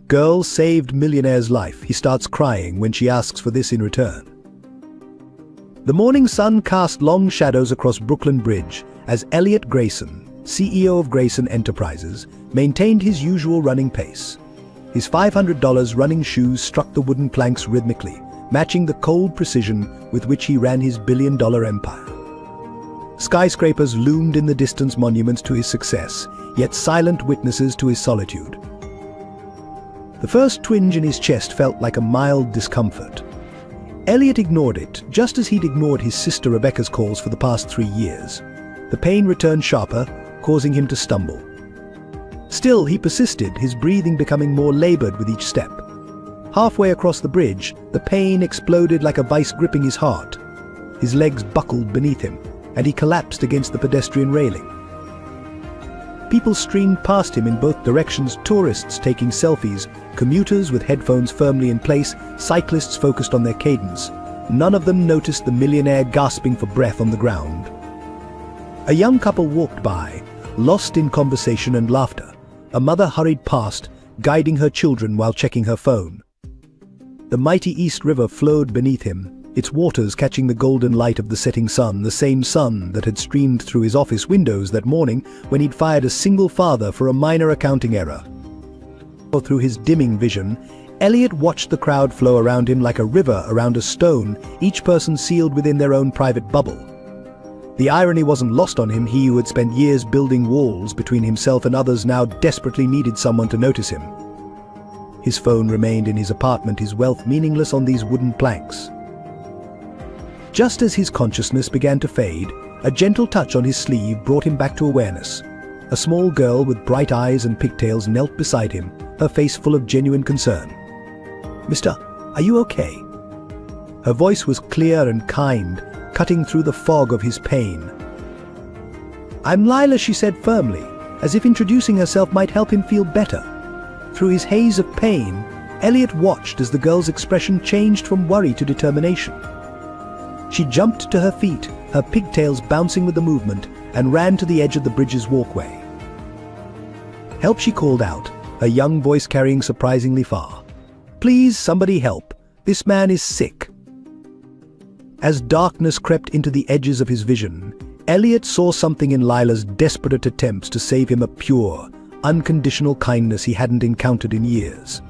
Girl saved millionaire's life. He starts crying when she asks for this in return. The morning sun cast long shadows across Brooklyn Bridge as Elliot Grayson, CEO of Grayson Enterprises, maintained his usual running pace. His $500 running shoes struck the wooden planks rhythmically, matching the cold precision with which he ran his billion-dollar empire. Skyscrapers loomed in the distance, monuments to his success, yet silent witnesses to his solitude. The first twinge in his chest felt like a mild discomfort. Elliot ignored it, just as he'd ignored his sister Rebecca's calls for the past 3 years. The pain returned sharper, causing him to stumble. Still, he persisted, his breathing becoming more labored with each step. Halfway across the bridge, the pain exploded like a vice gripping his heart. His legs buckled beneath him, and he collapsed against the pedestrian railing. People streamed past him in both directions, tourists taking selfies, commuters with headphones firmly in place, cyclists focused on their cadence. None of them noticed the millionaire gasping for breath on the ground. A young couple walked by, lost in conversation and laughter. A mother hurried past, guiding her children while checking her phone. The mighty East River flowed beneath him, its waters catching the golden light of the setting sun, the same sun that had streamed through his office windows that morning when he'd fired a single father for a minor accounting error. Through his dimming vision, Elliot watched the crowd flow around him like a river around a stone, each person sealed within their own private bubble. The irony wasn't lost on him. He who had spent years building walls between himself and others now desperately needed someone to notice him. His phone remained in his apartment, his wealth meaningless on these wooden planks. Just as his consciousness began to fade, a gentle touch on his sleeve brought him back to awareness. A small girl with bright eyes and pigtails knelt beside him, her face full of genuine concern. "Mister, are you okay?" Her voice was clear and kind, cutting through the fog of his pain. "I'm Lila," she said firmly, as if introducing herself might help him feel better. Through his haze of pain, Elliot watched as the girl's expression changed from worry to determination. She jumped to her feet, her pigtails bouncing with the movement, and ran to the edge of the bridge's walkway. "Help," she called out, her young voice carrying surprisingly far. "Please, somebody help. This man is sick." As darkness crept into the edges of his vision, Elliot saw something in Lila's desperate attempts to save him, a pure, unconditional kindness he hadn't encountered in years.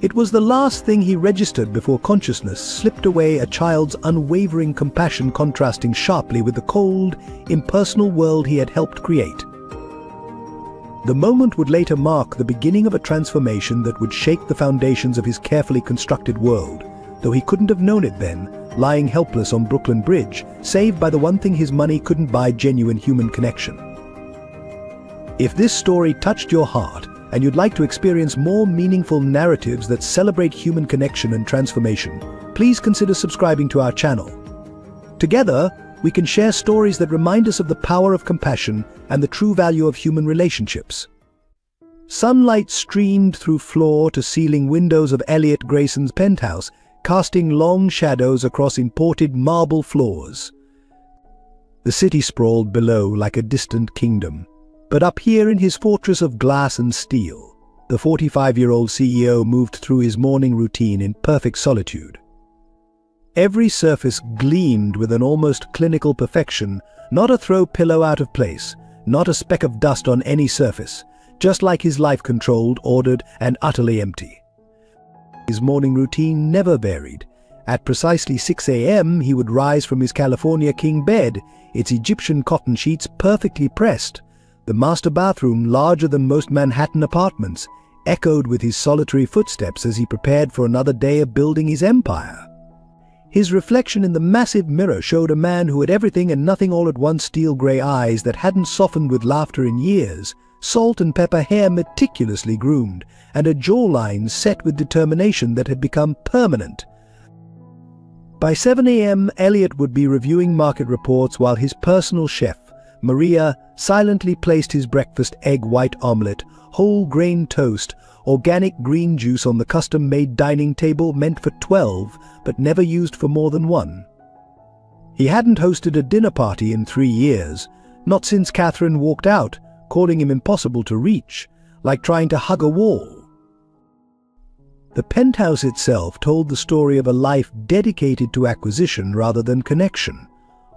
It was the last thing he registered before consciousness slipped away, a child's unwavering compassion contrasting sharply with the cold, impersonal world he had helped create. The moment would later mark the beginning of a transformation that would shake the foundations of his carefully constructed world, though he couldn't have known it then, lying helpless on Brooklyn Bridge, saved by the one thing his money couldn't buy: genuine human connection. If this story touched your heart, and you'd like to experience more meaningful narratives that celebrate human connection and transformation, please consider subscribing to our channel. Together, we can share stories that remind us of the power of compassion and the true value of human relationships. Sunlight streamed through floor-to-ceiling windows of Elliot Grayson's penthouse, casting long shadows across imported marble floors. The city sprawled below like a distant kingdom. But up here in his fortress of glass and steel, the 45-year-old CEO moved through his morning routine in perfect solitude. Every surface gleamed with an almost clinical perfection, not a throw pillow out of place, not a speck of dust on any surface, just like his life, controlled, ordered, and utterly empty. His morning routine never varied. At precisely 6 a.m., he would rise from his California king bed, its Egyptian cotton sheets perfectly pressed. The master bathroom, larger than most Manhattan apartments, echoed with his solitary footsteps as he prepared for another day of building his empire. His reflection in the massive mirror showed a man who had everything and nothing all at once: steel-gray eyes that hadn't softened with laughter in years, salt and pepper hair meticulously groomed, and a jawline set with determination that had become permanent. By 7 a.m., Elliot would be reviewing market reports while his personal chef, Maria, silently placed his breakfast: egg white omelette, whole grain toast, organic green juice on the custom-made dining table meant for 12, but never used for more than one. He hadn't hosted a dinner party in 3 years, not since Catherine walked out, calling him impossible to reach, like trying to hug a wall. The penthouse itself told the story of a life dedicated to acquisition rather than connection.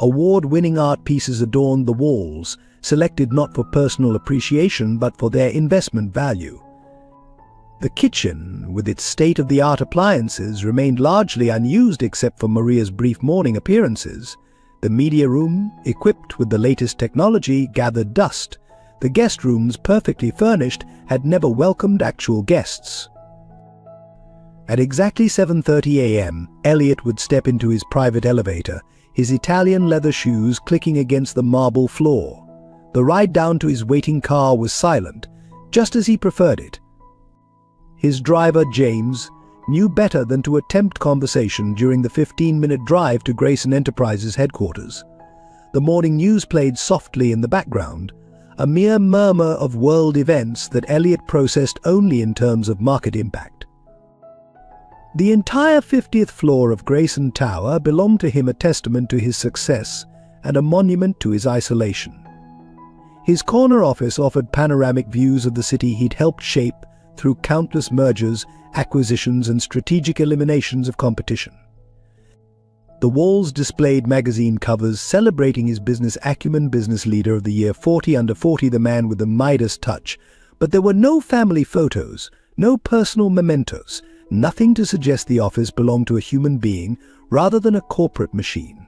Award-winning art pieces adorned the walls, selected not for personal appreciation but for their investment value. The kitchen, with its state-of-the-art appliances, remained largely unused except for Maria's brief morning appearances. The media room, equipped with the latest technology, gathered dust. The guest rooms, perfectly furnished, had never welcomed actual guests. At exactly 7:30 a.m., Elliot would step into his private elevator, his Italian leather shoes clicking against the marble floor. The ride down to his waiting car was silent, just as he preferred it. His driver, James, knew better than to attempt conversation during the 15-minute drive to Grayson Enterprises headquarters. The morning news played softly in the background, a mere murmur of world events that Elliot processed only in terms of market impact. The entire 50th floor of Grayson Tower belonged to him, a testament to his success and a monument to his isolation. His corner office offered panoramic views of the city he'd helped shape through countless mergers, acquisitions, and strategic eliminations of competition. The walls displayed magazine covers celebrating his business acumen, Business Leader of the Year, 40 Under 40, the man with the Midas touch, but there were no family photos, no personal mementos, nothing to suggest the office belonged to a human being rather than a corporate machine.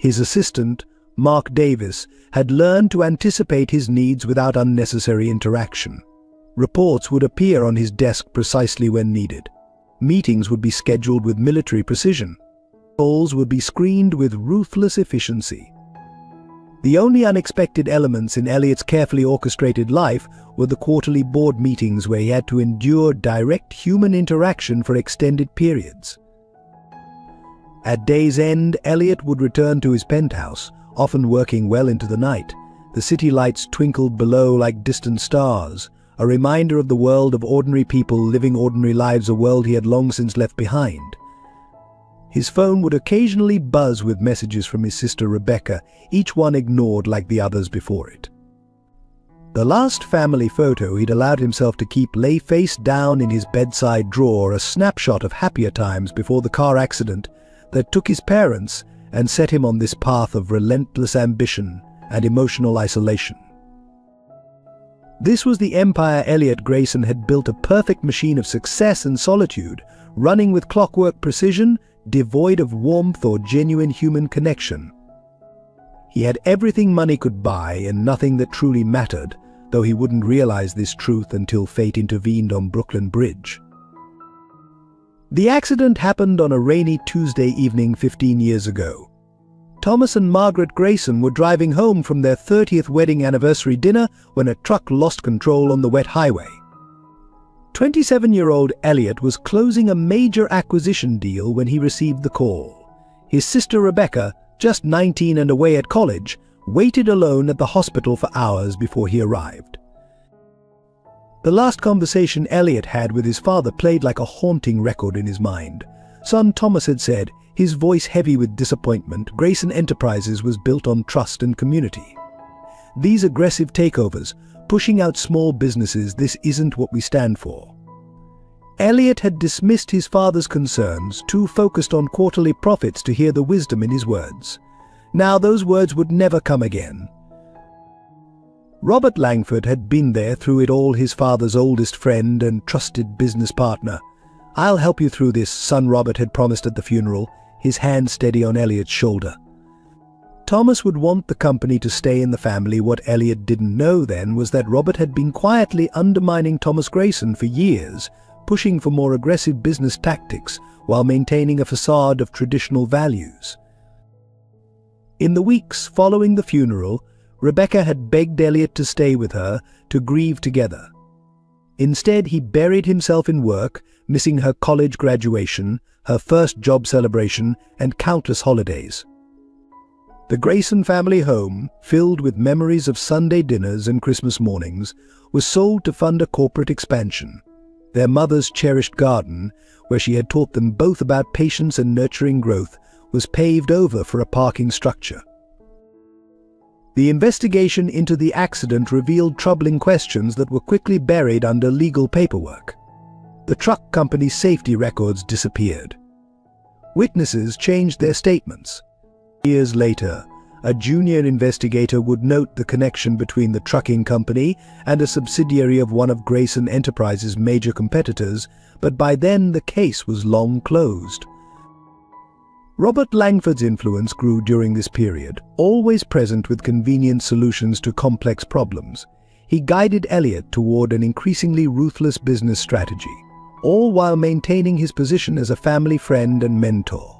His assistant, Mark Davis, had learned to anticipate his needs without unnecessary interaction. Reports would appear on his desk precisely when needed. Meetings would be scheduled with military precision. Calls would be screened with ruthless efficiency. The only unexpected elements in Elliot's carefully orchestrated life were the quarterly board meetings where he had to endure direct human interaction for extended periods. At day's end, Elliot would return to his penthouse, often working well into the night. The city lights twinkled below like distant stars, a reminder of the world of ordinary people living ordinary lives, a world he had long since left behind. His phone would occasionally buzz with messages from his sister Rebecca, each one ignored like the others before it. The last family photo he'd allowed himself to keep lay face down in his bedside drawer, a snapshot of happier times before the car accident that took his parents and set him on this path of relentless ambition and emotional isolation. This was the empire Elliot Grayson had built, a perfect machine of success and solitude, running with clockwork precision, devoid of warmth or genuine human connection. He had everything money could buy and nothing that truly mattered, though he wouldn't realize this truth until fate intervened on Brooklyn Bridge. The accident happened on a rainy Tuesday evening 15 years ago. Thomas and Margaret Grayson were driving home from their 30th wedding anniversary dinner when a truck lost control on the wet highway. 27-year-old Elliot was closing a major acquisition deal when he received the call. His sister Rebecca, just 19 and away at college, waited alone at the hospital for hours before he arrived. The last conversation Elliot had with his father played like a haunting record in his mind. Son Thomas had said, his voice heavy with disappointment, Grayson Enterprises was built on trust and community. These aggressive takeovers, pushing out small businesses, this isn't what we stand for. Elliot had dismissed his father's concerns, too focused on quarterly profits to hear the wisdom in his words. Now those words would never come again. Robert Langford had been there through it all, his father's oldest friend and trusted business partner. "I'll help you through this," son Robert had promised at the funeral, his hand steady on Elliot's shoulder. Thomas would want the company to stay in the family. What Elliot didn't know then was that Robert had been quietly undermining Thomas Grayson for years, pushing for more aggressive business tactics while maintaining a facade of traditional values. In the weeks following the funeral, Rebecca had begged Elliot to stay with her, to grieve together. Instead, he buried himself in work, missing her college graduation, her first job celebration, and countless holidays. The Grayson family home, filled with memories of Sunday dinners and Christmas mornings, was sold to fund a corporate expansion. Their mother's cherished garden, where she had taught them both about patience and nurturing growth, was paved over for a parking structure. The investigation into the accident revealed troubling questions that were quickly buried under legal paperwork. The truck company's safety records disappeared. Witnesses changed their statements. Years later, a junior investigator would note the connection between the trucking company and a subsidiary of one of Grayson Enterprises' major competitors, but by then the case was long closed. Robert Langford's influence grew during this period, always present with convenient solutions to complex problems. He guided Elliot toward an increasingly ruthless business strategy, all while maintaining his position as a family friend and mentor.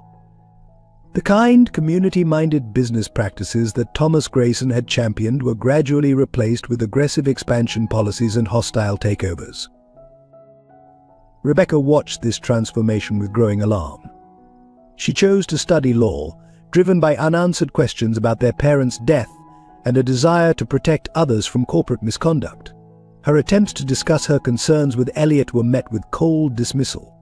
The kind, community-minded business practices that Thomas Grayson had championed were gradually replaced with aggressive expansion policies and hostile takeovers. Rebecca watched this transformation with growing alarm. She chose to study law, driven by unanswered questions about their parents' death and a desire to protect others from corporate misconduct. Her attempts to discuss her concerns with Elliot were met with cold dismissal.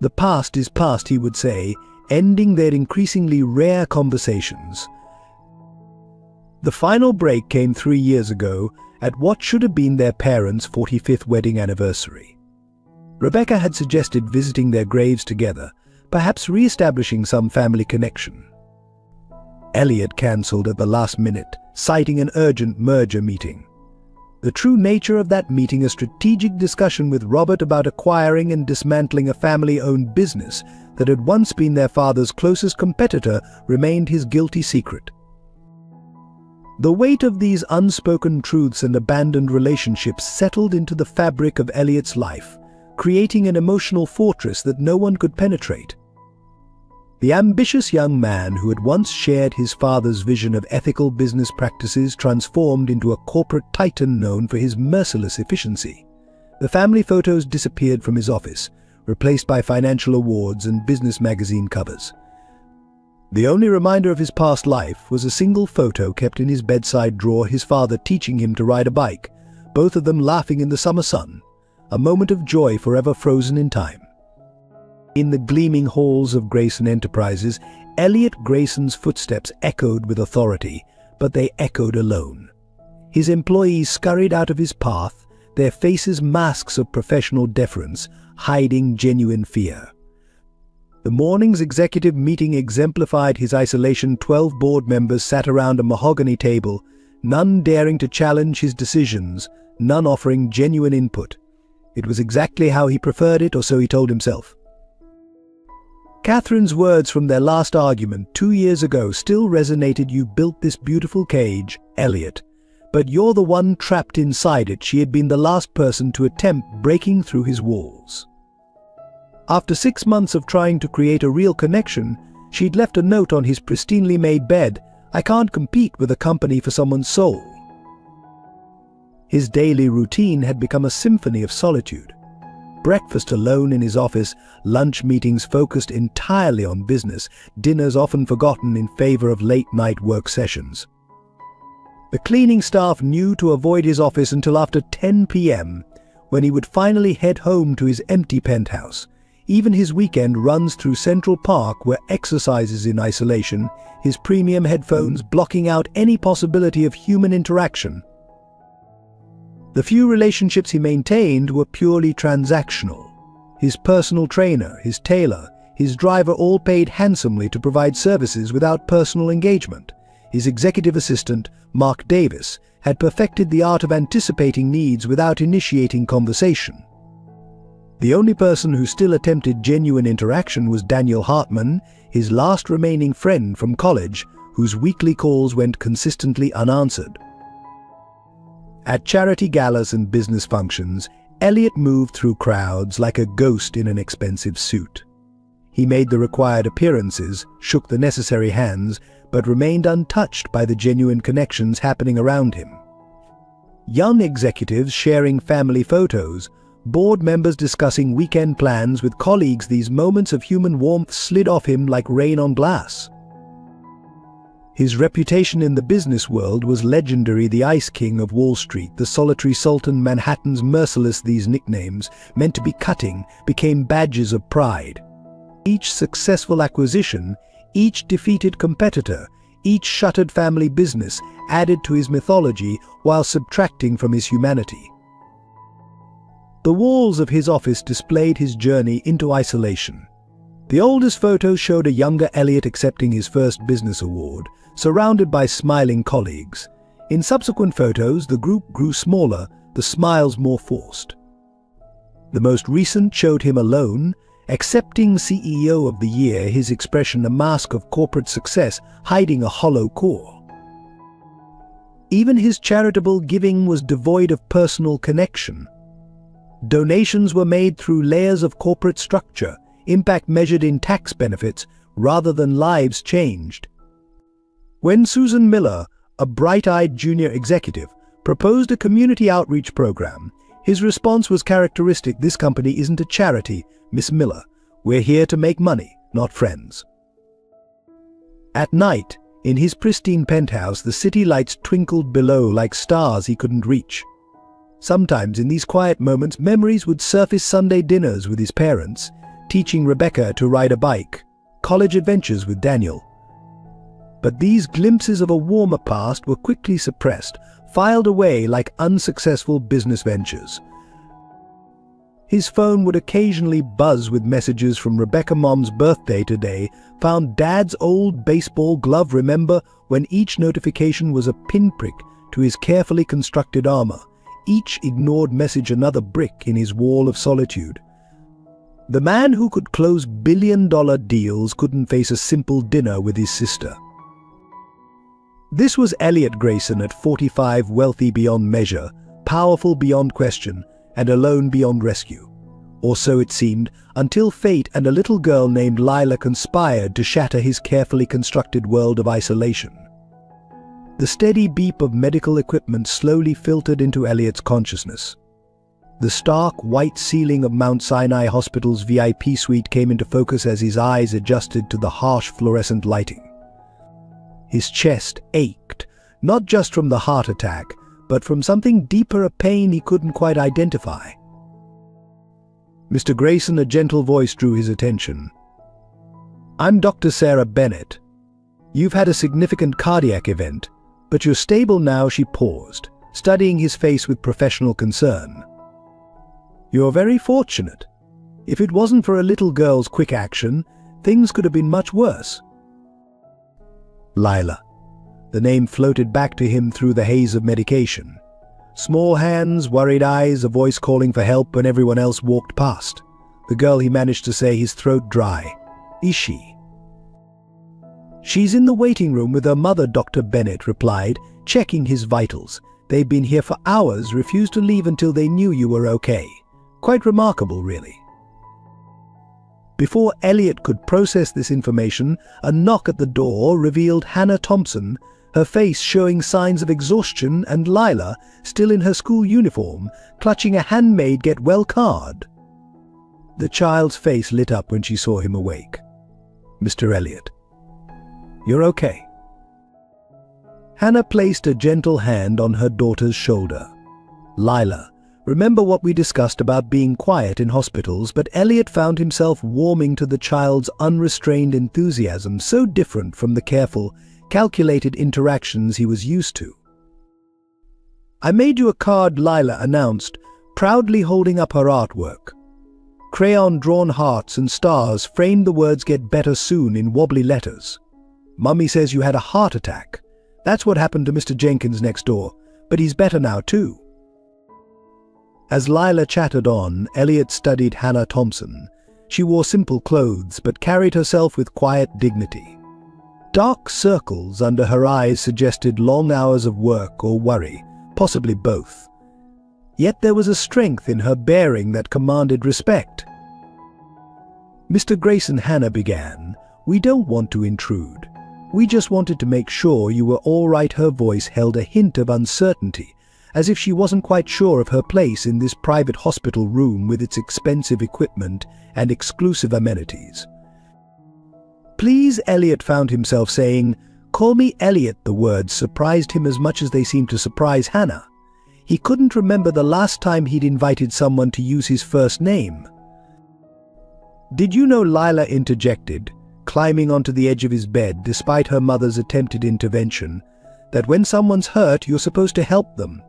"The past is past," he would say, ending their increasingly rare conversations. The final break came 3 years ago, at what should have been their parents' 45th wedding anniversary. Rebecca had suggested visiting their graves together, perhaps re-establishing some family connection. Elliot cancelled at the last minute, citing an urgent merger meeting. The true nature of that meeting, a strategic discussion with Robert about acquiring and dismantling a family-owned business that had once been their father's closest competitor, remained his guilty secret. The weight of these unspoken truths and abandoned relationships settled into the fabric of Elliot's life, creating an emotional fortress that no one could penetrate. The ambitious young man who had once shared his father's vision of ethical business practices transformed into a corporate titan known for his merciless efficiency. The family photos disappeared from his office, replaced by financial awards and business magazine covers. The only reminder of his past life was a single photo kept in his bedside drawer, his father teaching him to ride a bike, both of them laughing in the summer sun, a moment of joy forever frozen in time. In the gleaming halls of Grayson Enterprises, Elliot Grayson's footsteps echoed with authority, but they echoed alone. His employees scurried out of his path, their faces masks of professional deference, hiding genuine fear. The morning's executive meeting exemplified his isolation. 12 board members sat around a mahogany table, none daring to challenge his decisions, none offering genuine input. It was exactly how he preferred it, or so he told himself. Catherine's words from their last argument 2 years ago still resonated. "You built this beautiful cage, Elliot, but you're the one trapped inside it." She had been the last person to attempt breaking through his walls. After 6 months of trying to create a real connection, she'd left a note on his pristinely made bed: "I can't compete with a company for someone's soul." His daily routine had become a symphony of solitude. Breakfast alone in his office, lunch meetings focused entirely on business, dinners often forgotten in favor of late-night work sessions. The cleaning staff knew to avoid his office until after 10 p.m., when he would finally head home to his empty penthouse. Even his weekend runs through Central Park, where exercises in isolation, his premium headphones blocking out any possibility of human interaction. The few relationships he maintained were purely transactional. His personal trainer, his tailor, his driver all paid handsomely to provide services without personal engagement. His executive assistant, Mark Davis, had perfected the art of anticipating needs without initiating conversation. The only person who still attempted genuine interaction was Daniel Hartman, his last remaining friend from college, whose weekly calls went consistently unanswered. At charity galas and business functions, Elliot moved through crowds like a ghost in an expensive suit. He made the required appearances, shook the necessary hands, but remained untouched by the genuine connections happening around him. Young executives sharing family photos, board members discussing weekend plans with colleagues, these moments of human warmth slid off him like rain on glass. His reputation in the business world was legendary: the Ice King of Wall Street, the solitary sultan, Manhattan's merciless. These nicknames, meant to be cutting, became badges of pride. Each successful acquisition, each defeated competitor, each shuttered family business added to his mythology while subtracting from his humanity. The walls of his office displayed his journey into isolation. The oldest photo showed a younger Elliot accepting his first business award, surrounded by smiling colleagues. In subsequent photos, the group grew smaller, the smiles more forced. The most recent showed him alone, accepting CEO of the Year, his expression a mask of corporate success hiding a hollow core. Even his charitable giving was devoid of personal connection. Donations were made through layers of corporate structure, impact measured in tax benefits rather than lives changed. When Susan Miller, a bright-eyed junior executive, proposed a community outreach program, his response was characteristic. "This company isn't a charity, Miss Miller. We're here to make money, not friends." At night, in his pristine penthouse, the city lights twinkled below like stars he couldn't reach. Sometimes in these quiet moments, memories would surface: Sunday dinners with his parents, teaching Rebecca to ride a bike, college adventures with Daniel. But these glimpses of a warmer past were quickly suppressed, filed away like unsuccessful business ventures. His phone would occasionally buzz with messages from Rebecca. "Mom's birthday today. Found Dad's old baseball glove. Remember?" When each notification was a pinprick to his carefully constructed armor, each ignored message another brick in his wall of solitude. The man who could close billion-dollar deals couldn't face a simple dinner with his sister. This was Elliot Grayson at 45, wealthy beyond measure, powerful beyond question, and alone beyond rescue. Or so it seemed, until fate and a little girl named Lila conspired to shatter his carefully constructed world of isolation. The steady beep of medical equipment slowly filtered into Elliot's consciousness. The stark, white ceiling of Mount Sinai Hospital's VIP suite came into focus as his eyes adjusted to the harsh fluorescent lighting. His chest ached, not just from the heart attack, but from something deeper, a pain he couldn't quite identify. "Mr. Grayson," a gentle voice drew his attention. "I'm Dr. Sarah Bennett. You've had a significant cardiac event, but you're stable now." She paused, studying his face with professional concern. "You're very fortunate. If it wasn't for a little girl's quick action, things could have been much worse." Lila. The name floated back to him through the haze of medication. Small hands, worried eyes, a voice calling for help when everyone else walked past. The girl, he managed to say, his throat dry. "Is she?" "She's in the waiting room with her mother," Dr. Bennett replied, checking his vitals. "They've been here for hours, refused to leave until they knew you were okay. Quite remarkable, really." Before Elliot could process this information, a knock at the door revealed Hannah Thompson, her face showing signs of exhaustion, and Lila, still in her school uniform, clutching a handmade get well card. The child's face lit up when she saw him awake. "Mr. Elliot, you're okay." Hannah placed a gentle hand on her daughter's shoulder. "Lila, remember what we discussed about being quiet in hospitals?" But Elliot found himself warming to the child's unrestrained enthusiasm, so different from the careful, calculated interactions he was used to. "I made you a card," Lila announced, proudly holding up her artwork. Crayon-drawn hearts and stars framed the words "Get better soon" in wobbly letters. "Mummy says you had a heart attack. That's what happened to Mr. Jenkins next door, but he's better now too." As Lila chattered on, Elliot studied Hannah Thompson. She wore simple clothes, but carried herself with quiet dignity. Dark circles under her eyes suggested long hours of work or worry, possibly both. Yet there was a strength in her bearing that commanded respect. "Mr. Grayson," Hannah began, "we don't want to intrude. We just wanted to make sure you were all right." Her voice held a hint of uncertainty, as if she wasn't quite sure of her place in this private hospital room with its expensive equipment and exclusive amenities. "Please," Elliot found himself saying. "Call me Elliot." The words surprised him as much as they seemed to surprise Hannah. He couldn't remember the last time he'd invited someone to use his first name. "Did you know," Lila interjected, climbing onto the edge of his bed despite her mother's attempted intervention, "that when someone's hurt, you're supposed to help them?"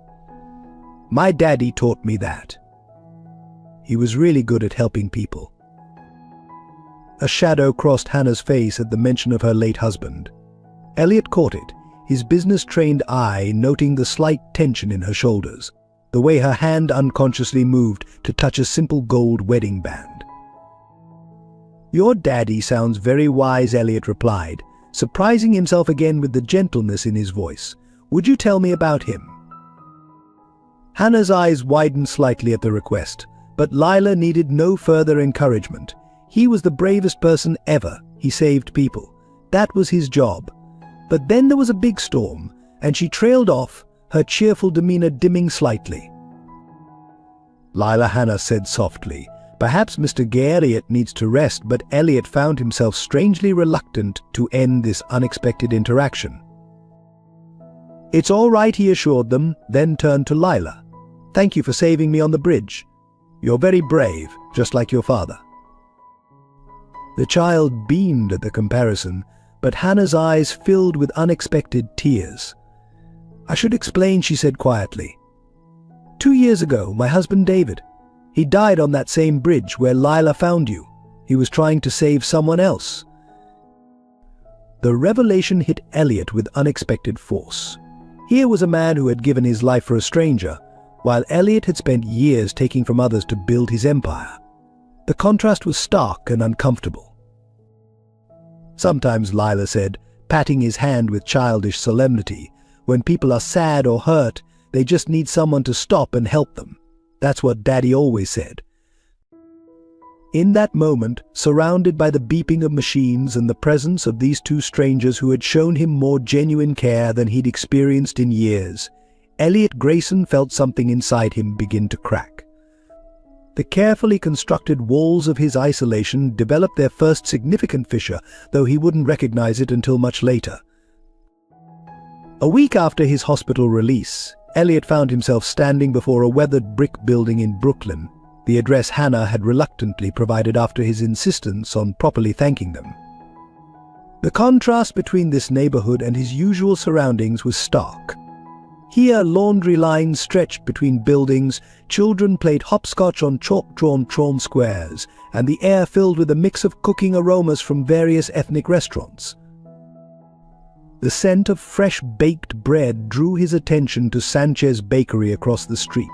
"My daddy taught me that." He was really good at helping people. A shadow crossed Hannah's face at the mention of her late husband. Elliot caught it, his business-trained eye noting the slight tension in her shoulders, the way her hand unconsciously moved to touch a simple gold wedding band. "Your daddy sounds very wise," Elliot replied, surprising himself again with the gentleness in his voice. "Would you tell me about him?" Hannah's eyes widened slightly at the request, but Lila needed no further encouragement. He was the bravest person ever. He saved people. That was his job. But then there was a big storm, and she trailed off, her cheerful demeanor dimming slightly. Lila, Hannah said softly. Perhaps Mr. Elliot needs to rest, but Elliot found himself strangely reluctant to end this unexpected interaction. "It's all right," he assured them, then turned to Lila. "Thank you for saving me on the bridge. You're very brave, just like your father." The child beamed at the comparison, but Hannah's eyes filled with unexpected tears. "I should explain," she said quietly. 2 years ago, my husband David, he died on that same bridge where Lila found you. He was trying to save someone else." The revelation hit Elliot with unexpected force. Here was a man who had given his life for a stranger, while Elliot had spent years taking from others to build his empire. The contrast was stark and uncomfortable. "Sometimes," Lila said, patting his hand with childish solemnity, "when people are sad or hurt, they just need someone to stop and help them. That's what Daddy always said." In that moment, surrounded by the beeping of machines and the presence of these two strangers who had shown him more genuine care than he'd experienced in years, Elliot Grayson felt something inside him begin to crack. The carefully constructed walls of his isolation developed their first significant fissure, though he wouldn't recognize it until much later. A week after his hospital release, Elliot found himself standing before a weathered brick building in Brooklyn, the address Hannah had reluctantly provided after his insistence on properly thanking them. The contrast between this neighborhood and his usual surroundings was stark. Here, laundry lines stretched between buildings, children played hopscotch on chalk-drawn squares, and the air filled with a mix of cooking aromas from various ethnic restaurants. The scent of fresh baked bread drew his attention to Sanchez Bakery across the street.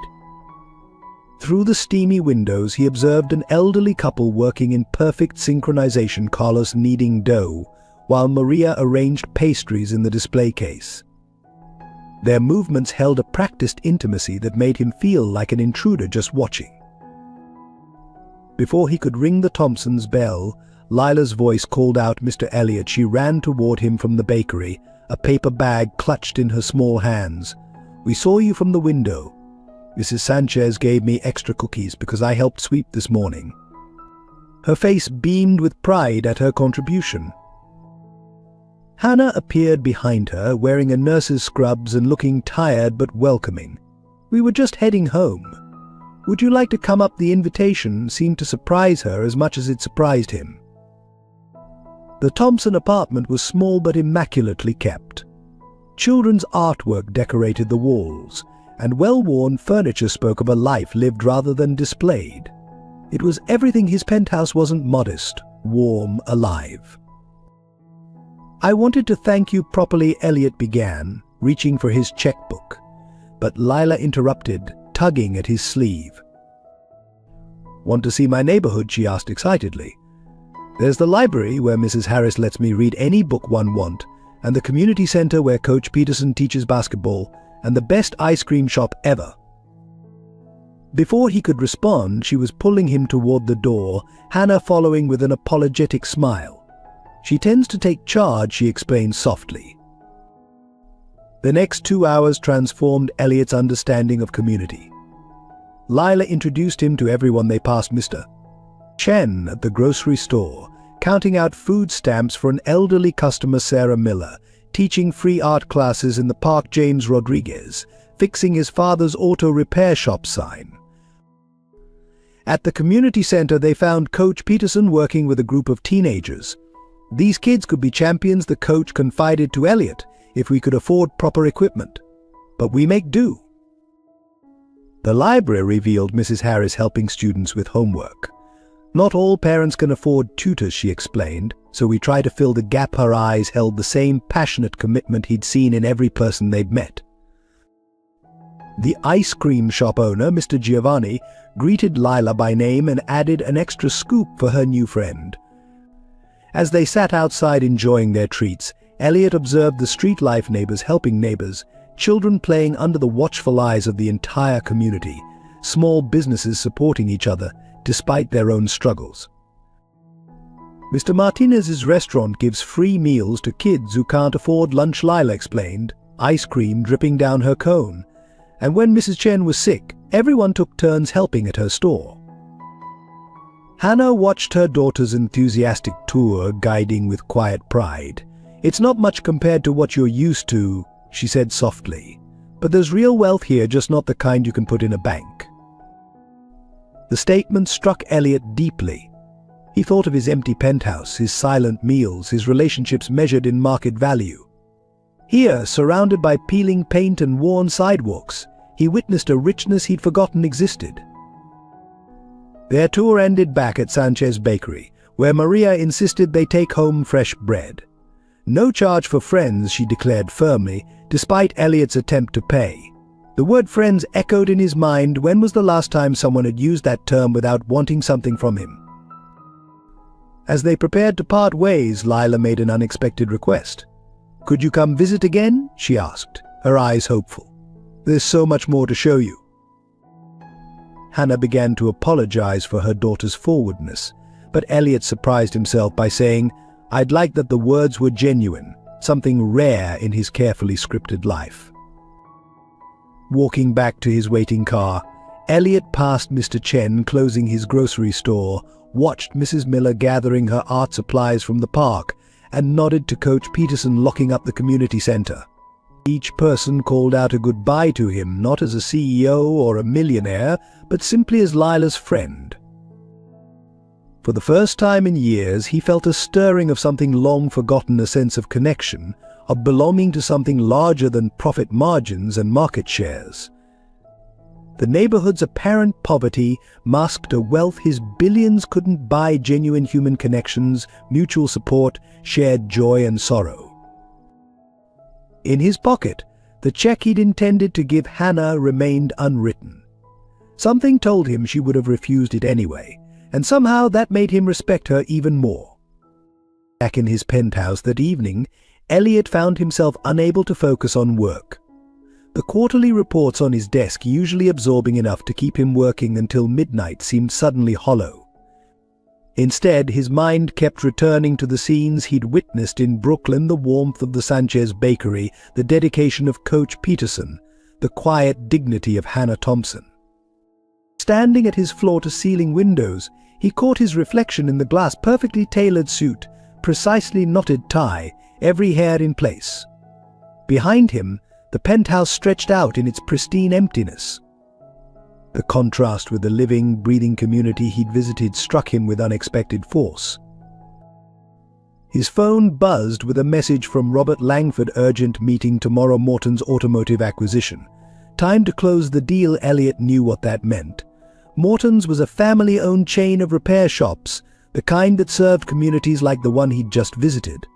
Through the steamy windows, he observed an elderly couple working in perfect synchronization, Carlos kneading dough, while Maria arranged pastries in the display case. Their movements held a practiced intimacy that made him feel like an intruder just watching. Before he could ring the Thompsons' bell, Lila's voice called out Mr. Elliot. She ran toward him from the bakery, a paper bag clutched in her small hands. "We saw you from the window. Mrs. Sanchez gave me extra cookies because I helped sweep this morning." Her face beamed with pride at her contribution. Hannah appeared behind her, wearing a nurse's scrubs and looking tired but welcoming. "We were just heading home. Would you like to come up?" The invitation seemed to surprise her as much as it surprised him. The Thompson apartment was small but immaculately kept. Children's artwork decorated the walls, and well-worn furniture spoke of a life lived rather than displayed. It was everything his penthouse wasn't: modest, warm, alive. "I wanted to thank you properly," Elliot began, reaching for his checkbook. But Lila interrupted, tugging at his sleeve. "Want to see my neighborhood?" she asked excitedly. "There's the library, where Mrs. Harris lets me read any book one want, and the community center where Coach Peterson teaches basketball, and the best ice cream shop ever." Before he could respond, she was pulling him toward the door, Hannah following with an apologetic smile. "She tends to take charge," she explained softly. The next 2 hours transformed Elliot's understanding of community. Lila introduced him to everyone they passed: Mr. Chen at the grocery store, counting out food stamps for an elderly customer, Sarah Miller, teaching free art classes in the park, James Rodriguez, fixing his father's auto repair shop sign. At the community center, they found Coach Peterson working with a group of teenagers. These kids could be champions, the coach confided to Elliot, if we could afford proper equipment. But we make do. The library revealed Mrs. Harris helping students with homework. Not all parents can afford tutors, she explained, so we try to fill the gap. Her eyes held the same passionate commitment he'd seen in every person they'd met. The ice cream shop owner, Mr. Giovanni, greeted Lila by name and added an extra scoop for her new friend. As they sat outside enjoying their treats, Elliot observed the street life, neighbors helping neighbors, children playing under the watchful eyes of the entire community, small businesses supporting each other despite their own struggles. Mr. Martinez's restaurant gives free meals to kids who can't afford lunch, Lila explained, ice cream dripping down her cone. And when Mrs. Chen was sick, everyone took turns helping at her store. Hannah watched her daughter's enthusiastic tour guiding with quiet pride. "It's not much compared to what you're used to," she said softly. "But there's real wealth here, just not the kind you can put in a bank." The statement struck Elliot deeply. He thought of his empty penthouse, his silent meals, his relationships measured in market value. Here, surrounded by peeling paint and worn sidewalks, he witnessed a richness he'd forgotten existed. Their tour ended back at Sanchez Bakery, where Maria insisted they take home fresh bread. "No charge for friends," she declared firmly, despite Elliot's attempt to pay. The word friends echoed in his mind. When was the last time someone had used that term without wanting something from him? As they prepared to part ways, Lila made an unexpected request. "Could you come visit again?" she asked, her eyes hopeful. "There's so much more to show you." Hannah began to apologize for her daughter's forwardness, but Elliot surprised himself by saying, "I'd like that the words were genuine, something rare in his carefully scripted life." Walking back to his waiting car, Elliot passed Mr. Chen closing his grocery store, watched Mrs. Miller gathering her art supplies from the park, and nodded to Coach Peterson locking up the community center. Each person called out a goodbye to him, not as a CEO or a millionaire, but simply as Lila's friend. For the first time in years, he felt a stirring of something long forgotten, a sense of connection, of belonging to something larger than profit margins and market shares. The neighborhood's apparent poverty masked a wealth his billions couldn't buy: genuine human connections, mutual support, shared joy and sorrow. In his pocket, the check he'd intended to give Hannah remained unwritten. Something told him she would have refused it anyway, and somehow that made him respect her even more. Back in his penthouse that evening, Elliot found himself unable to focus on work. The quarterly reports on his desk, usually absorbing enough to keep him working until midnight, seemed suddenly hollow. Instead, his mind kept returning to the scenes he'd witnessed in Brooklyn: the warmth of the Sanchez Bakery, the dedication of Coach Peterson, the quiet dignity of Hannah Thompson. Standing at his floor-to-ceiling windows, he caught his reflection in the glass: perfectly tailored suit, precisely knotted tie, every hair in place. Behind him, the penthouse stretched out in its pristine emptiness. The contrast with the living, breathing community he'd visited struck him with unexpected force. His phone buzzed with a message from Robert Langford: urgent meeting tomorrow, Morton's automotive acquisition. Time to close the deal. Elliot knew what that meant. Morton's was a family-owned chain of repair shops, the kind that served communities like the one he'd just visited.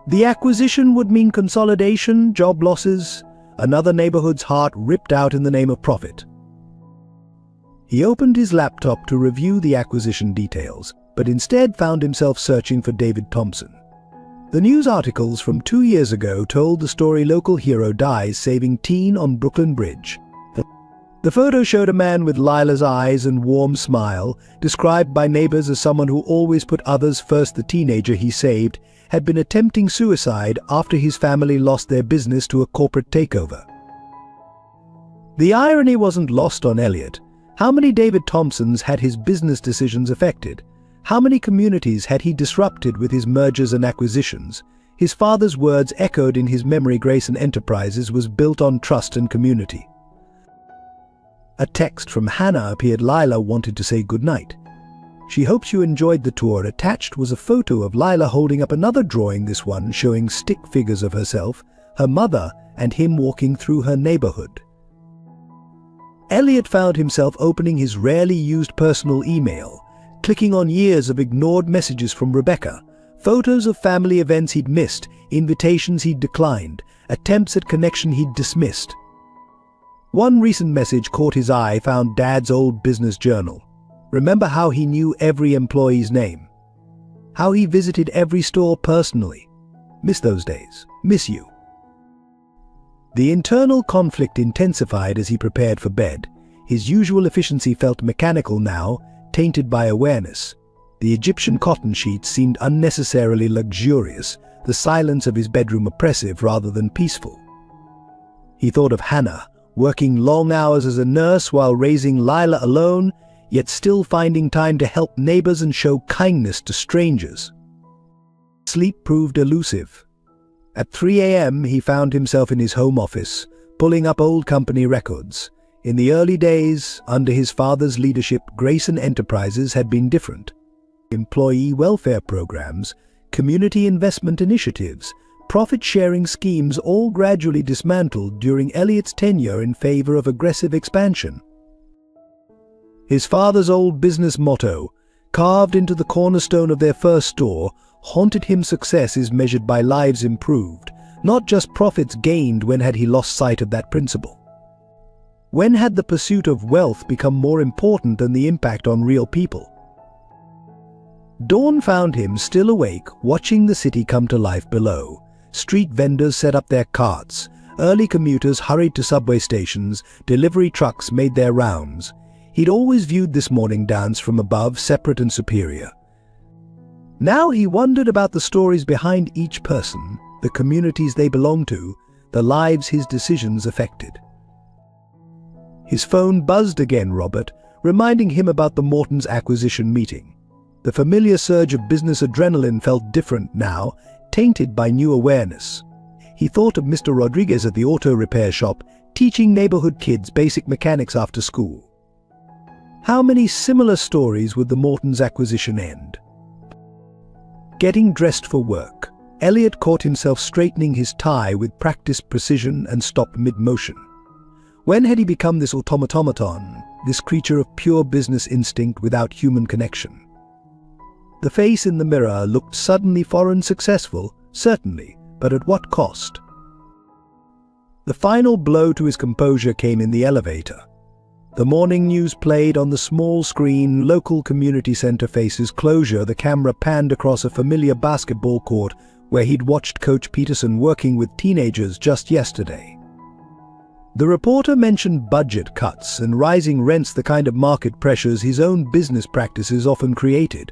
The acquisition would mean consolidation, job losses, another neighborhood's heart ripped out in the name of profit. He opened his laptop to review the acquisition details, but instead found himself searching for David Thompson. The news articles from 2 years ago told the story: local hero dies saving teen on Brooklyn Bridge. The photo showed a man with Lila's eyes and warm smile, described by neighbors as someone who always put others first. The teenager he saved had been attempting suicide after his family lost their business to a corporate takeover. The irony wasn't lost on Elliot. How many David Thompsons had his business decisions affected? How many communities had he disrupted with his mergers and acquisitions? His father's words echoed in his memory: Grayson Enterprises was built on trust and community. A text from Hannah appeared. Lila wanted to say goodnight. She hopes you enjoyed the tour. Attached was a photo of Lila holding up another drawing, this one showing stick figures of herself, her mother, and him walking through her neighborhood. Elliot found himself opening his rarely used personal email, clicking on years of ignored messages from Rebecca, photos of family events he'd missed, invitations he'd declined, attempts at connection he'd dismissed. One recent message caught his eye, found Dad's old business journal. Remember how he knew every employee's name? How he visited every store personally? Miss those days. Miss you. The internal conflict intensified as he prepared for bed. His usual efficiency felt mechanical now, tainted by awareness. The Egyptian cotton sheets seemed unnecessarily luxurious, the silence of his bedroom oppressive rather than peaceful. He thought of Hannah, working long hours as a nurse while raising Lila alone, yet still finding time to help neighbors and show kindness to strangers. Sleep proved elusive. At 3 a.m. he found himself in his home office, pulling up old company records. In the early days, under his father's leadership, Grayson Enterprises had been different. Employee welfare programs, community investment initiatives, profit-sharing schemes all gradually dismantled during Elliot's tenure in favor of aggressive expansion. His father's old business motto, carved into the cornerstone of their first store, haunted him. Success is measured by lives improved, not just profits gained. When had he lost sight of that principle? When had the pursuit of wealth become more important than the impact on real people? Dawn found him still awake, watching the city come to life below. Street vendors set up their carts, early commuters hurried to subway stations, delivery trucks made their rounds. He'd always viewed this morning dance from above, separate and superior. Now he wondered about the stories behind each person, the communities they belonged to, the lives his decisions affected. His phone buzzed again, Robert, reminding him about the Morton's acquisition meeting. The familiar surge of business adrenaline felt different now, tainted by new awareness. He thought of Mr. Rodriguez at the auto repair shop, teaching neighborhood kids basic mechanics after school. How many similar stories would the Morton's acquisition end? Getting dressed for work, Elliot caught himself straightening his tie with practiced precision and stopped mid-motion. When had he become this automaton, this creature of pure business instinct without human connection? The face in the mirror looked suddenly foreign. Successful, certainly, but at what cost? The final blow to his composure came in the elevator. The morning news played on the small screen. Local community center faces closure. The camera panned across a familiar basketball court where he'd watched Coach Peterson working with teenagers just yesterday. The reporter mentioned budget cuts and rising rents, the kind of market pressures his own business practices often created.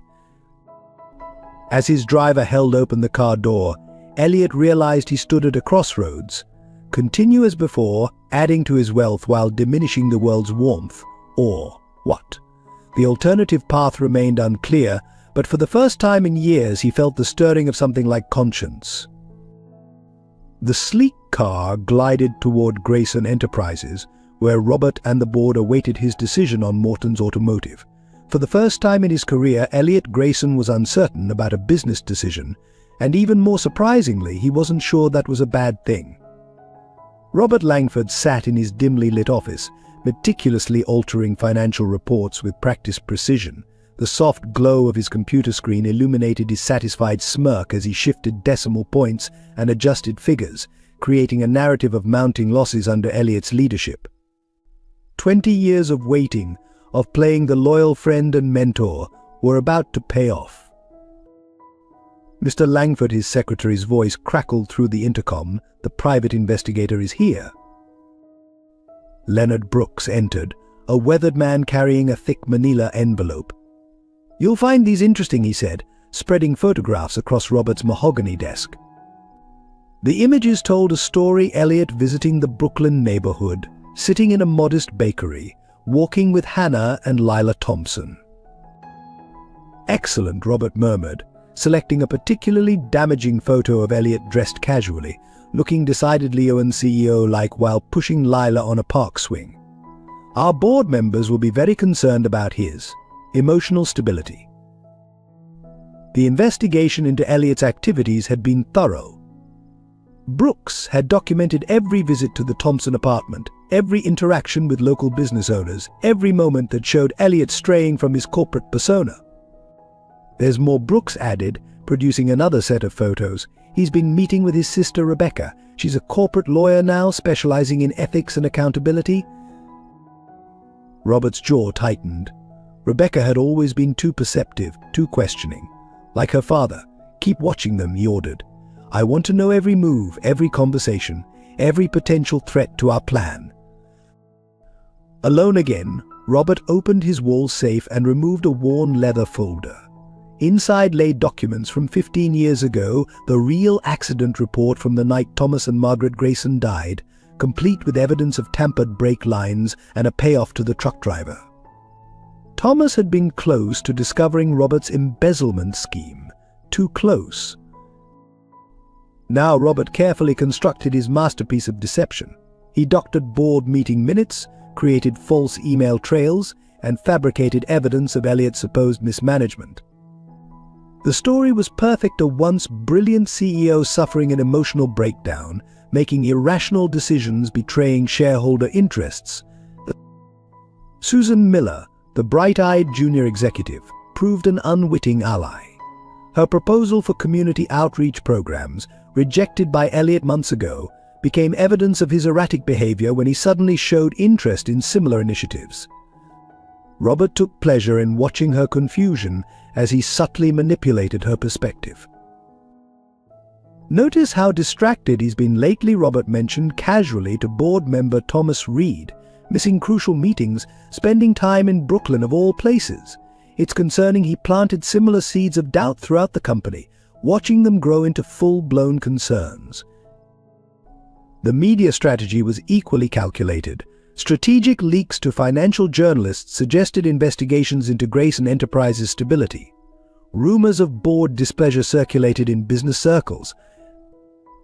As his driver held open the car door, Elliot realized he stood at a crossroads. Continue as before, adding to his wealth while diminishing the world's warmth, or what? The alternative path remained unclear, but for the first time in years he felt the stirring of something like conscience. The sleek car glided toward Grayson Enterprises, where Robert and the board awaited his decision on Morton's automotive. For the first time in his career, Elliot Grayson was uncertain about a business decision, and even more surprisingly, he wasn't sure that was a bad thing. Robert Langford sat in his dimly lit office, meticulously altering financial reports with practiced precision. The soft glow of his computer screen illuminated his satisfied smirk as he shifted decimal points and adjusted figures, creating a narrative of mounting losses under Elliot's leadership. 20 years of waiting, of playing the loyal friend and mentor, were about to pay off. Mr. Langford, his secretary's voice crackled through the intercom. The private investigator is here. Leonard Brooks entered, a weathered man carrying a thick manila envelope. You'll find these interesting, he said, spreading photographs across Robert's mahogany desk. The images told a story. Elliot visiting the Brooklyn neighborhood, sitting in a modest bakery, walking with Hannah and Lila Thompson. Excellent, Robert murmured, selecting a particularly damaging photo of Elliot dressed casually, looking decidedly CEO-like while pushing Lila on a park swing. Our board members will be very concerned about his emotional stability. The investigation into Elliot's activities had been thorough. Brooks had documented every visit to the Thompson apartment, every interaction with local business owners, every moment that showed Elliot straying from his corporate persona. There's more, Brooks added, producing another set of photos. He's been meeting with his sister Rebecca. She's a corporate lawyer now, specializing in ethics and accountability. Robert's jaw tightened. Rebecca had always been too perceptive, too questioning. Like her father. Keep watching them, he ordered. I want to know every move, every conversation, every potential threat to our plan. Alone again, Robert opened his wall safe and removed a worn leather folder. Inside lay documents from 15 years ago, the real accident report from the night Thomas and Margaret Grayson died, complete with evidence of tampered brake lines and a payoff to the truck driver. Thomas had been close to discovering Robert's embezzlement scheme. Too close. Now Robert carefully constructed his masterpiece of deception. He doctored board meeting minutes, created false email trails, and fabricated evidence of Elliot's supposed mismanagement. The story was perfect: a once brilliant CEO suffering an emotional breakdown, making irrational decisions, betraying shareholder interests. Susan Miller, the bright-eyed junior executive, proved an unwitting ally. Her proposal for community outreach programs, rejected by Elliot months ago, became evidence of his erratic behavior when he suddenly showed interest in similar initiatives. Robert took pleasure in watching her confusion as he subtly manipulated her perspective. Notice how distracted he's been lately, Robert mentioned casually to board member Thomas Reed, missing crucial meetings, spending time in Brooklyn of all places. It's concerning he planted similar seeds of doubt throughout the company, watching them grow into full-blown concerns. The media strategy was equally calculated. Strategic leaks to financial journalists suggested investigations into Grayson Enterprises' stability. Rumors of board displeasure circulated in business circles.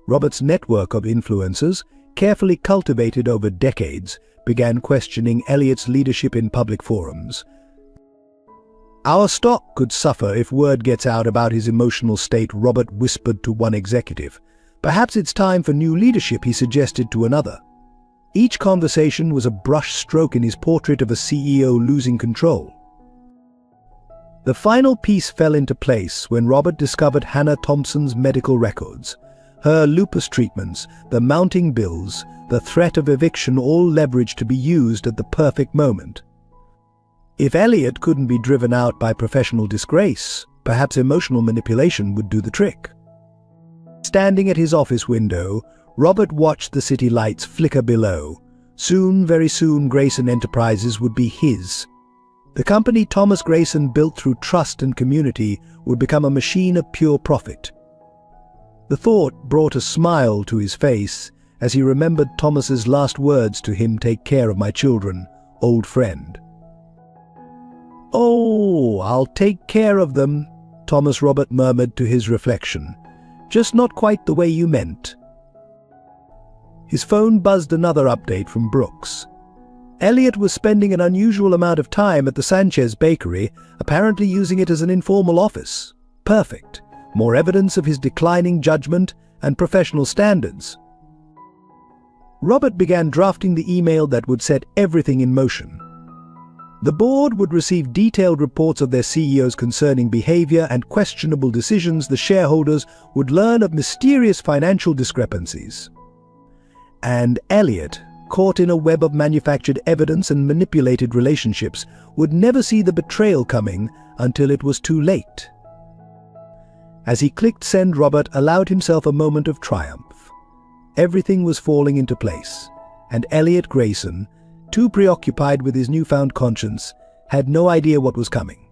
Robert's network of influencers, carefully cultivated over decades, began questioning Elliot's leadership in public forums. Our stock could suffer if word gets out about his emotional state, Robert whispered to one executive. Perhaps it's time for new leadership, he suggested to another. Each conversation was a brush stroke in his portrait of a CEO losing control. The final piece fell into place when Robert discovered Hannah Thompson's medical records. Her lupus treatments, the mounting bills, the threat of eviction, all leveraged to be used at the perfect moment. If Elliot couldn't be driven out by professional disgrace, perhaps emotional manipulation would do the trick. Standing at his office window, Robert watched the city lights flicker below. Soon, very soon, Grayson Enterprises would be his. The company Thomas Grayson built through trust and community would become a machine of pure profit. The thought brought a smile to his face as he remembered Thomas's last words to him: "Take care of my children, old friend." "Oh, I'll take care of them," Thomas Robert murmured to his reflection. "Just not quite the way you meant." His phone buzzed another update from Brooks. Elliot was spending an unusual amount of time at the Sanchez Bakery, apparently using it as an informal office. Perfect. More evidence of his declining judgment and professional standards. Robert began drafting the email that would set everything in motion. The board would receive detailed reports of their CEOs concerning behavior and questionable decisions. The shareholders would learn of mysterious financial discrepancies. And Elliot, caught in a web of manufactured evidence and manipulated relationships, would never see the betrayal coming until it was too late. As he clicked send, Robert allowed himself a moment of triumph. Everything was falling into place, and Elliot Grayson, too preoccupied with his newfound conscience, had no idea what was coming.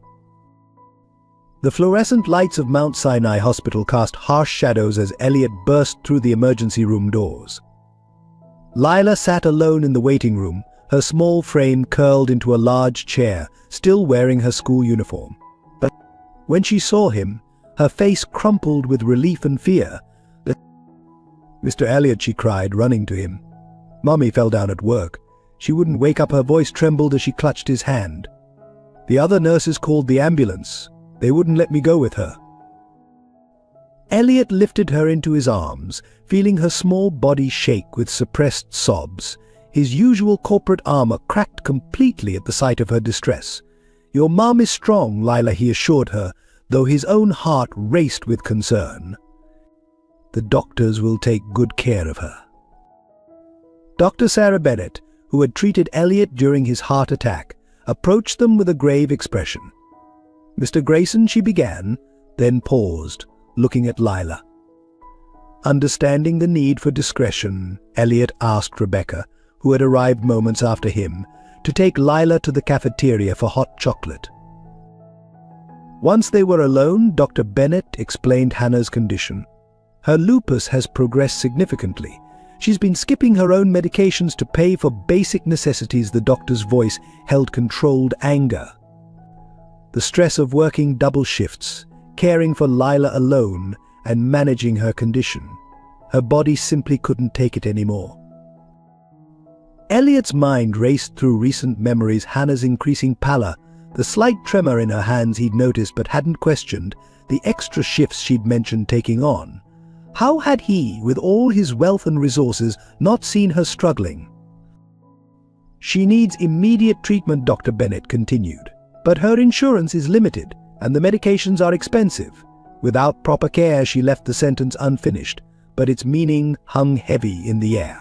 The fluorescent lights of Mount Sinai Hospital cast harsh shadows as Elliot burst through the emergency room doors. Lila sat alone in the waiting room, her small frame curled into a large chair, still wearing her school uniform. But when she saw him, her face crumpled with relief and fear. "Mr. Elliot," she cried, running to him. Mommy fell down at work. She wouldn't wake up. Her voice trembled as she clutched his hand. "The other nurses called the ambulance. They wouldn't let me go with her." Elliot lifted her into his arms, feeling her small body shake with suppressed sobs. His usual corporate armor cracked completely at the sight of her distress. "Your mom is strong," Lila, he assured her, though his own heart raced with concern. "The doctors will take good care of her." Dr. Sarah Bennett, who had treated Elliot during his heart attack, approached them with a grave expression. "Mr. Grayson," she began, then paused, looking at Lila. Understanding the need for discretion, Elliot asked Rebecca, who had arrived moments after him, to take Lila to the cafeteria for hot chocolate. Once they were alone, Dr. Bennett explained Hannah's condition. Her lupus has progressed significantly. She's been skipping her own medications to pay for basic necessities. The doctor's voice held controlled anger. The stress of working double shifts, caring for Lila alone, and managing her condition. Her body simply couldn't take it anymore. Elliot's mind raced through recent memories: Hannah's increasing pallor, the slight tremor in her hands he'd noticed but hadn't questioned, the extra shifts she'd mentioned taking on. How had he, with all his wealth and resources, not seen her struggling? "She needs immediate treatment," Dr. Bennett continued. "But her insurance is limited, and the medications are expensive." Without proper care, she left the sentence unfinished, but its meaning hung heavy in the air.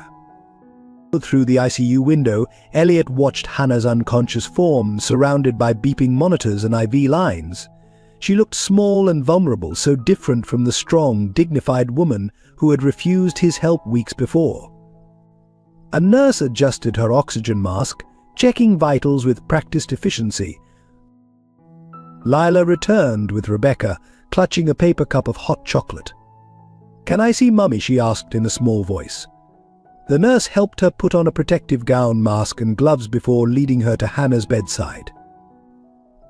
Through the ICU window, Elliot watched Hannah's unconscious form, surrounded by beeping monitors and IV lines. She looked small and vulnerable, so different from the strong, dignified woman who had refused his help weeks before. A nurse adjusted her oxygen mask, checking vitals with practiced efficiency. Lila returned with Rebecca, clutching a paper cup of hot chocolate. "Can I see Mummy?" she asked in a small voice. The nurse helped her put on a protective gown, mask, and gloves before leading her to Hannah's bedside.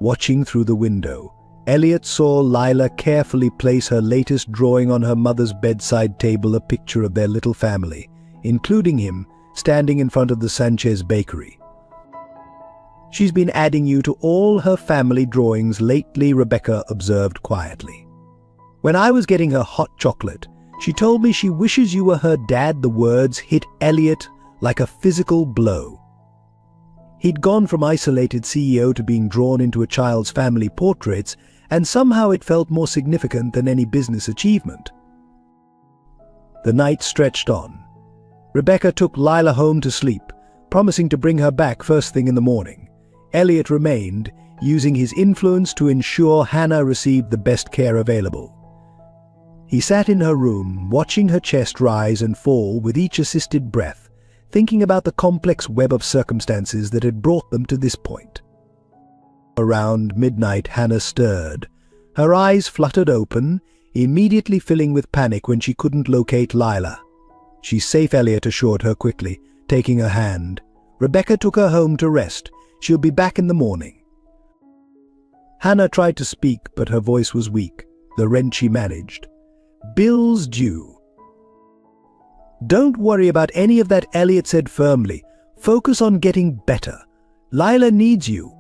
Watching through the window, Elliot saw Lila carefully place her latest drawing on her mother's bedside table, a picture of their little family, including him, standing in front of the Sanchez bakery. "She's been adding you to all her family drawings lately," Rebecca observed quietly. "When I was getting her hot chocolate, she told me she wishes you were her dad." The words hit Elliot like a physical blow. He'd gone from isolated CEO to being drawn into a child's family portraits, and somehow it felt more significant than any business achievement. The night stretched on. Rebecca took Lila home to sleep, promising to bring her back first thing in the morning. Elliot remained, using his influence to ensure Hannah received the best care available. He sat in her room, watching her chest rise and fall with each assisted breath, thinking about the complex web of circumstances that had brought them to this point. Around midnight, Hannah stirred. Her eyes fluttered open, immediately filling with panic when she couldn't locate Lila. "She's safe," Elliot assured her quickly, taking her hand. "Rebecca took her home to rest. She'll be back in the morning." Hannah tried to speak, but her voice was weak. The rent she managed. "Bills due." "Don't worry about any of that," Elliot said firmly. "Focus on getting better. Lila needs you."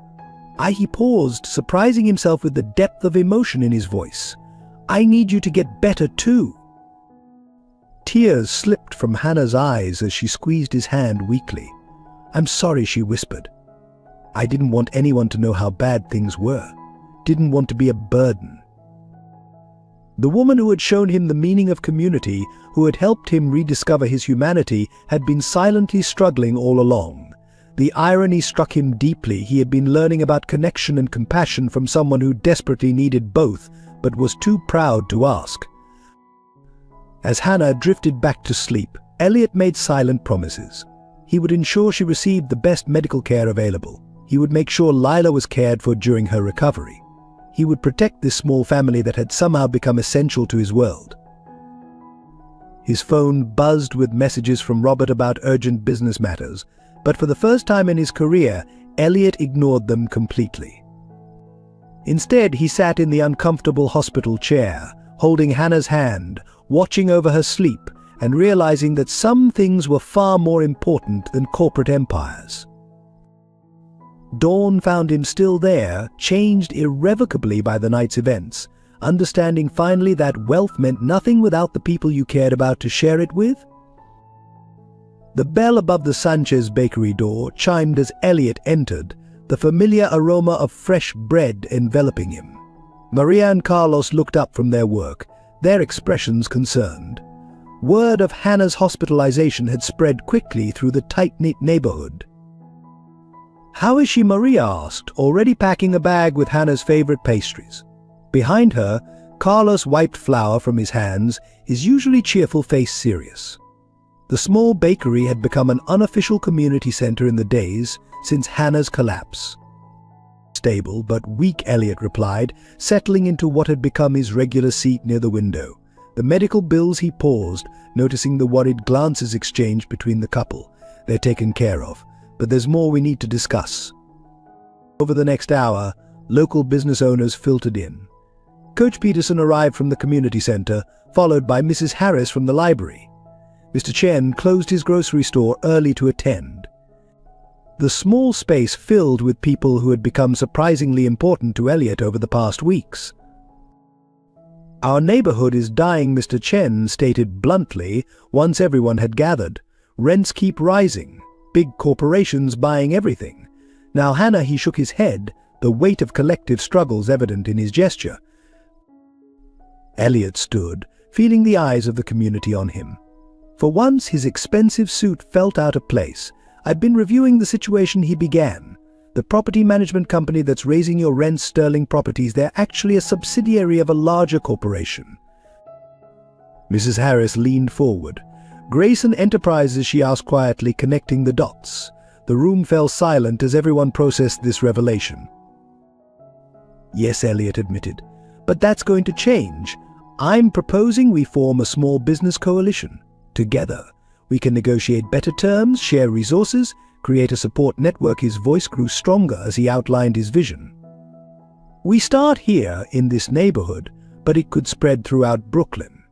He paused, surprising himself with the depth of emotion in his voice. "I need you to get better too." Tears slipped from Hannah's eyes as she squeezed his hand weakly. "I'm sorry," she whispered. "I didn't want anyone to know how bad things were. Didn't want to be a burden." The woman who had shown him the meaning of community, who had helped him rediscover his humanity, had been silently struggling all along. The irony struck him deeply. He had been learning about connection and compassion from someone who desperately needed both, but was too proud to ask. As Hannah drifted back to sleep, Elliot made silent promises. He would ensure she received the best medical care available. He would make sure Lila was cared for during her recovery. He would protect this small family that had somehow become essential to his world. His phone buzzed with messages from Robert about urgent business matters, but for the first time in his career, Elliot ignored them completely. Instead, he sat in the uncomfortable hospital chair, holding Hannah's hand, watching over her sleep, and realizing that some things were far more important than corporate empires. Dawn found him still there, changed irrevocably by the night's events, understanding finally that wealth meant nothing without the people you cared about to share it with? The bell above the Sanchez bakery door chimed as Elliot entered, the familiar aroma of fresh bread enveloping him. Maria and Carlos looked up from their work, their expressions concerned. Word of Hannah's hospitalization had spread quickly through the tight-knit neighborhood. "How is she?" Maria asked, already packing a bag with Hannah's favorite pastries. Behind her, Carlos wiped flour from his hands, his usually cheerful face serious. The small bakery had become an unofficial community center in the days since Hannah's collapse. "Stable but weak," Elliot replied, settling into what had become his regular seat near the window. The medical bills. He paused, noticing the worried glances exchanged between the couple. "They're taken care of, but there's more we need to discuss." Over the next hour, local business owners filtered in. Coach Peterson arrived from the community center, followed by Mrs. Harris from the library. Mr. Chen closed his grocery store early to attend. The small space filled with people who had become surprisingly important to Elliot over the past weeks. "Our neighborhood is dying," Mr. Chen stated bluntly once everyone had gathered. "Rents keep rising, big corporations buying everything." Now Hannah, he shook his head, the weight of collective struggles evident in his gesture. Elliot stood, feeling the eyes of the community on him. For once, his expensive suit felt out of place. "I've been reviewing the situation," he began. "The property management company that's raising your rents, Sterling Properties, they're actually a subsidiary of a larger corporation." Mrs. Harris leaned forward. "Grayson Enterprises?" she asked quietly, connecting the dots. The room fell silent as everyone processed this revelation. "Yes," Elliot admitted, "but that's going to change. I'm proposing we form a small business coalition. Together, we can negotiate better terms, share resources, create a support network." His voice grew stronger as he outlined his vision. "We start here in this neighborhood, but it could spread throughout Brooklyn."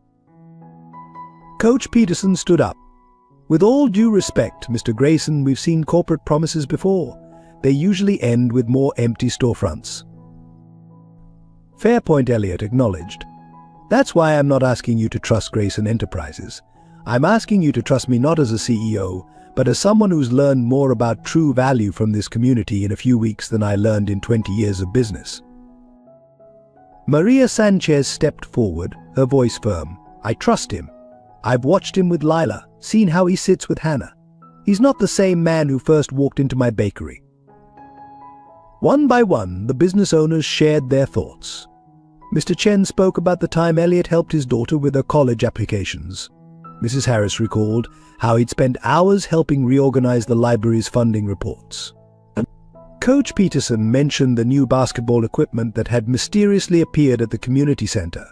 Coach Peterson stood up. "With all due respect, Mr. Grayson, we've seen corporate promises before. They usually end with more empty storefronts." "Fair point," Elliot acknowledged. "That's why I'm not asking you to trust Grayson Enterprises. I'm asking you to trust me not as a CEO, but as someone who's learned more about true value from this community in a few weeks than I learned in 20 years of business." Maria Sanchez stepped forward, her voice firm. "I trust him. I've watched him with Lila, seen how he sits with Hannah. He's not the same man who first walked into my bakery." One by one, the business owners shared their thoughts. Mr. Chen spoke about the time Elliot helped his daughter with her college applications. Mrs. Harris recalled how he'd spent hours helping reorganize the library's funding reports. Coach Peterson mentioned the new basketball equipment that had mysteriously appeared at the community center.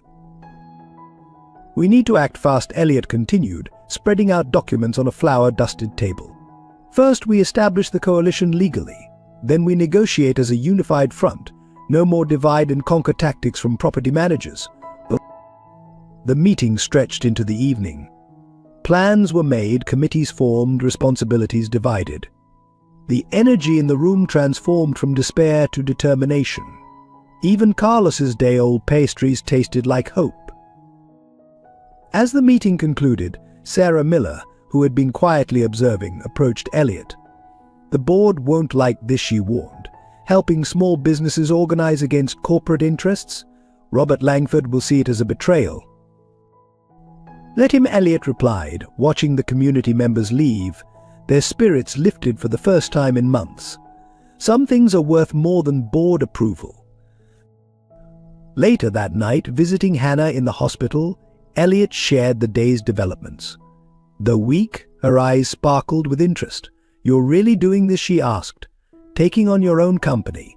"We need to act fast," Elliot continued, spreading out documents on a flour-dusted table. "First, we establish the coalition legally. Then we negotiate as a unified front. No more divide-and-conquer tactics from property managers." The meeting stretched into the evening. Plans were made, committees formed, responsibilities divided. The energy in the room transformed from despair to determination. Even Carlos's day-old pastries tasted like hope. As the meeting concluded, Sarah Miller, who had been quietly observing, approached Elliot. "The board won't like this," she warned. "Helping small businesses organize against corporate interests? Robert Langford will see it as a betrayal." "Let him," Elliot replied, watching the community members leave. Their spirits lifted for the first time in months. Some things are worth more than board approval. Later that night, visiting Hannah in the hospital, Elliot shared the day's developments. Though weak, her eyes sparkled with interest. "You're really doing this?" she asked. "Taking on your own company?"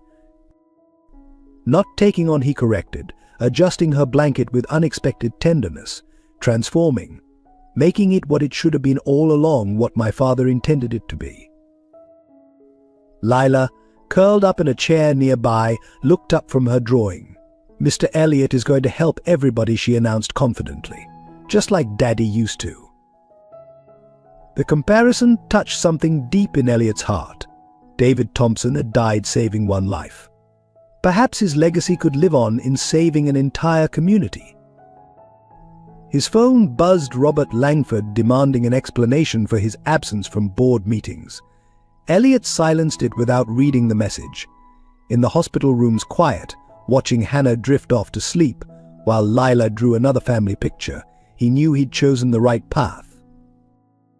"Not taking on," he corrected, adjusting her blanket with unexpected tenderness. "Transforming. Making it what it should have been all along, what my father intended it to be." Lila, curled up in a chair nearby, looked up from her drawing. "Mr. Elliot is going to help everybody," she announced confidently. "Just like Daddy used to." The comparison touched something deep in Elliot's heart. David Thompson had died saving one life. Perhaps his legacy could live on in saving an entire community. His phone buzzed Robert Langford, demanding an explanation for his absence from board meetings. Elliot silenced it without reading the message. In the hospital room's quiet, watching Hannah drift off to sleep, while Lila drew another family picture, he knew he'd chosen the right path.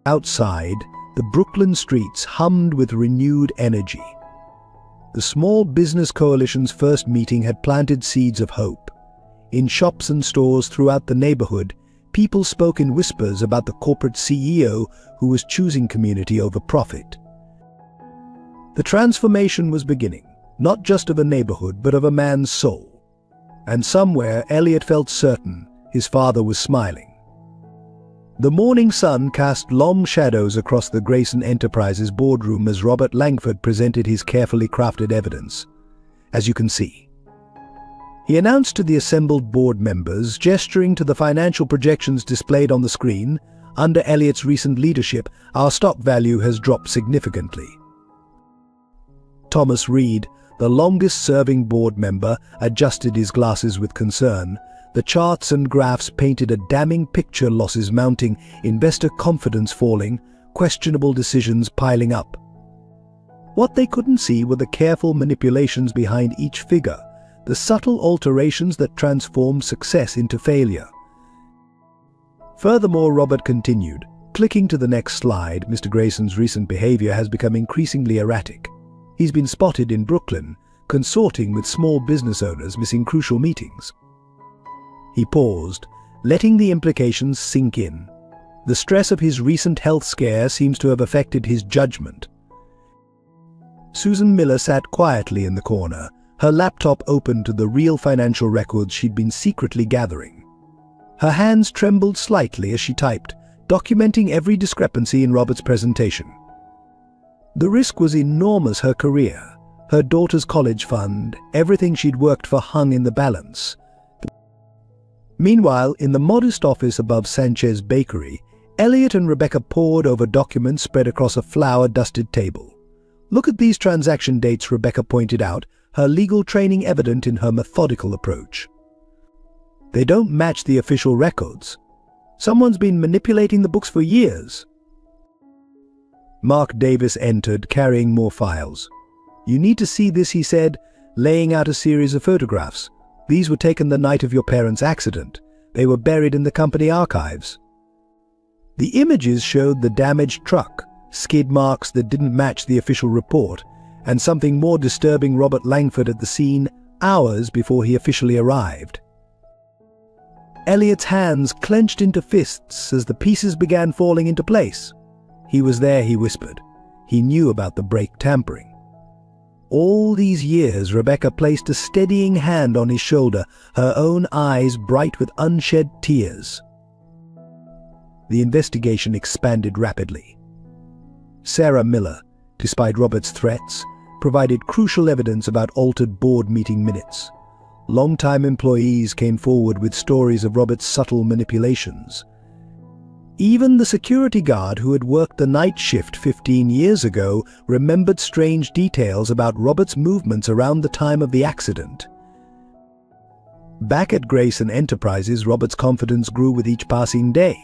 Outside, the Brooklyn streets hummed with renewed energy. The Small Business Coalition's first meeting had planted seeds of hope. In shops and stores throughout the neighborhood, people spoke in whispers about the corporate CEO who was choosing community over profit. The transformation was beginning, not just of a neighborhood, but of a man's soul. And somewhere, Elliot felt certain his father was smiling. The morning sun cast long shadows across the Grayson Enterprises boardroom as Robert Langford presented his carefully crafted evidence. As you can see, he announced to the assembled board members, gesturing to the financial projections displayed on the screen, "Under Elliot's recent leadership, our stock value has dropped significantly." Thomas Reed, the longest-serving board member, adjusted his glasses with concern. The charts and graphs painted a damning picture: losses mounting, investor confidence falling, questionable decisions piling up. What they couldn't see were the careful manipulations behind each figure, the subtle alterations that transformed success into failure. Furthermore, Robert continued, clicking to the next slide, Mr. Grayson's recent behavior has become increasingly erratic. He's been spotted in Brooklyn, consorting with small business owners, missing crucial meetings. He paused, letting the implications sink in. The stress of his recent health scare seems to have affected his judgment. Susan Miller sat quietly in the corner, her laptop open to the real financial records she'd been secretly gathering. Her hands trembled slightly as she typed, documenting every discrepancy in Robert's presentation. The risk was enormous: her career, her daughter's college fund, everything she'd worked for hung in the balance. Meanwhile, in the modest office above Sanchez Bakery, Elliot and Rebecca pored over documents spread across a flour-dusted table. "Look at these transaction dates," Rebecca pointed out, her legal training evident in her methodical approach. "They don't match the official records. Someone's been manipulating the books for years." Mark Davis entered, carrying more files. "You need to see this," he said, laying out a series of photographs. "These were taken the night of your parents' accident. They were buried in the company archives." The images showed the damaged truck, skid marks that didn't match the official report, and something more disturbing: Robert Langford at the scene hours before he officially arrived. Elliot's hands clenched into fists as the pieces began falling into place. "He was there," he whispered. "He knew about the brake tampering." All these years, Rebecca placed a steadying hand on his shoulder, her own eyes bright with unshed tears. The investigation expanded rapidly. Sarah Miller, despite Robert's threats, provided crucial evidence about altered board meeting minutes. Longtime employees came forward with stories of Robert's subtle manipulations. Even the security guard who had worked the night shift 15 years ago remembered strange details about Robert's movements around the time of the accident. Back at Grayson Enterprises, Robert's confidence grew with each passing day.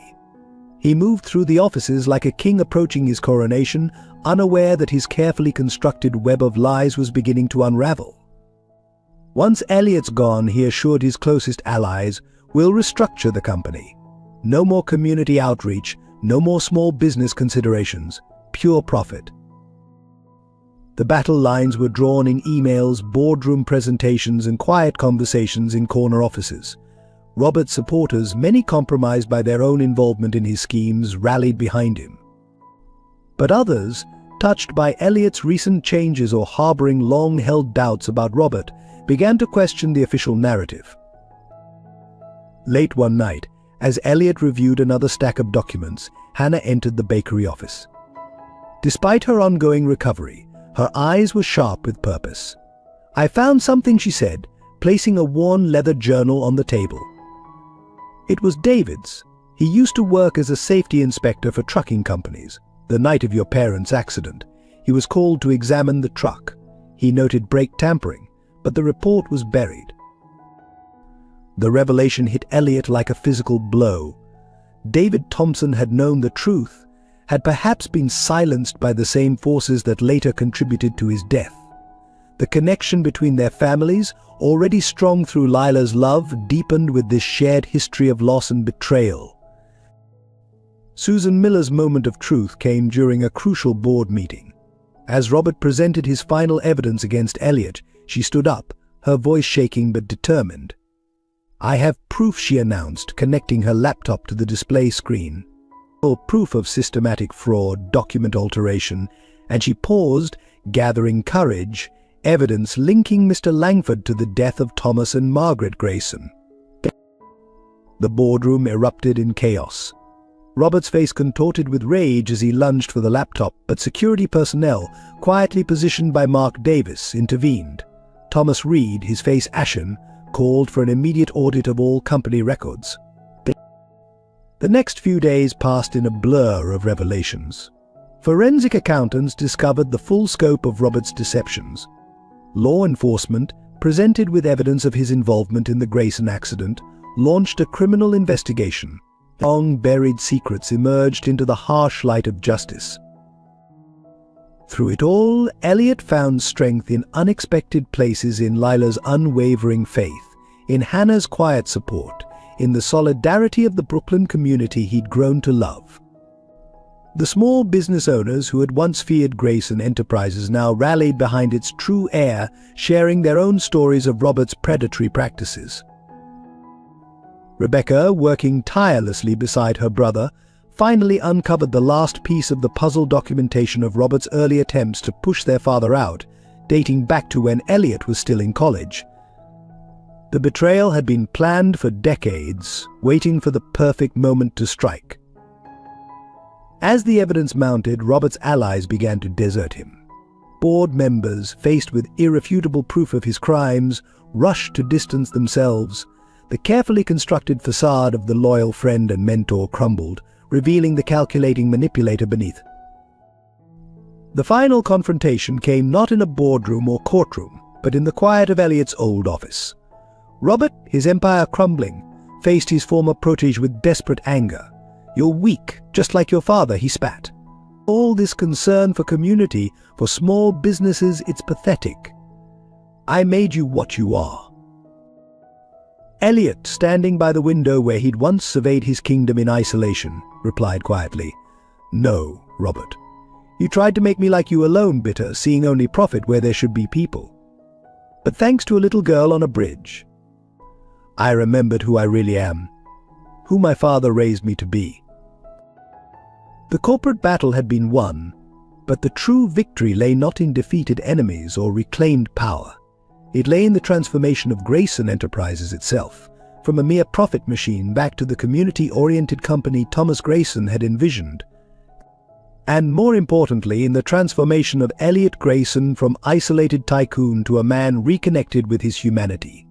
He moved through the offices like a king approaching his coronation, unaware that his carefully constructed web of lies was beginning to unravel. Once Elliot's gone, he assured his closest allies, "We'll restructure the company. No more community outreach, no more small business considerations, pure profit." The battle lines were drawn in emails, boardroom presentations, and quiet conversations in corner offices. Robert's supporters, many compromised by their own involvement in his schemes, rallied behind him. But others, touched by Elliot's recent changes or harboring long-held doubts about Robert, began to question the official narrative. Late one night, as Elliot reviewed another stack of documents, Hannah entered the bakery office. Despite her ongoing recovery, her eyes were sharp with purpose. "I found something," she said, placing a worn leather journal on the table. It was David's. He used to work as a safety inspector for trucking companies. The night of your parents' accident, he was called to examine the truck. He noted brake tampering, but the report was buried. The revelation hit Elliot like a physical blow. David Thompson had known the truth, had perhaps been silenced by the same forces that later contributed to his death. The connection between their families, already strong through Lila's love, deepened with this shared history of loss and betrayal. Susan Miller's moment of truth came during a crucial board meeting. As Robert presented his final evidence against Elliot, she stood up, her voice shaking but determined. "I have proof," she announced, connecting her laptop to the display screen. Proof of systematic fraud, document alteration, and she paused, gathering courage, evidence linking Mr. Langford to the death of Thomas and Margaret Grayson. The boardroom erupted in chaos. Robert's face contorted with rage as he lunged for the laptop, but security personnel, quietly positioned by Mark Davis, intervened. Thomas Reed, his face ashen, called for an immediate audit of all company records. The next few days passed in a blur of revelations. Forensic accountants discovered the full scope of Robert's deceptions. Law enforcement, presented with evidence of his involvement in the Grayson accident, launched a criminal investigation. Long-buried secrets emerged into the harsh light of justice. Through it all, Elliot found strength in unexpected places, in Lila's unwavering faith, in Hannah's quiet support, in the solidarity of the Brooklyn community he'd grown to love. The small business owners who had once feared Grayson Enterprises now rallied behind its true heir, sharing their own stories of Robert's predatory practices. Rebecca, working tirelessly beside her brother, finally uncovered the last piece of the puzzle documentation of Robert's early attempts to push their father out, dating back to when Elliot was still in college. The betrayal had been planned for decades, waiting for the perfect moment to strike. As the evidence mounted, Robert's allies began to desert him. Board members, faced with irrefutable proof of his crimes, rushed to distance themselves. The carefully constructed facade of the loyal friend and mentor crumbled, revealing the calculating manipulator beneath. The final confrontation came not in a boardroom or courtroom, but in the quiet of Elliot's old office. Robert, his empire crumbling, faced his former protege with desperate anger. "You're weak, just like your father," he spat. "All this concern for community, for small businesses, it's pathetic. I made you what you are." Elliot, standing by the window where he'd once surveyed his kingdom in isolation, replied quietly, "No, Robert. You tried to make me like you alone, bitter, seeing only profit where there should be people. But thanks to a little girl on a bridge, I remembered who I really am, who my father raised me to be." The corporate battle had been won, but the true victory lay not in defeated enemies or reclaimed power. It lay in the transformation of Grayson Enterprises itself, from a mere profit machine back to the community-oriented company Thomas Grayson had envisioned. And more importantly, in the transformation of Elliot Grayson from isolated tycoon to a man reconnected with his humanity.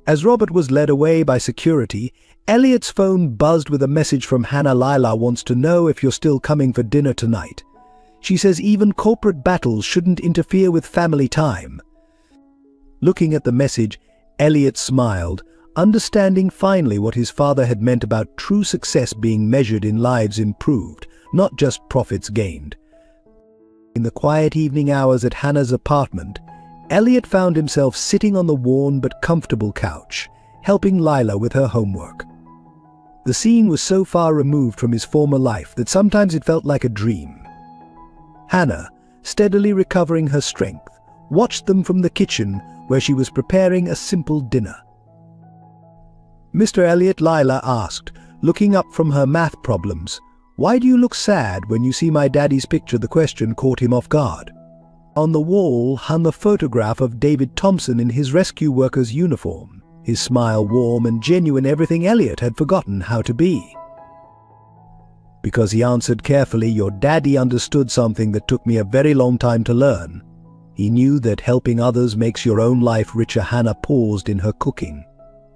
As Robert was led away by security, Elliot's phone buzzed with a message from Hannah. "Lila wants to know if you're still coming for dinner tonight. She says even corporate battles shouldn't interfere with family time." Looking at the message, Elliot smiled, understanding finally what his father had meant about true success being measured in lives improved, not just profits gained. In the quiet evening hours at Hannah's apartment, Elliot found himself sitting on the worn but comfortable couch, helping Lila with her homework. The scene was so far removed from his former life that sometimes it felt like a dream. Hannah, steadily recovering her strength, watched them from the kitchen where she was preparing a simple dinner. "Mr. Elliot," Lila asked, looking up from her math problems, "why do you look sad when you see my daddy's picture?" The question caught him off guard. On the wall hung a photograph of David Thompson in his rescue worker's uniform, his smile warm and genuine, everything Elliot had forgotten how to be. Because he answered carefully, "Your daddy understood something that took me a very long time to learn. He knew that helping others makes your own life richer." Hannah paused in her cooking,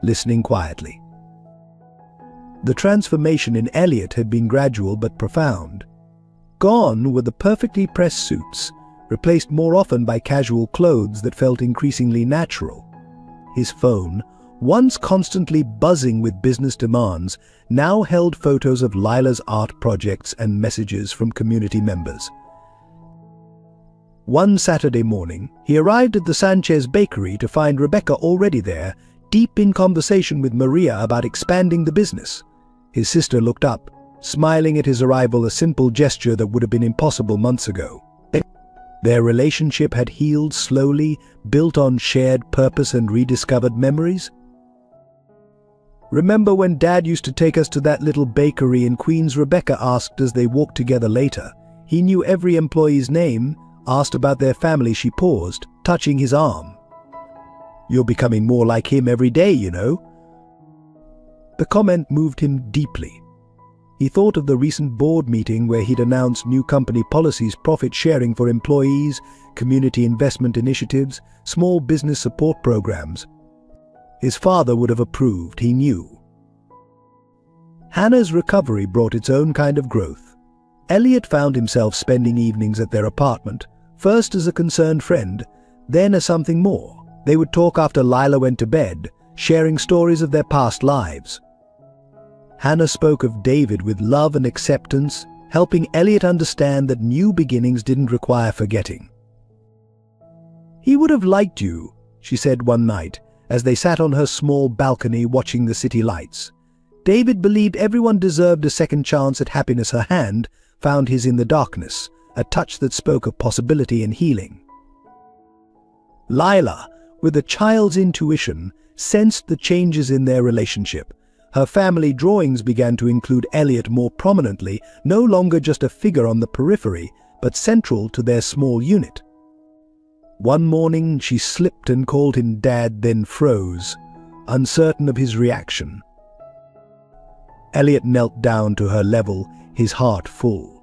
listening quietly. The transformation in Elliot had been gradual but profound. Gone were the perfectly pressed suits, replaced more often by casual clothes that felt increasingly natural. His phone, once constantly buzzing with business demands, now held photos of Lila's art projects and messages from community members. One Saturday morning, he arrived at the Sanchez bakery to find Rebecca already there, deep in conversation with Maria about expanding the business. His sister looked up, smiling at his arrival, a simple gesture that would have been impossible months ago. Their relationship had healed slowly, built on shared purpose and rediscovered memories. "Remember when Dad used to take us to that little bakery in Queens?" Rebecca asked as they walked together later. "He knew every employee's name, asked about their family." She paused, touching his arm. "You're becoming more like him every day, you know." The comment moved him deeply. He thought of the recent board meeting where he'd announced new company policies, profit sharing for employees, community investment initiatives, small business support programs. His father would have approved, he knew. Hannah's recovery brought its own kind of growth. Elliot found himself spending evenings at their apartment, first as a concerned friend, then as something more. They would talk after Lila went to bed, sharing stories of their past lives. Hannah spoke of David with love and acceptance, helping Elliot understand that new beginnings didn't require forgetting. "He would have liked you," she said one night, as they sat on her small balcony watching the city lights. David believed everyone deserved a second chance at happiness. Her hand found his in the darkness, a touch that spoke of possibility and healing. Lila, with a child's intuition, sensed the changes in their relationship. Her family drawings began to include Elliot more prominently, no longer just a figure on the periphery, but central to their small unit. One morning she slipped and called him Dad, then froze, uncertain of his reaction. Elliot knelt down to her level, his heart full.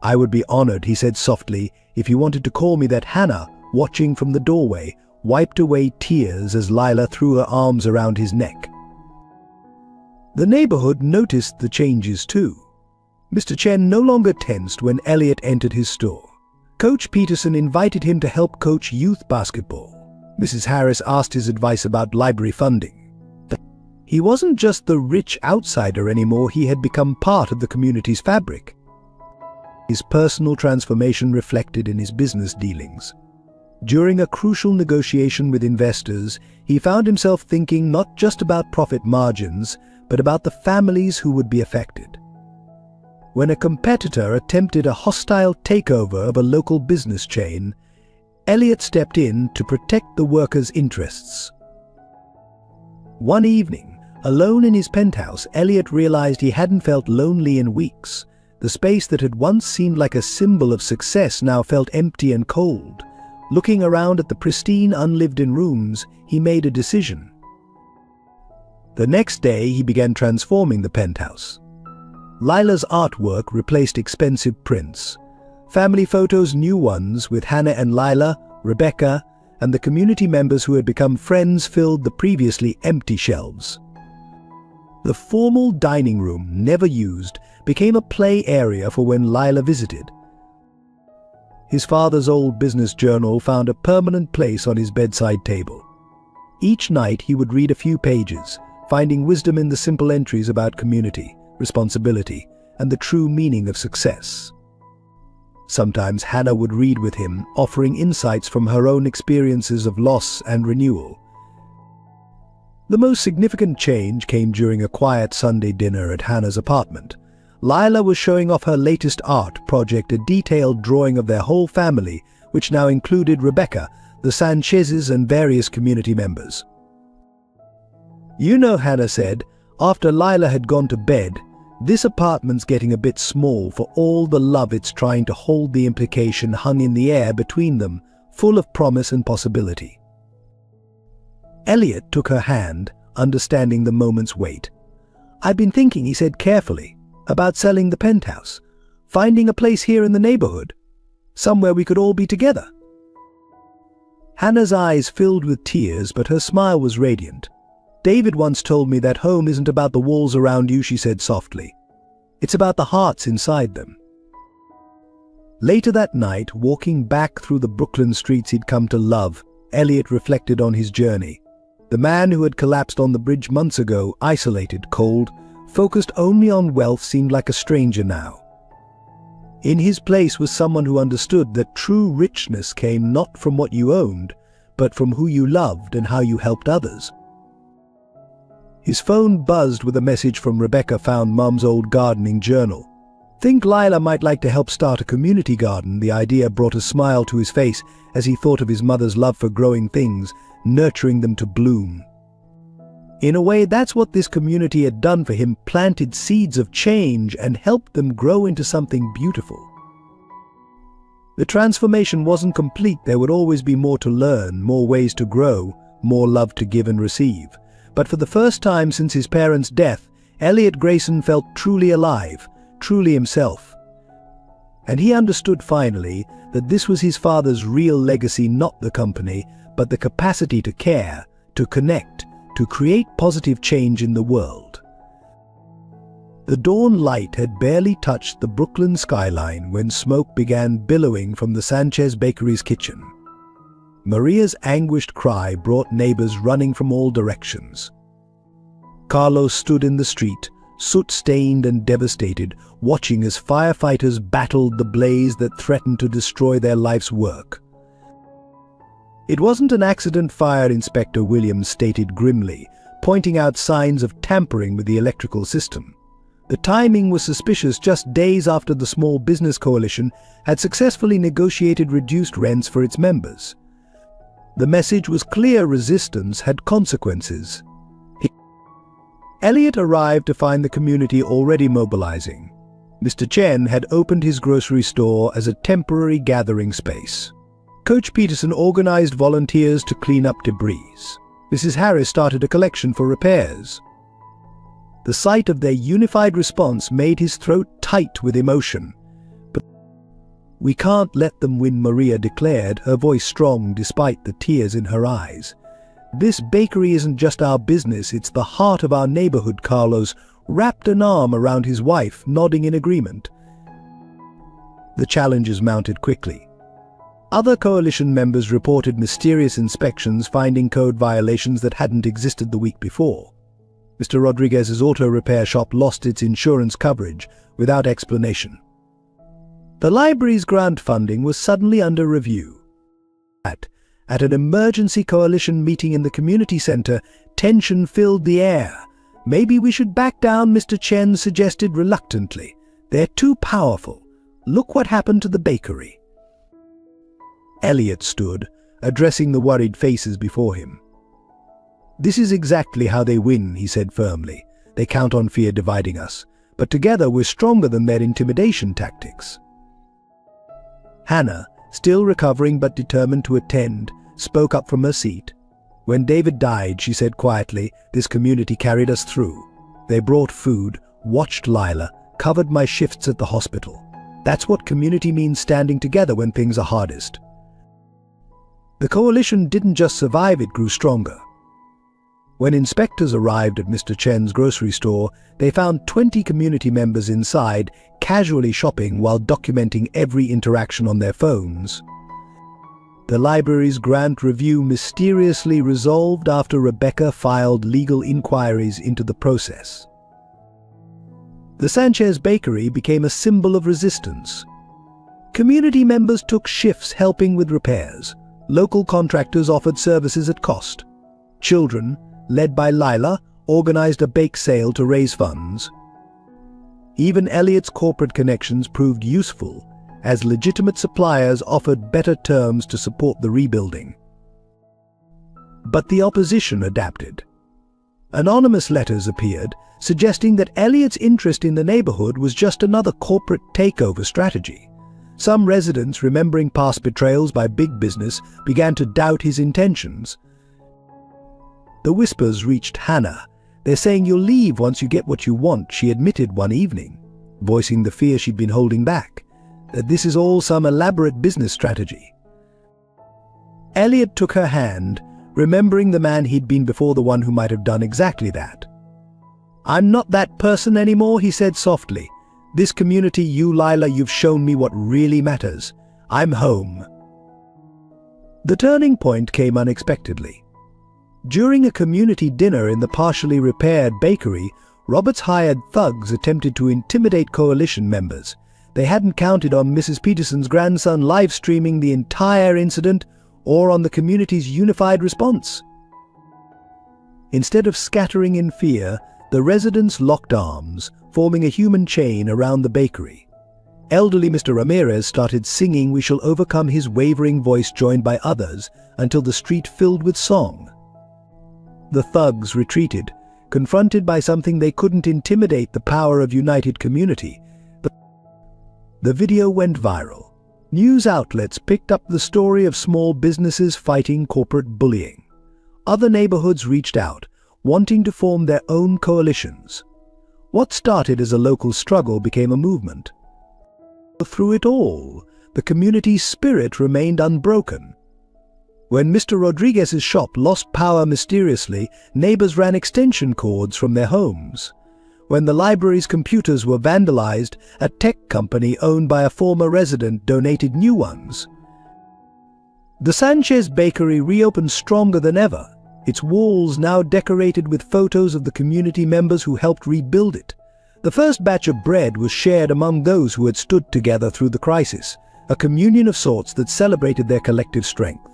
"I would be honored," he said softly, "if you wanted to call me that." Hannah, watching from the doorway, wiped away tears as Lila threw her arms around his neck. The neighborhood noticed the changes too. Mr. Chen no longer tensed when Elliot entered his store. Coach Peterson invited him to help coach youth basketball. Mrs. Harris asked his advice about library funding. He wasn't just the rich outsider anymore, he had become part of the community's fabric. His personal transformation reflected in his business dealings. During a crucial negotiation with investors, he found himself thinking not just about profit margins, but about the families who would be affected. When a competitor attempted a hostile takeover of a local business chain, Elliot stepped in to protect the workers' interests. One evening, alone in his penthouse, Elliot realized he hadn't felt lonely in weeks. The space that had once seemed like a symbol of success now felt empty and cold. Looking around at the pristine, unlived-in rooms, he made a decision. The next day, he began transforming the penthouse. Lila's artwork replaced expensive prints. Family photos, new ones with Hannah and Lila, Rebecca, and the community members who had become friends filled the previously empty shelves. The formal dining room, never used, became a play area for when Lila visited. His father's old business journal found a permanent place on his bedside table. Each night he would read a few pages, finding wisdom in the simple entries about community, responsibility, and the true meaning of success. Sometimes Hannah would read with him, offering insights from her own experiences of loss and renewal. The most significant change came during a quiet Sunday dinner at Hannah's apartment. Lila was showing off her latest art project, a detailed drawing of their whole family, which now included Rebecca, the Sanchezes, and various community members. "You know," Hannah said, after Lila had gone to bed, "this apartment's getting a bit small for all the love it's trying to hold." The implication hung in the air between them, full of promise and possibility. Elliot took her hand, understanding the moment's weight. "I've been thinking," he said carefully, "about selling the penthouse, finding a place here in the neighborhood, somewhere we could all be together." Hannah's eyes filled with tears, but her smile was radiant. "David once told me that home isn't about the walls around you," she said softly. "It's about the hearts inside them." Later that night, walking back through the Brooklyn streets he'd come to love, Elliot reflected on his journey. The man who had collapsed on the bridge months ago, isolated, cold, focused only on wealth, seemed like a stranger now. In his place was someone who understood that true richness came not from what you owned, but from who you loved and how you helped others. His phone buzzed with a message from Rebecca, found Mum's old gardening journal. Think Lila might like to help start a community garden. The idea brought a smile to his face as he thought of his mother's love for growing things, nurturing them to bloom. In a way, that's what this community had done for him, planted seeds of change and helped them grow into something beautiful. The transformation wasn't complete. There would always be more to learn, more ways to grow, more love to give and receive. But for the first time since his parents' death, Elliot Grayson felt truly alive, truly himself. And he understood finally that this was his father's real legacy, not the company, but the capacity to care, to connect, to create positive change in the world. The dawn light had barely touched the Brooklyn skyline when smoke began billowing from the Sanchez Bakery's kitchen. Maria's anguished cry brought neighbors running from all directions. Carlos stood in the street, soot-stained and devastated, watching as firefighters battled the blaze that threatened to destroy their life's work. It wasn't an accident, Fire Inspector Williams stated grimly, pointing out signs of tampering with the electrical system. The timing was suspicious, just days after the Small Business Coalition had successfully negotiated reduced rents for its members. The message was clear: resistance had consequences. Elliot arrived to find the community already mobilizing. Mr. Chen had opened his grocery store as a temporary gathering space. Coach Peterson organized volunteers to clean up debris. Mrs. Harris started a collection for repairs. The sight of their unified response made his throat tight with emotion. But we can't let them win, Maria declared, her voice strong despite the tears in her eyes. This bakery isn't just our business, it's the heart of our neighborhood. Carlos wrapped an arm around his wife, nodding in agreement. The challenges mounted quickly. Other coalition members reported mysterious inspections, finding code violations that hadn't existed the week before. Mr. Rodriguez's auto repair shop lost its insurance coverage without explanation. The library's grant funding was suddenly under review. At an emergency coalition meeting in the community center, tension filled the air. Maybe we should back down, Mr. Chen suggested reluctantly. They're too powerful. Look what happened to the bakery. Elliot stood, addressing the worried faces before him. This is exactly how they win, he said firmly. They count on fear dividing us, but together we're stronger than their intimidation tactics. Hannah, still recovering but determined to attend, spoke up from her seat. When David died, she said quietly, this community carried us through. They brought food, watched Lila, covered my shifts at the hospital. That's what community means, standing together when things are hardest. The coalition didn't just survive, it grew stronger. When inspectors arrived at Mr. Chen's grocery store, they found 20 community members inside, casually shopping while documenting every interaction on their phones. The library's grant review mysteriously resolved after Rebecca filed legal inquiries into the process. The Sanchez Bakery became a symbol of resistance. Community members took shifts helping with repairs. Local contractors offered services at cost. Children, led by Lila, organized a bake sale to raise funds. Even Elliot's corporate connections proved useful, as legitimate suppliers offered better terms to support the rebuilding. But the opposition adapted. Anonymous letters appeared, suggesting that Elliot's interest in the neighborhood was just another corporate takeover strategy. Some residents, remembering past betrayals by big business, began to doubt his intentions. The whispers reached Hannah. They're saying you'll leave once you get what you want, she admitted one evening, voicing the fear she'd been holding back, that this is all some elaborate business strategy. Elliot took her hand, remembering the man he'd been before, the one who might have done exactly that. I'm not that person anymore, he said softly. This community, you Lila, you've shown me what really matters. I'm home. The turning point came unexpectedly. During a community dinner in the partially repaired bakery, Robert's hired thugs attempted to intimidate coalition members. They hadn't counted on Mrs. Peterson's grandson live-streaming the entire incident or on the community's unified response. Instead of scattering in fear, the residents locked arms, forming a human chain around the bakery. Elderly Mr. Ramirez started singing "We Shall Overcome," his wavering voice joined by others, until the street filled with song. The thugs retreated, confronted by something they couldn't: intimidate the power of united community. The video went viral. News outlets picked up the story of small businesses fighting corporate bullying. Other neighborhoods reached out, wanting to form their own coalitions. What started as a local struggle became a movement. Through it all, the community's spirit remained unbroken. When Mr. Rodriguez's shop lost power mysteriously, neighbors ran extension cords from their homes. When the library's computers were vandalized, a tech company owned by a former resident donated new ones. The Sanchez Bakery reopened stronger than ever, its walls now decorated with photos of the community members who helped rebuild it. The first batch of bread was shared among those who had stood together through the crisis, a communion of sorts that celebrated their collective strength.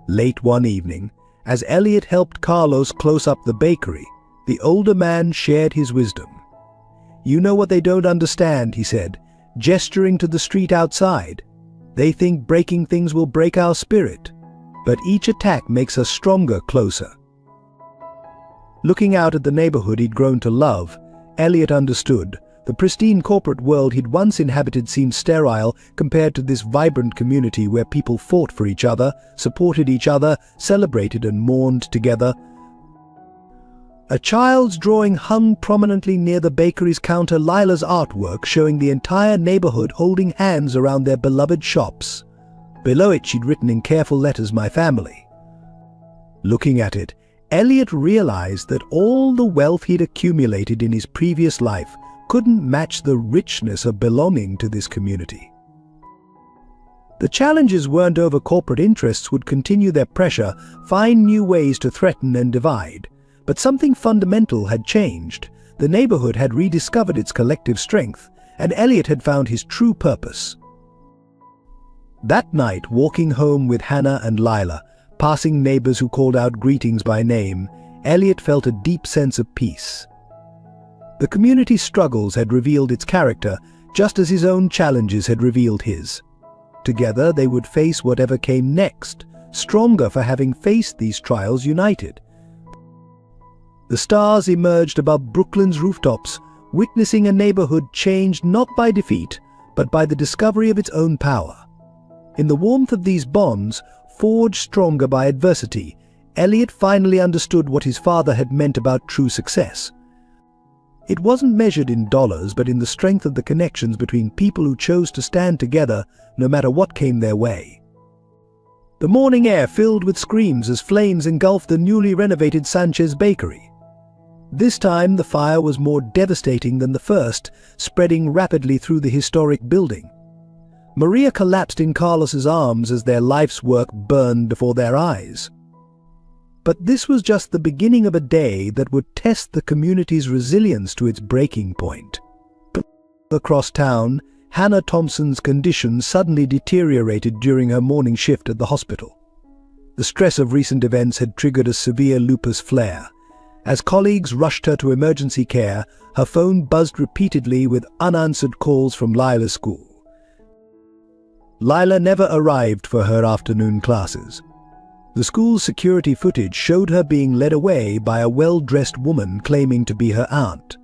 Late one evening, as Elliot helped Carlos close up the bakery, the older man shared his wisdom. "You know what they don't understand," he said, gesturing to the street outside. "They think breaking things will break our spirit, but each attack makes us stronger, closer." Looking out at the neighborhood he'd grown to love, Elliot understood. The pristine corporate world he'd once inhabited seemed sterile compared to this vibrant community where people fought for each other, supported each other, celebrated and mourned together. A child's drawing hung prominently near the bakery's counter, Lila's artwork showing the entire neighborhood holding hands around their beloved shops. Below it she'd written in careful letters, "My family." Looking at it, Elliot realized that all the wealth he'd accumulated in his previous life couldn't match the richness of belonging to this community. The challenges weren't over. Corporate interests would continue their pressure, find new ways to threaten and divide. But something fundamental had changed. The neighborhood had rediscovered its collective strength, and Elliot had found his true purpose. That night, walking home with Hannah and Lila, passing neighbors who called out greetings by name, Elliot felt a deep sense of peace. The community's struggles had revealed its character, just as his own challenges had revealed his. Together they would face whatever came next, stronger for having faced these trials united. The stars emerged above Brooklyn's rooftops, witnessing a neighborhood changed not by defeat, but by the discovery of its own power. In the warmth of these bonds, forged stronger by adversity, Elliot finally understood what his father had meant about true success. It wasn't measured in dollars, but in the strength of the connections between people who chose to stand together no matter what came their way. The morning air filled with screams as flames engulfed the newly renovated Sanchez Bakery. This time the fire was more devastating than the first, spreading rapidly through the historic building. Maria collapsed in Carlos's arms as their life's work burned before their eyes. But this was just the beginning of a day that would test the community's resilience to its breaking point. Across town, Hannah Thompson's condition suddenly deteriorated during her morning shift at the hospital. The stress of recent events had triggered a severe lupus flare. As colleagues rushed her to emergency care, her phone buzzed repeatedly with unanswered calls from Lila's school. Lila never arrived for her afternoon classes. The school's security footage showed her being led away by a well-dressed woman claiming to be her aunt.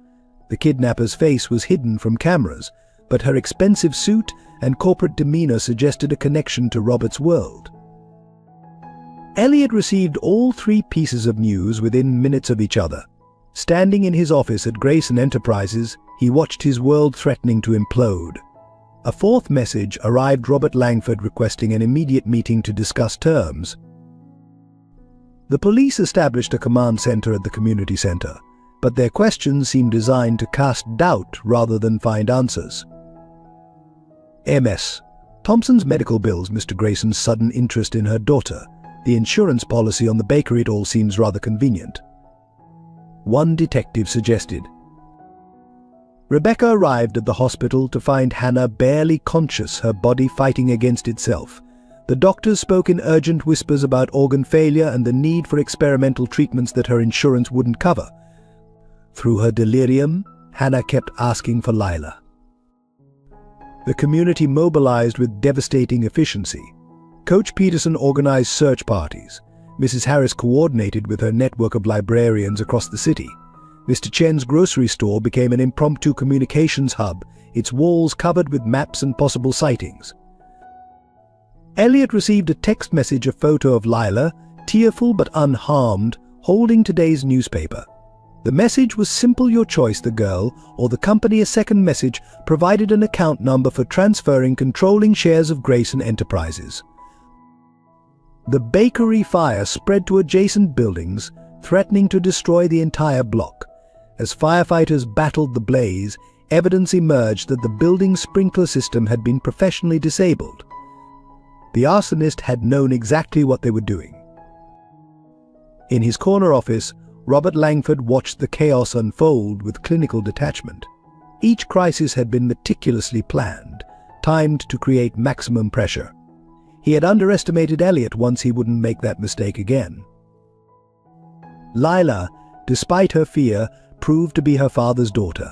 The kidnapper's face was hidden from cameras, but her expensive suit and corporate demeanor suggested a connection to Robert's world. Elliot received all three pieces of news within minutes of each other. Standing in his office at Grayson Enterprises, he watched his world threatening to implode. A fourth message arrived: Robert Langford requesting an immediate meeting to discuss terms. The police established a command center at the community center, but their questions seemed designed to cast doubt rather than find answers. MS. Thompson's medical bills. Mr. Grayson's sudden interest in her daughter. The insurance policy on the bakery. It all seems rather convenient. One detective suggested. Rebecca arrived at the hospital to find Hannah barely conscious, her body fighting against itself. The doctors spoke in urgent whispers about organ failure and the need for experimental treatments that her insurance wouldn't cover. Through her delirium, Hannah kept asking for Lila. The community mobilized with devastating efficiency. Coach Peterson organized search parties. Mrs. Harris coordinated with her network of librarians across the city. Mr. Chen's grocery store became an impromptu communications hub, its walls covered with maps and possible sightings. Elliot received a text message, a photo of Lila, tearful but unharmed, holding today's newspaper. The message was simple: your choice, the girl or the company. A second message provided an account number for transferring controlling shares of Grayson Enterprises. The bakery fire spread to adjacent buildings, threatening to destroy the entire block. As firefighters battled the blaze, evidence emerged that the building's sprinkler system had been professionally disabled. The arsonist had known exactly what they were doing. In his corner office, Robert Langford watched the chaos unfold with clinical detachment. Each crisis had been meticulously planned, timed to create maximum pressure. He had underestimated Elliot. Once he wouldn't make that mistake again. Lila, despite her fear, proved to be her father's daughter.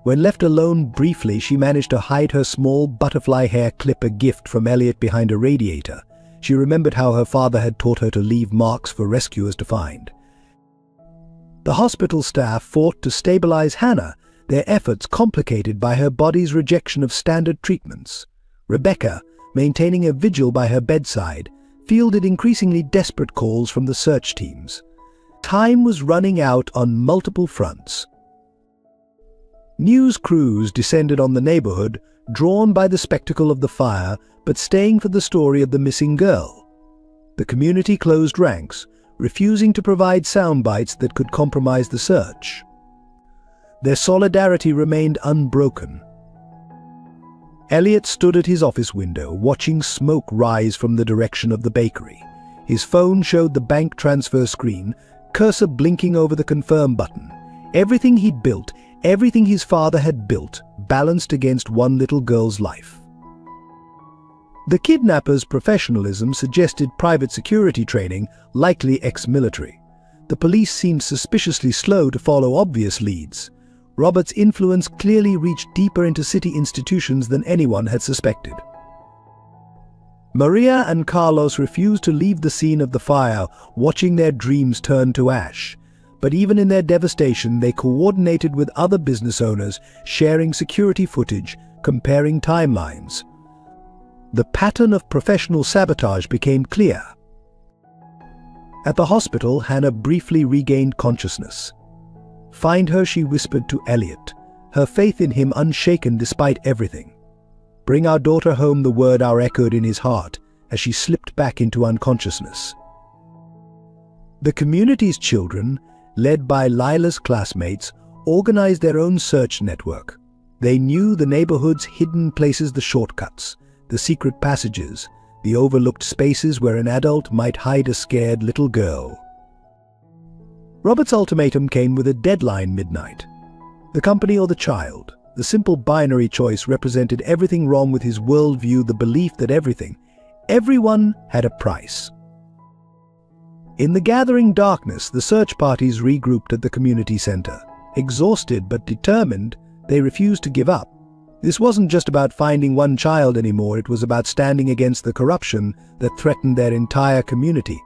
When left alone briefly, she managed to hide her small butterfly hair clip, a gift from Elliot, behind a radiator. She remembered how her father had taught her to leave marks for rescuers to find. The hospital staff fought to stabilize Hannah, their efforts complicated by her body's rejection of standard treatments. Rebecca, maintaining a vigil by her bedside, fielded increasingly desperate calls from the search teams. Time was running out on multiple fronts. News crews descended on the neighborhood, drawn by the spectacle of the fire, but staying for the story of the missing girl. The community closed ranks, refusing to provide sound bites that could compromise the search. Their solidarity remained unbroken. Elliot stood at his office window, watching smoke rise from the direction of the bakery. His phone showed the bank transfer screen, cursor blinking over the confirm button. Everything he'd built, everything his father had built, balanced against one little girl's life. The kidnapper's professionalism suggested private security training, likely ex-military. The police seemed suspiciously slow to follow obvious leads. Robert's influence clearly reached deeper into city institutions than anyone had suspected. Maria and Carlos refused to leave the scene of the fire, watching their dreams turn to ash. But even in their devastation, they coordinated with other business owners, sharing security footage, comparing timelines. The pattern of professional sabotage became clear. At the hospital, Hannah briefly regained consciousness. "Find her," she whispered to Elliot, her faith in him unshaken despite everything. "Bring our daughter home," the word echoed in his heart as she slipped back into unconsciousness. The community's children, led by Lila's classmates, organized their own search network. They knew the neighborhood's hidden places, the shortcuts, the secret passages, the overlooked spaces where an adult might hide a scared little girl. Robert's ultimatum came with a deadline: midnight. The company or the child. The simple binary choice represented everything wrong with his worldview, the belief that everyone had a price. In the gathering darkness, the search parties regrouped at the community center. Exhausted but determined, they refused to give up. This wasn't just about finding one child anymore, it was about standing against the corruption that threatened their entire community.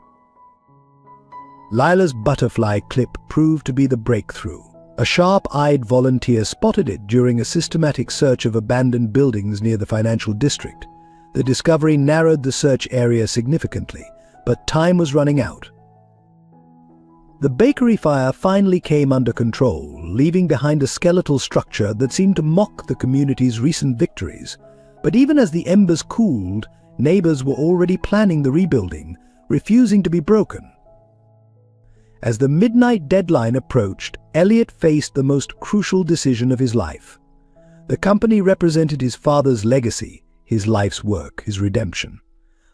Lila's butterfly clip proved to be the breakthrough. A sharp-eyed volunteer spotted it during a systematic search of abandoned buildings near the financial district. The discovery narrowed the search area significantly, but time was running out. The bakery fire finally came under control, leaving behind a skeletal structure that seemed to mock the community's recent victories. But even as the embers cooled, neighbors were already planning the rebuilding, refusing to be broken. As the midnight deadline approached, Elliot faced the most crucial decision of his life. The company represented his father's legacy, his life's work, his redemption.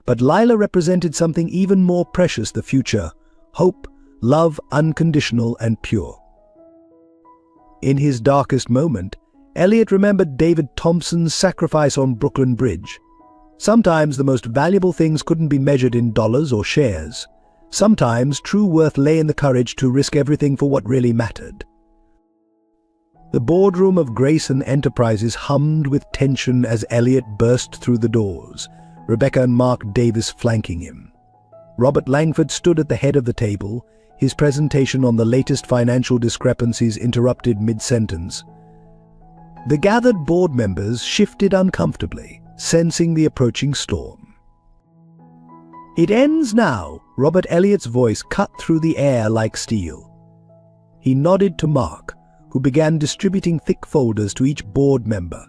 But Lila represented something even more precious, the future: hope, love, unconditional and pure. In his darkest moment, Elliot remembered David Thompson's sacrifice on Brooklyn Bridge. Sometimes the most valuable things couldn't be measured in dollars or shares. Sometimes true worth lay in the courage to risk everything for what really mattered. The boardroom of Grayson Enterprises hummed with tension as Elliot burst through the doors, Rebecca and Mark Davis flanking him. Robert Langford stood at the head of the table, his presentation on the latest financial discrepancies interrupted mid-sentence. The gathered board members shifted uncomfortably, sensing the approaching storm. "It ends now," Robert Elliott's voice cut through the air like steel. He nodded to Mark, who began distributing thick folders to each board member.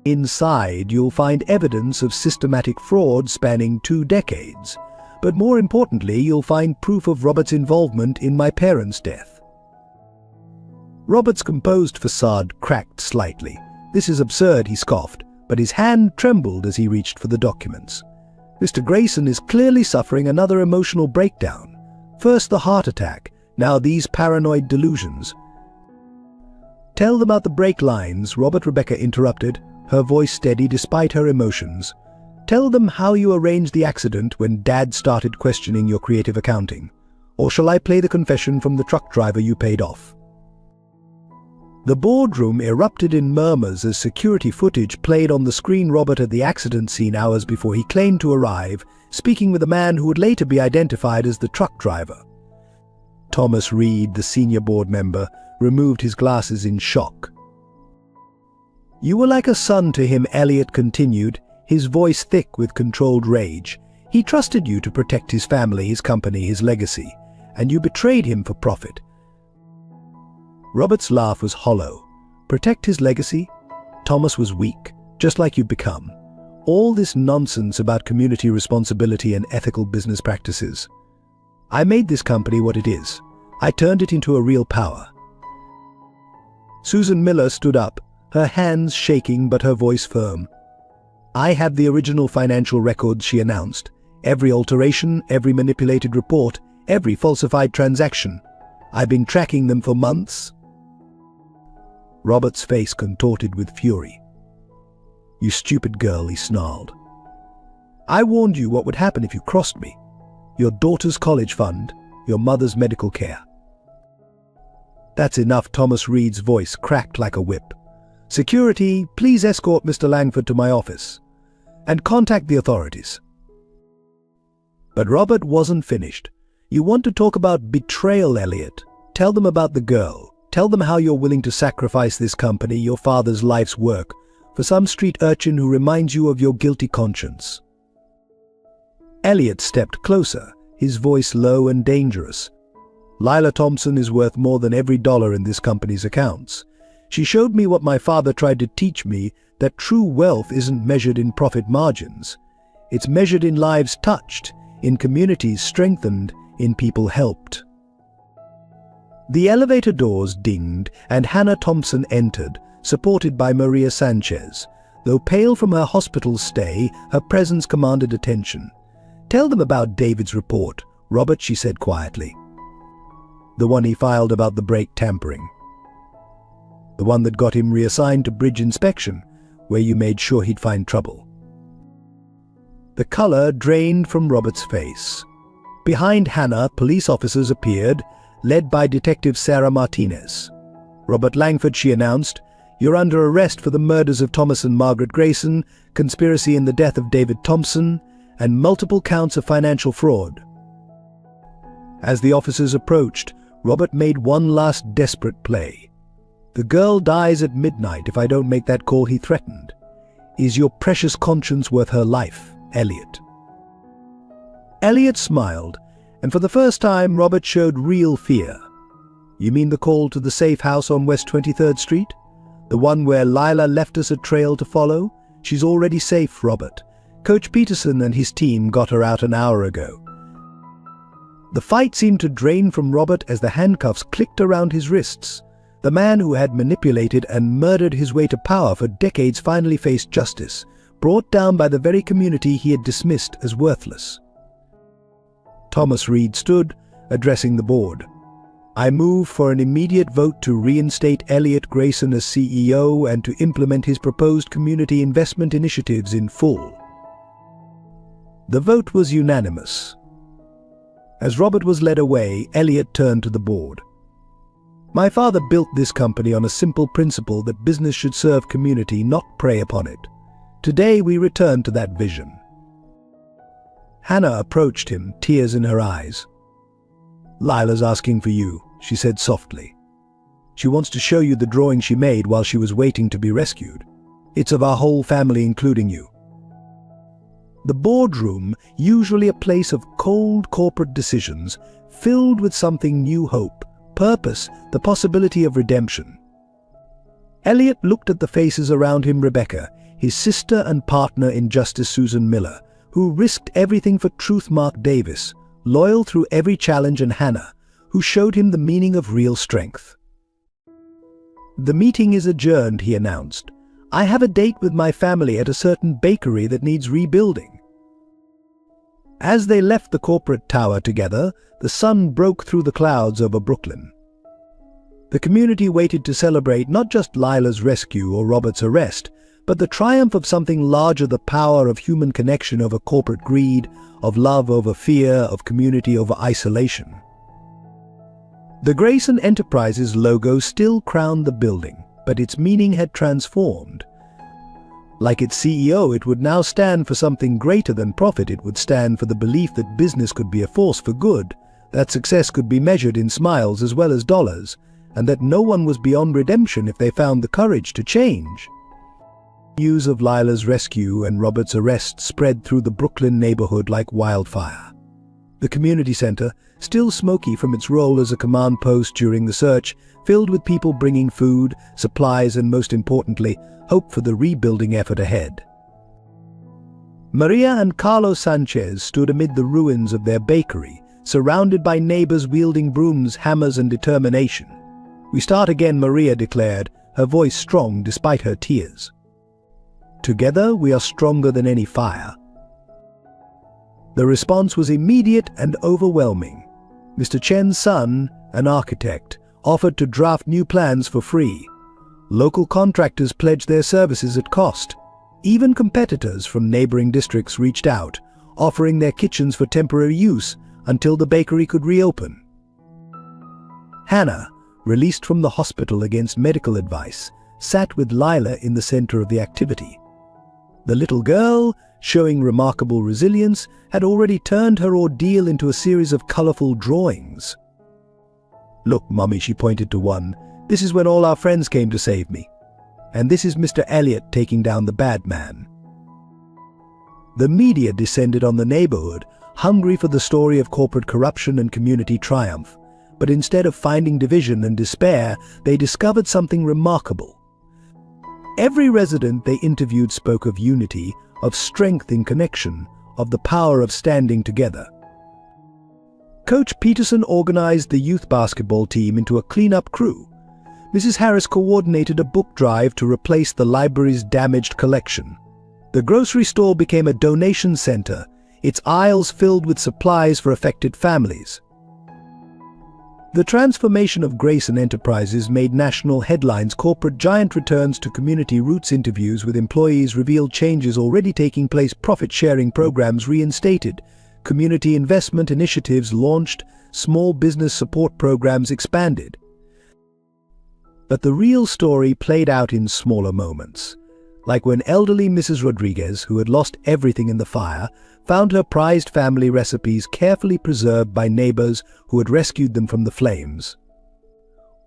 "Inside, you'll find evidence of systematic fraud spanning 2 decades. But more importantly, you'll find proof of Robert's involvement in my parents' death." Robert's composed facade cracked slightly. "This is absurd," he scoffed, but his hand trembled as he reached for the documents. "Mr. Grayson is clearly suffering another emotional breakdown. First the heart attack, now these paranoid delusions." "Tell them about the brake lines," Rebecca interrupted, her voice steady despite her emotions. "Tell them how you arranged the accident when Dad started questioning your creative accounting. Or shall I play the confession from the truck driver you paid off?" The boardroom erupted in murmurs as security footage played on the screen. Robert at the accident scene hours before he claimed to arrive, speaking with a man who would later be identified as the truck driver. Thomas Reed, the senior board member, removed his glasses in shock. "You were like a son to him," Elliot continued, his voice thick with controlled rage. "He trusted you to protect his family, his company, his legacy, and you betrayed him for profit." Robert's laugh was hollow. "Protect his legacy?" Thomas was weak, just like you've become. All this nonsense about community responsibility and ethical business practices. I made this company what it is. I turned it into a real power. Susan Miller stood up, her hands shaking but her voice firm. "I have the original financial records," she announced. "Every alteration, every manipulated report, every falsified transaction. I've been tracking them for months." Robert's face contorted with fury. "You stupid girl," he snarled. "I warned you what would happen if you crossed me. Your daughter's college fund, your mother's medical care." "That's enough," Thomas Reed's voice cracked like a whip. "Security, please escort Mr. Langford to my office. And contact the authorities." But Robert wasn't finished. "You want to talk about betrayal, Elliot? Tell them about the girl. Tell them how you're willing to sacrifice this company, your father's life's work, for some street urchin who reminds you of your guilty conscience." Elliot stepped closer, his voice low and dangerous. "Lila Thompson is worth more than every dollar in this company's accounts. She showed me what my father tried to teach me, that true wealth isn't measured in profit margins. It's measured in lives touched, in communities strengthened, in people helped." The elevator doors dinged and Hannah Thompson entered, supported by Maria Sanchez. Though pale from her hospital stay, her presence commanded attention. "Tell them about David's report, Robert," she said quietly. "The one he filed about the brake tampering. The one that got him reassigned to bridge inspection, where you made sure he'd find trouble." The color drained from Robert's face. Behind Hannah, police officers appeared, led by Detective Sarah Martinez. "Robert Langford," she announced, "you're under arrest for the murders of Thomas and Margaret Grayson, conspiracy in the death of David Thompson, and multiple counts of financial fraud." As the officers approached, Robert made one last desperate play. "The girl dies at midnight if I don't make that call," he threatened. "Is your precious conscience worth her life, Elliot?" Elliot smiled, and for the first time Robert showed real fear. "You mean the call to the safe house on West 23rd Street? The one where Lila left us a trail to follow? She's already safe, Robert. Coach Peterson and his team got her out an hour ago." The fight seemed to drain from Robert as the handcuffs clicked around his wrists. The man who had manipulated and murdered his way to power for decades finally faced justice, brought down by the very community he had dismissed as worthless. Thomas Reed stood, addressing the board. "I move for an immediate vote to reinstate Elliot Grayson as CEO and to implement his proposed community investment initiatives in full." The vote was unanimous. As Robert was led away, Elliot turned to the board. "My father built this company on a simple principle that business should serve community, not prey upon it. Today we return to that vision." Hannah approached him, tears in her eyes. "Lila's asking for you," she said softly. "She wants to show you the drawing she made while she was waiting to be rescued. It's of our whole family, including you." The boardroom, usually a place of cold corporate decisions, filled with something new: hope, purpose, the possibility of redemption. Elliot looked at the faces around him: Rebecca, his sister and partner in justice Susan Miller, who risked everything for truth; Mark Davis, loyal through every challenge; and Hannah, who showed him the meaning of real strength. "The meeting is adjourned," he announced. "I have a date with my family at a certain bakery that needs rebuilding." As they left the corporate tower together, the sun broke through the clouds over Brooklyn. The community waited to celebrate not just Lila's rescue or Robert's arrest, but the triumph of something larger: the power of human connection over corporate greed, of love over fear, of community over isolation. The Grayson Enterprises logo still crowned the building, but its meaning had transformed. Like its CEO, it would now stand for something greater than profit. It would stand for the belief that business could be a force for good, that success could be measured in smiles as well as dollars, and that no one was beyond redemption if they found the courage to change. News of Lila's rescue and Robert's arrest spread through the Brooklyn neighborhood like wildfire. The community center, still smoky from its role as a command post during the search, filled with people bringing food, supplies, and most importantly, hope for the rebuilding effort ahead. Maria and Carlos Sanchez stood amid the ruins of their bakery, surrounded by neighbors wielding brooms, hammers, and determination. "We start again," Maria declared, her voice strong despite her tears. "Together we are stronger than any fire." The response was immediate and overwhelming. Mr. Chen's son, an architect, offered to draft new plans for free. Local contractors pledged their services at cost. Even competitors from neighboring districts reached out, offering their kitchens for temporary use until the bakery could reopen. Hannah, released from the hospital against medical advice, sat with Lila in the center of the activity. The little girl, showing remarkable resilience, had already turned her ordeal into a series of colorful drawings. "Look, Mommy," she pointed to one, "this is when all our friends came to save me. And this is Mr. Elliot taking down the bad man." The media descended on the neighborhood, hungry for the story of corporate corruption and community triumph. But instead of finding division and despair, they discovered something remarkable. Every resident they interviewed spoke of unity, of strength in connection, of the power of standing together. Coach Peterson organized the youth basketball team into a cleanup crew. Mrs. Harris coordinated a book drive to replace the library's damaged collection. The grocery store became a donation center, its aisles filled with supplies for affected families. The transformation of Grayson Enterprises made national headlines. Corporate giant returns to community roots. Interviews with employees revealed changes already taking place. Profit-sharing programs reinstated. Community investment initiatives launched. Small business support programs expanded. But the real story played out in smaller moments. Like when elderly Mrs. Rodriguez, who had lost everything in the fire, found her prized family recipes carefully preserved by neighbors who had rescued them from the flames.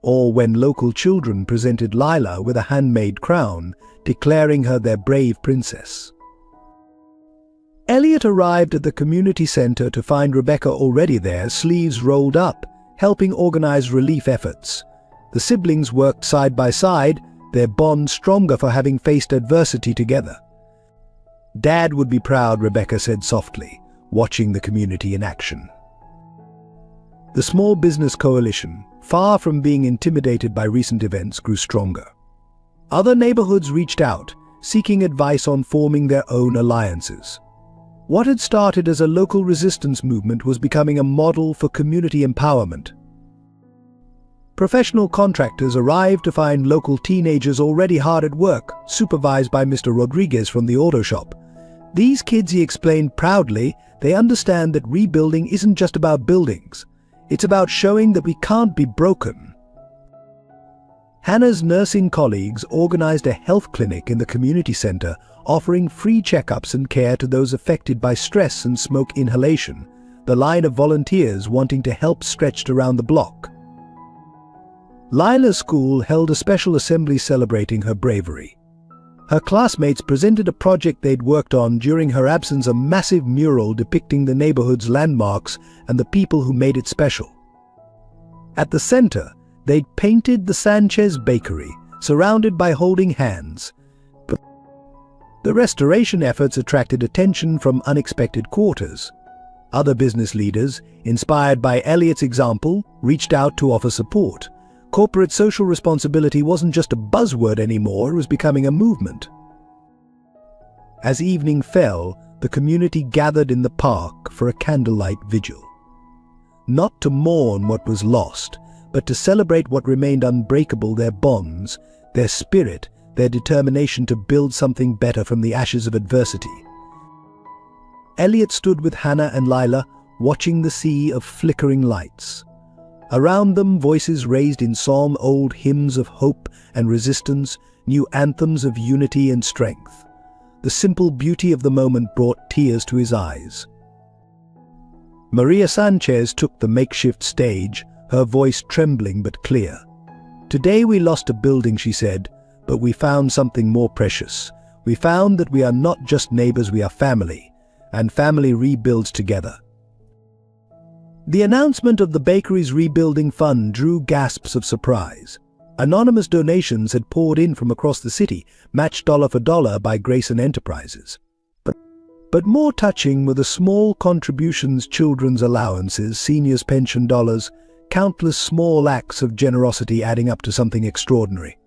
Or when local children presented Lila with a handmade crown, declaring her their brave princess. Elliot arrived at the community center to find Rebecca already there, sleeves rolled up, helping organize relief efforts. The siblings worked side by side, their bond stronger for having faced adversity together. "Dad would be proud," Rebecca said softly, watching the community in action. The small business coalition, far from being intimidated by recent events, grew stronger. Other neighborhoods reached out, seeking advice on forming their own alliances. What had started as a local resistance movement was becoming a model for community empowerment. Professional contractors arrived to find local teenagers already hard at work, supervised by Mr. Rodriguez from the auto shop. These kids, he explained proudly, they understand that rebuilding isn't just about buildings. It's about showing that we can't be broken. Hannah's nursing colleagues organized a health clinic in the community center, offering free checkups and care to those affected by stress and smoke inhalation. The line of volunteers wanting to help stretched around the block. Lila's school held a special assembly celebrating her bravery. Her classmates presented a project they'd worked on during her absence, a massive mural depicting the neighborhood's landmarks and the people who made it special. At the center, they'd painted the Sanchez Bakery, surrounded by holding hands. But the restoration efforts attracted attention from unexpected quarters. Other business leaders, inspired by Elliot's example, reached out to offer support. Corporate social responsibility wasn't just a buzzword anymore, it was becoming a movement. As evening fell, the community gathered in the park for a candlelight vigil. Not to mourn what was lost, but to celebrate what remained unbreakable: their bonds, their spirit, their determination to build something better from the ashes of adversity. Elliot stood with Hannah and Lila, watching the sea of flickering lights. Around them, voices raised in psalm, old hymns of hope and resistance, new anthems of unity and strength. The simple beauty of the moment brought tears to his eyes. Maria Sanchez took the makeshift stage, her voice trembling but clear. "Today we lost a building," she said, "but we found something more precious. We found that we are not just neighbors, we are family, and family rebuilds together." The announcement of the bakery's rebuilding fund drew gasps of surprise. Anonymous donations had poured in from across the city, matched dollar for dollar by Grayson Enterprises. But more touching were the small contributions: children's allowances, seniors' pension dollars, countless small acts of generosity adding up to something extraordinary.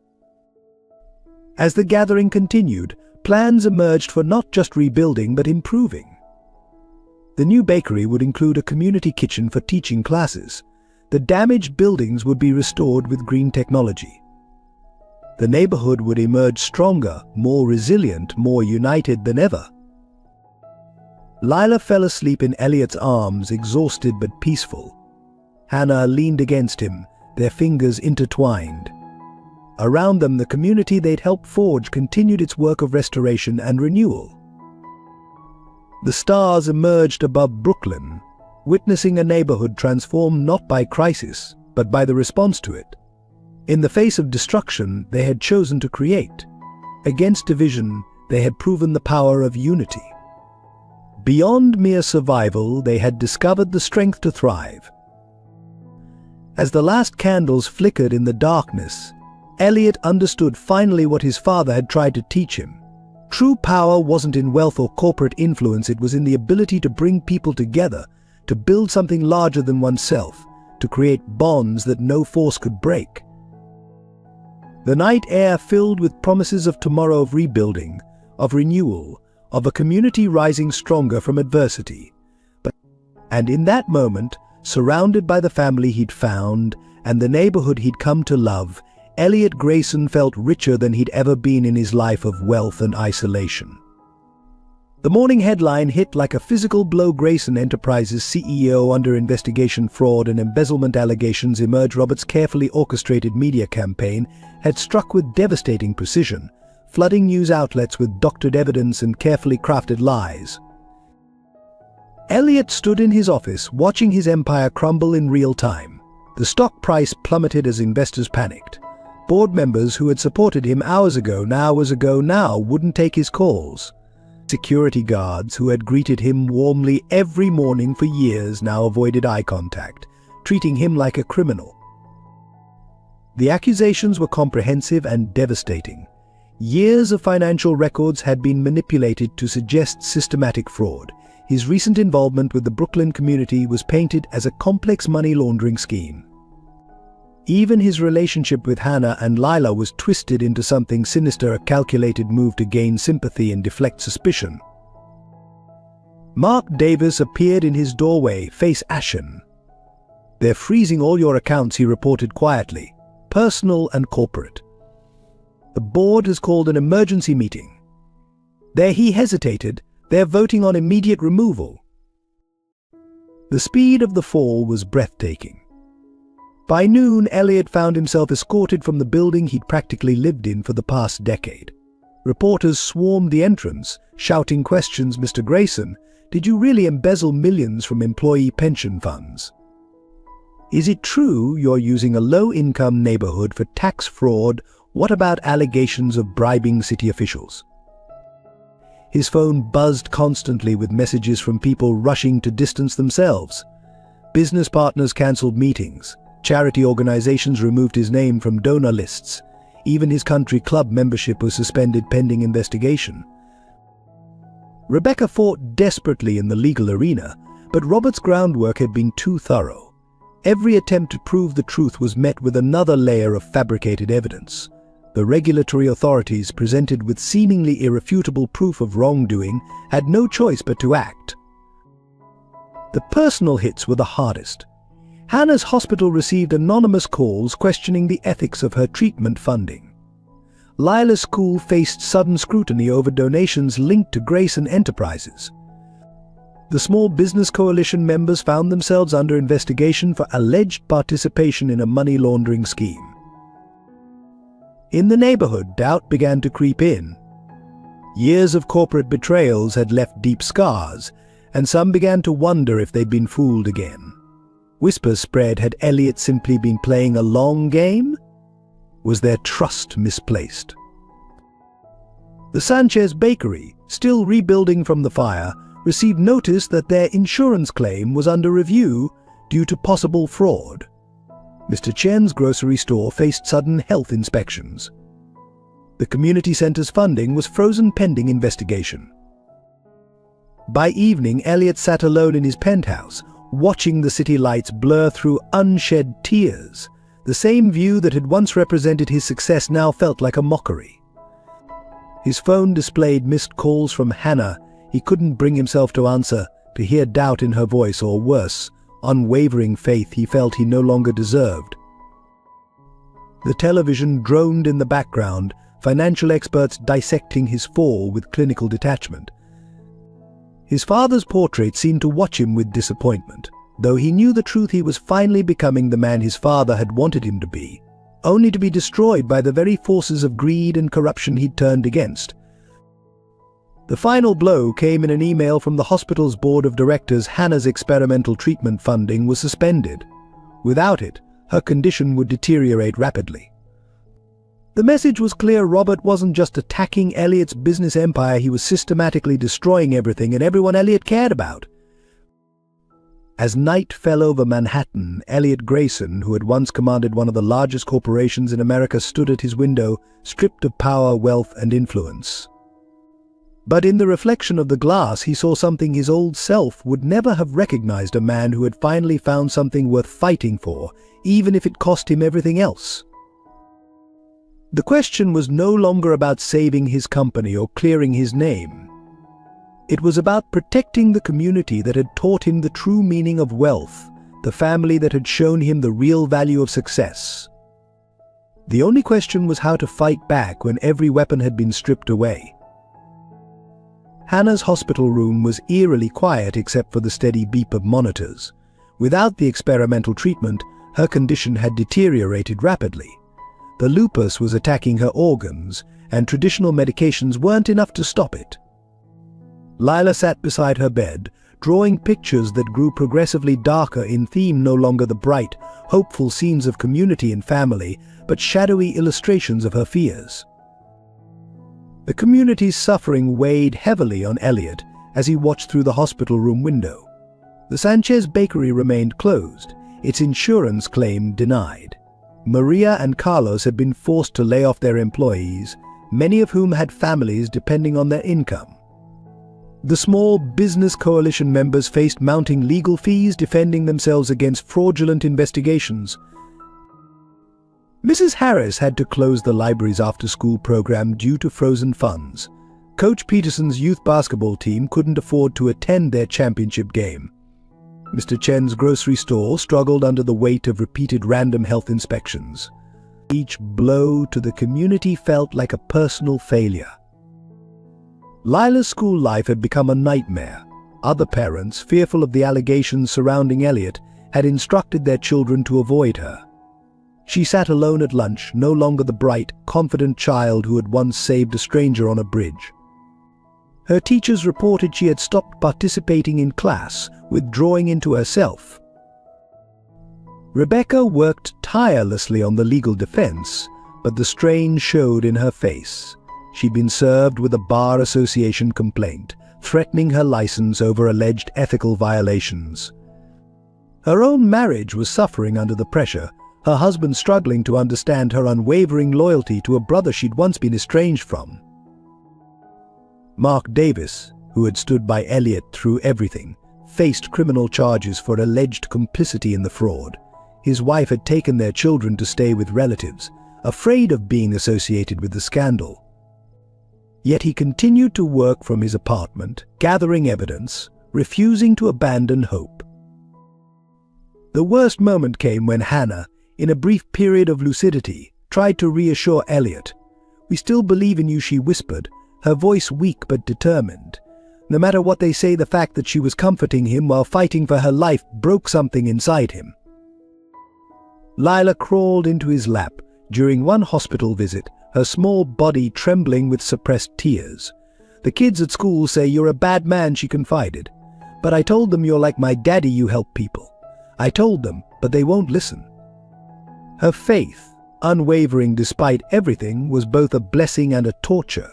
As the gathering continued, plans emerged for not just rebuilding but improving. The new bakery would include a community kitchen for teaching classes. The damaged buildings would be restored with green technology. The neighborhood would emerge stronger, more resilient, more united than ever. Lila fell asleep in Elliot's arms, exhausted but peaceful. Hannah leaned against him, their fingers intertwined. Around them, the community they'd helped forge continued its work of restoration and renewal. The stars emerged above Brooklyn, witnessing a neighborhood transformed not by crisis, but by the response to it. In the face of destruction, they had chosen to create. Against division, they had proven the power of unity. Beyond mere survival, they had discovered the strength to thrive. As the last candles flickered in the darkness, Elliot understood finally what his father had tried to teach him. True power wasn't in wealth or corporate influence, it was in the ability to bring people together, to build something larger than oneself, to create bonds that no force could break. The night air filled with promises of tomorrow, of rebuilding, of renewal, of a community rising stronger from adversity. And in that moment, surrounded by the family he'd found and the neighborhood he'd come to love, Elliot Grayson felt richer than he'd ever been in his life of wealth and isolation. The morning headline hit like a physical blow: Grayson Enterprises CEO under investigation, fraud and embezzlement allegations emerge. Robert's carefully orchestrated media campaign had struck with devastating precision, flooding news outlets with doctored evidence and carefully crafted lies. Elliot stood in his office, watching his empire crumble in real time. The stock price plummeted as investors panicked. Board members who had supported him hours ago now wouldn't take his calls. Security guards who had greeted him warmly every morning for years now avoided eye contact, treating him like a criminal. The accusations were comprehensive and devastating. Years of financial records had been manipulated to suggest systematic fraud. his recent involvement with the Brooklyn community was painted as a complex money laundering scheme. Even his relationship with Hannah and Lila was twisted into something sinister, a calculated move to gain sympathy and deflect suspicion. Mark Davis appeared in his doorway, face ashen. "They're freezing all your accounts," he reported quietly, "personal and corporate. The board has called an emergency meeting." There he hesitated. "They're voting on immediate removal." The speed of the fall was breathtaking. By noon, Elliot found himself escorted from the building he'd practically lived in for the past decade. Reporters swarmed the entrance, shouting questions. "Mr. Grayson, did you really embezzle millions from employee pension funds? Is it true you're using a low-income neighborhood for tax fraud? What about allegations of bribing city officials?" His phone buzzed constantly with messages from people rushing to distance themselves. Business partners cancelled meetings. Charity organizations removed his name from donor lists. Even his country club membership was suspended pending investigation. Rebecca fought desperately in the legal arena, but Robert's groundwork had been too thorough. Every attempt to prove the truth was met with another layer of fabricated evidence. The regulatory authorities, presented with seemingly irrefutable proof of wrongdoing, had no choice but to act. The personal hits were the hardest. Hannah's hospital received anonymous calls questioning the ethics of her treatment funding. Lila's school faced sudden scrutiny over donations linked to Grayson Enterprises. The Small Business Coalition members found themselves under investigation for alleged participation in a money laundering scheme. In the neighborhood, doubt began to creep in. Years of corporate betrayals had left deep scars, and some began to wonder if they'd been fooled again. Whispers spread. Had Elliot simply been playing a long game? Was their trust misplaced? The Sanchez Bakery, still rebuilding from the fire, received notice that their insurance claim was under review due to possible fraud. Mr. Chen's grocery store faced sudden health inspections. The community center's funding was frozen pending investigation. By evening, Elliot sat alone in his penthouse, watching the city lights blur through unshed tears. The same view that had once represented his success now felt like a mockery. His phone displayed missed calls from Hannah. He couldn't bring himself to answer, to hear doubt in her voice, or worse, unwavering faith he felt he no longer deserved. The television droned in the background, financial experts dissecting his fall with clinical detachment. His father's portrait seemed to watch him with disappointment. Though he knew the truth, he was finally becoming the man his father had wanted him to be, only to be destroyed by the very forces of greed and corruption he'd turned against. The final blow came in an email from the hospital's board of directors. Hannah's experimental treatment funding was suspended. Without it, her condition would deteriorate rapidly. The message was clear. Robert wasn't just attacking Elliot's business empire, he was systematically destroying everything and everyone Elliot cared about. As night fell over Manhattan, Elliot Grayson, who had once commanded one of the largest corporations in America, stood at his window, stripped of power, wealth, and influence. But in the reflection of the glass, he saw something his old self would never have recognized: a man who had finally found something worth fighting for, even if it cost him everything else. The question was no longer about saving his company or clearing his name. It was about protecting the community that had taught him the true meaning of wealth, the family that had shown him the real value of success. The only question was how to fight back when every weapon had been stripped away. Hannah's hospital room was eerily quiet except for the steady beep of monitors. Without the experimental treatment, her condition had deteriorated rapidly. The lupus was attacking her organs, and traditional medications weren't enough to stop it. Lila sat beside her bed, drawing pictures that grew progressively darker in theme, no longer the bright, hopeful scenes of community and family, but shadowy illustrations of her fears. The community's suffering weighed heavily on Elliot as he watched through the hospital room window. The Sanchez Bakery remained closed, its insurance claim denied. Maria and Carlos had been forced to lay off their employees, many of whom had families depending on their income. The Small Business Coalition members faced mounting legal fees defending themselves against fraudulent investigations. Mrs. Harris had to close the library's after-school program due to frozen funds. Coach Peterson's youth basketball team couldn't afford to attend their championship game. Mr. Chen's grocery store struggled under the weight of repeated random health inspections. Each blow to the community felt like a personal failure. Lila's school life had become a nightmare. Other parents, fearful of the allegations surrounding Elliot, had instructed their children to avoid her. She sat alone at lunch, no longer the bright, confident child who had once saved a stranger on a bridge. Her teachers reported she had stopped participating in class, withdrawing into herself. Rebecca worked tirelessly on the legal defense, but the strain showed in her face. She'd been served with a Bar Association complaint, threatening her license over alleged ethical violations. Her own marriage was suffering under the pressure, her husband struggling to understand her unwavering loyalty to a brother she'd once been estranged from. Mark Davis, who had stood by Elliot through everything, faced criminal charges for alleged complicity in the fraud. His wife had taken their children to stay with relatives, afraid of being associated with the scandal. Yet he continued to work from his apartment, gathering evidence, refusing to abandon hope. The worst moment came when Hannah, in a brief period of lucidity, tried to reassure Elliot. "We still believe in you," she whispered, her voice weak but determined. No matter what they say, the fact that she was comforting him while fighting for her life broke something inside him. Lila crawled into his lap during one hospital visit, her small body trembling with suppressed tears. "The kids at school say you're a bad man," she confided. "But I told them you're like my daddy, you help people. I told them, but they won't listen." Her faith, unwavering despite everything, was both a blessing and a torture.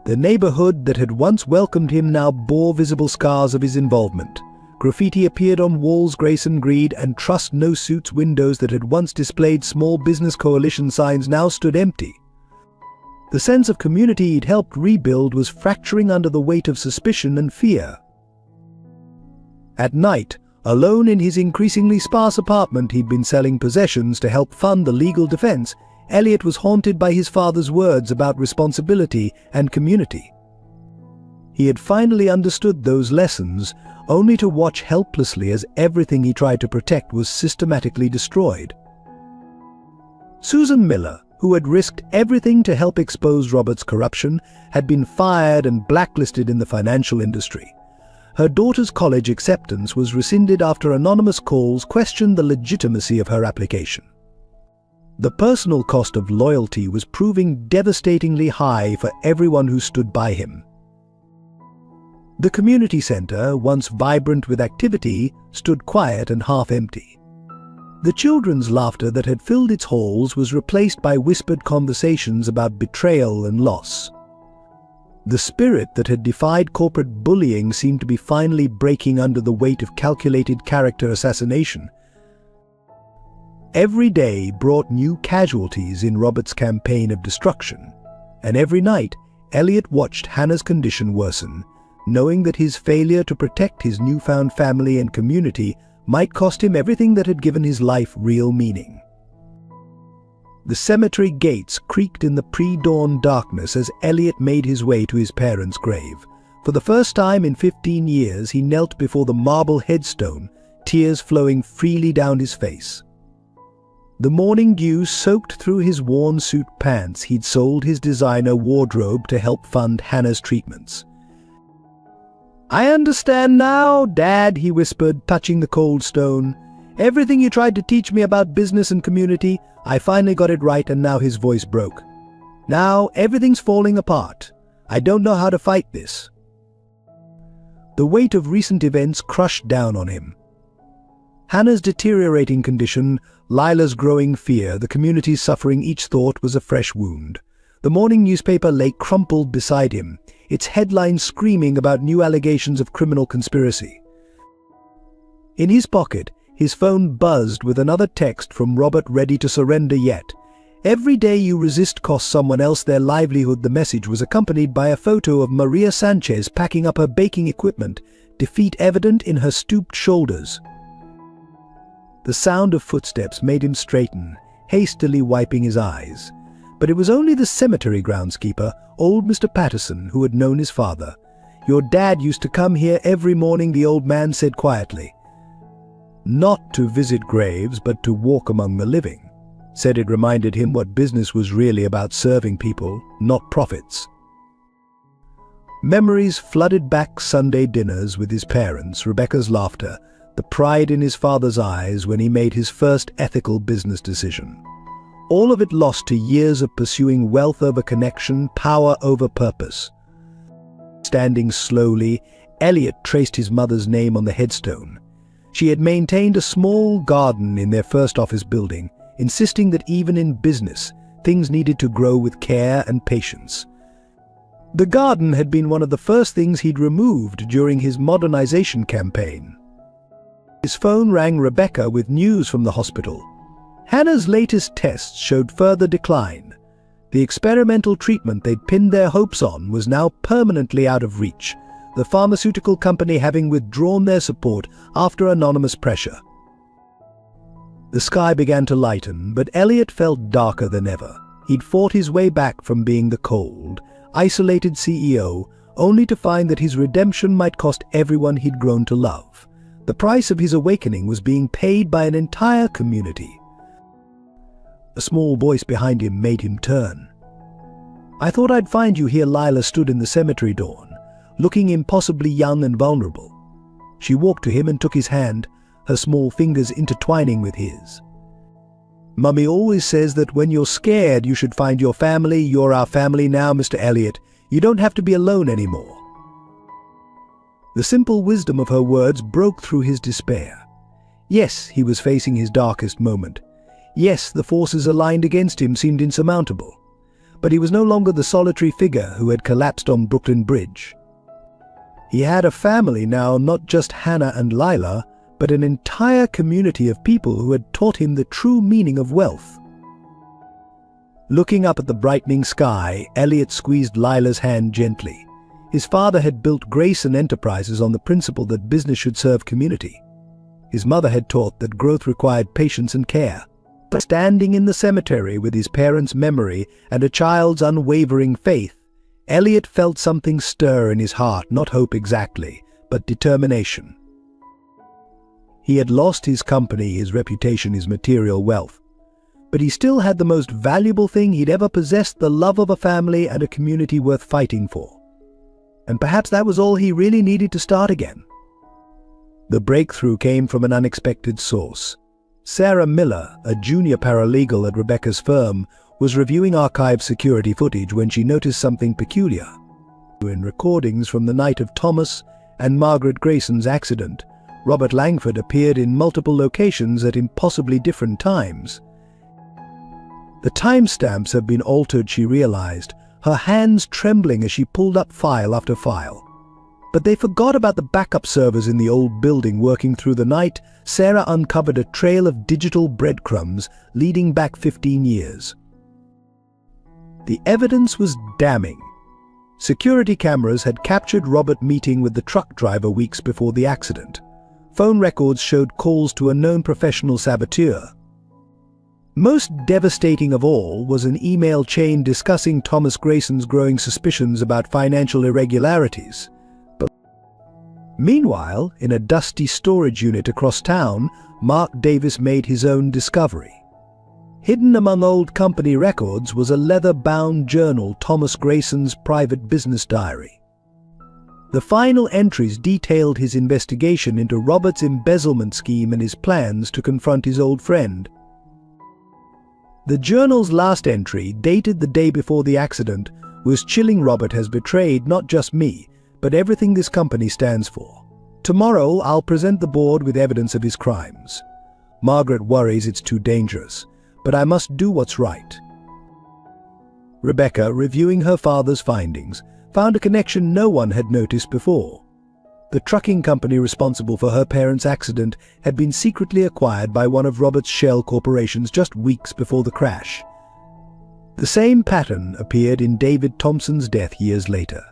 The neighborhood that had once welcomed him now bore visible scars of his involvement. Graffiti appeared on walls Grayson agreed, and Trust No Suits windows that had once displayed Small Business Coalition signs now stood empty. The sense of community he'd helped rebuild was fracturing under the weight of suspicion and fear. At night, alone in his increasingly sparse apartment he'd been selling possessions to help fund the legal defense, Elliot was haunted by his father's words about responsibility and community. He had finally understood those lessons, only to watch helplessly as everything he tried to protect was systematically destroyed. Susan Miller, who had risked everything to help expose Robert's corruption, had been fired and blacklisted in the financial industry. Her daughter's college acceptance was rescinded after anonymous calls questioned the legitimacy of her application. The personal cost of loyalty was proving devastatingly high for everyone who stood by him. The community center, once vibrant with activity, stood quiet and half-empty. The children's laughter that had filled its halls was replaced by whispered conversations about betrayal and loss. The spirit that had defied corporate bullying seemed to be finally breaking under the weight of calculated character assassination. Every day brought new casualties in Robert's campaign of destruction, and every night Elliot watched Hannah's condition worsen, knowing that his failure to protect his newfound family and community might cost him everything that had given his life real meaning. The cemetery gates creaked in the pre-dawn darkness as Elliot made his way to his parents' grave. For the first time in 15 years, he knelt before the marble headstone, tears flowing freely down his face. The morning dew soaked through his worn suit pants. He'd sold his designer wardrobe to help fund Hannah's treatments. "I understand now, Dad," he whispered, touching the cold stone. "Everything you tried to teach me about business and community, I finally got it right," and now his voice broke. "Now everything's falling apart. I don't know how to fight this." The weight of recent events crushed down on him. Hannah's deteriorating condition, Lila's growing fear, the community's suffering, each thought was a fresh wound. The morning newspaper lay crumpled beside him, its headlines screaming about new allegations of criminal conspiracy. In his pocket, his phone buzzed with another text from Robert, ready to surrender yet. Every day you resist costs someone else their livelihood. The message was accompanied by a photo of Maria Sanchez packing up her baking equipment, defeat evident in her stooped shoulders. The sound of footsteps made him straighten, hastily wiping his eyes. But it was only the cemetery groundskeeper, old Mr. Patterson, who had known his father. "Your dad used to come here every morning," the old man said quietly. "Not to visit graves, but to walk among the living," said it reminded him what business was really about: serving people, not profits. Memories flooded back Sunday dinners with his parents, Rebecca's laughter, the pride in his father's eyes when he made his first ethical business decision. All of it lost to years of pursuing wealth over connection, power over purpose. Standing slowly, Elliot traced his mother's name on the headstone. She had maintained a small garden in their first office building, insisting that even in business, things needed to grow with care and patience. The garden had been one of the first things he'd removed during his modernization campaign. His phone rang Rebecca with news from the hospital. Hannah's latest tests showed further decline. The experimental treatment they'd pinned their hopes on was now permanently out of reach, the pharmaceutical company having withdrawn their support after anonymous pressure. The sky began to lighten, but Elliot felt darker than ever. He'd fought his way back from being the cold, isolated CEO, only to find that his redemption might cost everyone he'd grown to love. The price of his awakening was being paid by an entire community. A small voice behind him made him turn. "I thought I'd find you here." Lila stood in the cemetery dawn, looking impossibly young and vulnerable. She walked to him and took his hand, her small fingers intertwining with his. "Mummy always says that when you're scared you should find your family. You're our family now, Mr. Elliot. You don't have to be alone anymore." The simple wisdom of her words broke through his despair. Yes, he was facing his darkest moment. Yes, the forces aligned against him seemed insurmountable. But he was no longer the solitary figure who had collapsed on Brooklyn Bridge. He had a family now, not just Hannah and Lila, but an entire community of people who had taught him the true meaning of wealth. Looking up at the brightening sky, Elliot squeezed Lila's hand gently. His father had built Grayson Enterprises on the principle that business should serve community. His mother had taught that growth required patience and care. But standing in the cemetery with his parents' memory and a child's unwavering faith, Elliot felt something stir in his heart, not hope exactly, but determination. He had lost his company, his reputation, his material wealth. But he still had the most valuable thing he'd ever possessed: the love of a family and a community worth fighting for. And perhaps that was all he really needed to start again. The breakthrough came from an unexpected source. Sarah Miller, a junior paralegal at Rebecca's firm, was reviewing archived security footage when she noticed something peculiar. In recordings from the night of Thomas and Margaret Grayson's accident, Robert Langford appeared in multiple locations at impossibly different times. The timestamps had been altered, she realized, her hands trembling as she pulled up file after file. But they forgot about the backup servers in the old building. Working through the night, Sarah uncovered a trail of digital breadcrumbs leading back 15 years. The evidence was damning. Security cameras had captured Robert meeting with the truck driver weeks before the accident. Phone records showed calls to a known professional saboteur. Most devastating of all was an email chain discussing Thomas Grayson's growing suspicions about financial irregularities. But meanwhile, in a dusty storage unit across town, Mark Davis made his own discovery. Hidden among old company records was a leather-bound journal, Thomas Grayson's private business diary. The final entries detailed his investigation into Robert's embezzlement scheme and his plans to confront his old friend. The journal's last entry, dated the day before the accident, was chilling. "Robert has betrayed not just me, but everything this company stands for. Tomorrow I'll present the board with evidence of his crimes. Margaret worries it's too dangerous, but I must do what's right." Rebecca, reviewing her father's findings, found a connection no one had noticed before. The trucking company responsible for her parents' accident had been secretly acquired by one of Robert's shell corporations just weeks before the crash. The same pattern appeared in David Thompson's death years later.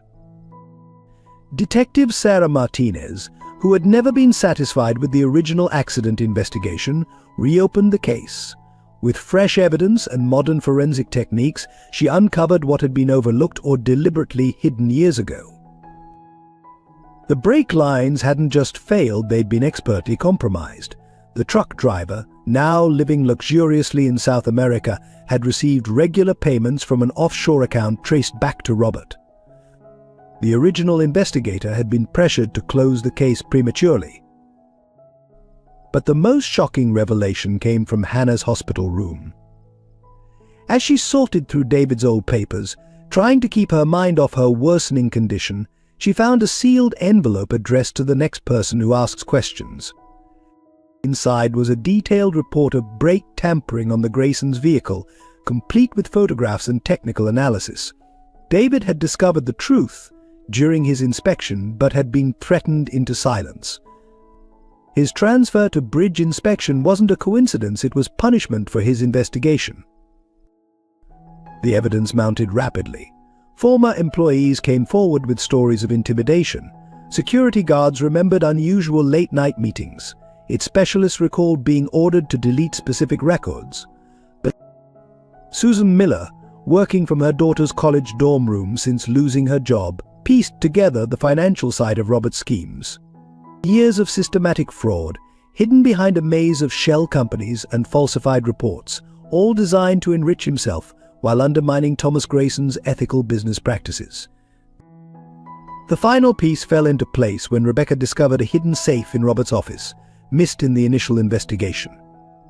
Detective Sarah Martinez, who had never been satisfied with the original accident investigation, reopened the case. With fresh evidence and modern forensic techniques, she uncovered what had been overlooked or deliberately hidden years ago. The brake lines hadn't just failed, they'd been expertly compromised. The truck driver, now living luxuriously in South America, had received regular payments from an offshore account traced back to Robert. The original investigator had been pressured to close the case prematurely. But the most shocking revelation came from Hannah's hospital room. As she sorted through David's old papers, trying to keep her mind off her worsening condition, she found a sealed envelope addressed to the next person who asks questions. Inside was a detailed report of brake tampering on the Graysons' vehicle, complete with photographs and technical analysis. David had discovered the truth during his inspection, but had been threatened into silence. His transfer to bridge inspection wasn't a coincidence, it was punishment for his investigation. The evidence mounted rapidly. Former employees came forward with stories of intimidation. Security guards remembered unusual late-night meetings. Its specialists recalled being ordered to delete specific records. But Susan Miller, working from her daughter's college dorm room since losing her job, pieced together the financial side of Robert's schemes. Years of systematic fraud, hidden behind a maze of shell companies and falsified reports, all designed to enrich himself while undermining Thomas Grayson's ethical business practices. The final piece fell into place when Rebecca discovered a hidden safe in Robert's office, missed in the initial investigation.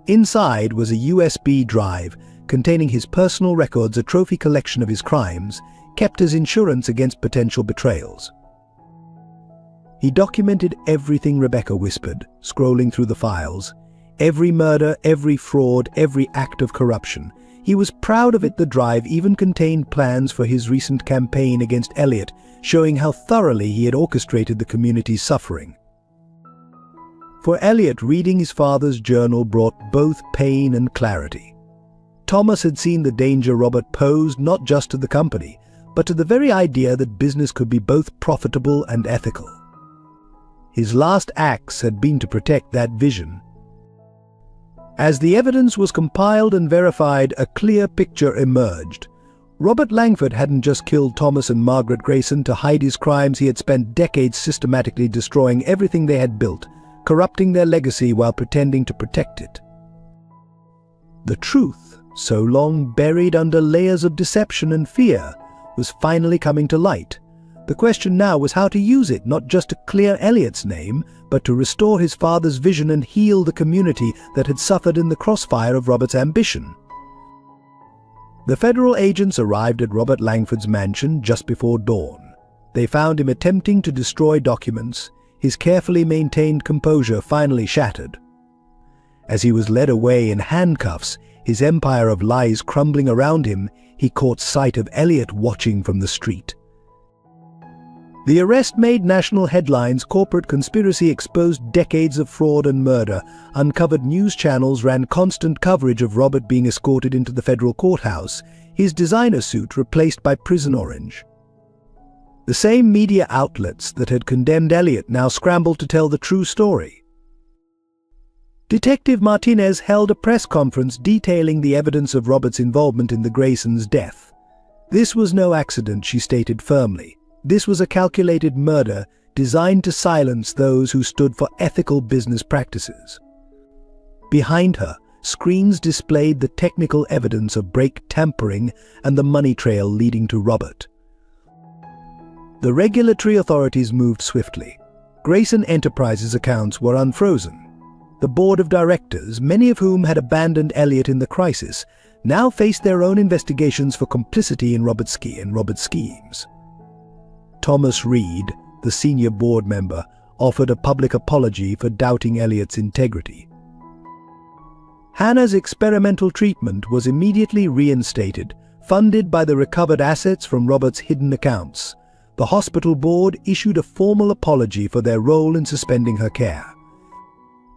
Inside was a USB drive containing his personal records, a trophy collection of his crimes, kept as insurance against potential betrayals. He documented everything Rebecca whispered, scrolling through the files. Every murder, every fraud, every act of corruption. He was proud of it. The drive even contained plans for his recent campaign against Elliot, showing how thoroughly he had orchestrated the community's suffering. For Elliot, reading his father's journal brought both pain and clarity. Thomas had seen the danger Robert posed not just to the company, but to the very idea that business could be both profitable and ethical. His last acts had been to protect that vision. As the evidence was compiled and verified, a clear picture emerged. Robert Langford hadn't just killed Thomas and Margaret Grayson to hide his crimes. He had spent decades systematically destroying everything they had built, corrupting their legacy while pretending to protect it. The truth, so long buried under layers of deception and fear, was finally coming to light. The question now was how to use it, not just to clear Elliot's name, but to restore his father's vision and heal the community that had suffered in the crossfire of Robert's ambition. The federal agents arrived at Robert Langford's mansion just before dawn. They found him attempting to destroy documents, his carefully maintained composure finally shattered. As he was led away in handcuffs, his empire of lies crumbling around him, he caught sight of Elliot watching from the street. The arrest made national headlines. Corporate conspiracy exposed decades of fraud and murder. Uncovered news channels ran constant coverage of Robert being escorted into the federal courthouse, his designer suit replaced by prison orange. The same media outlets that had condemned Elliot now scrambled to tell the true story. Detective Martinez held a press conference detailing the evidence of Robert's involvement in the Graysons' death. This was no accident, she stated firmly. This was a calculated murder designed to silence those who stood for ethical business practices. Behind her, screens displayed the technical evidence of brake tampering and the money trail leading to Robert. The regulatory authorities moved swiftly. Grayson Enterprises accounts were unfrozen. The board of directors, many of whom had abandoned Elliot in the crisis, now faced their own investigations for complicity in Robert's schemes. Thomas Reed, the senior board member, offered a public apology for doubting Elliot's integrity. Hannah's experimental treatment was immediately reinstated, funded by the recovered assets from Robert's hidden accounts. The hospital board issued a formal apology for their role in suspending her care.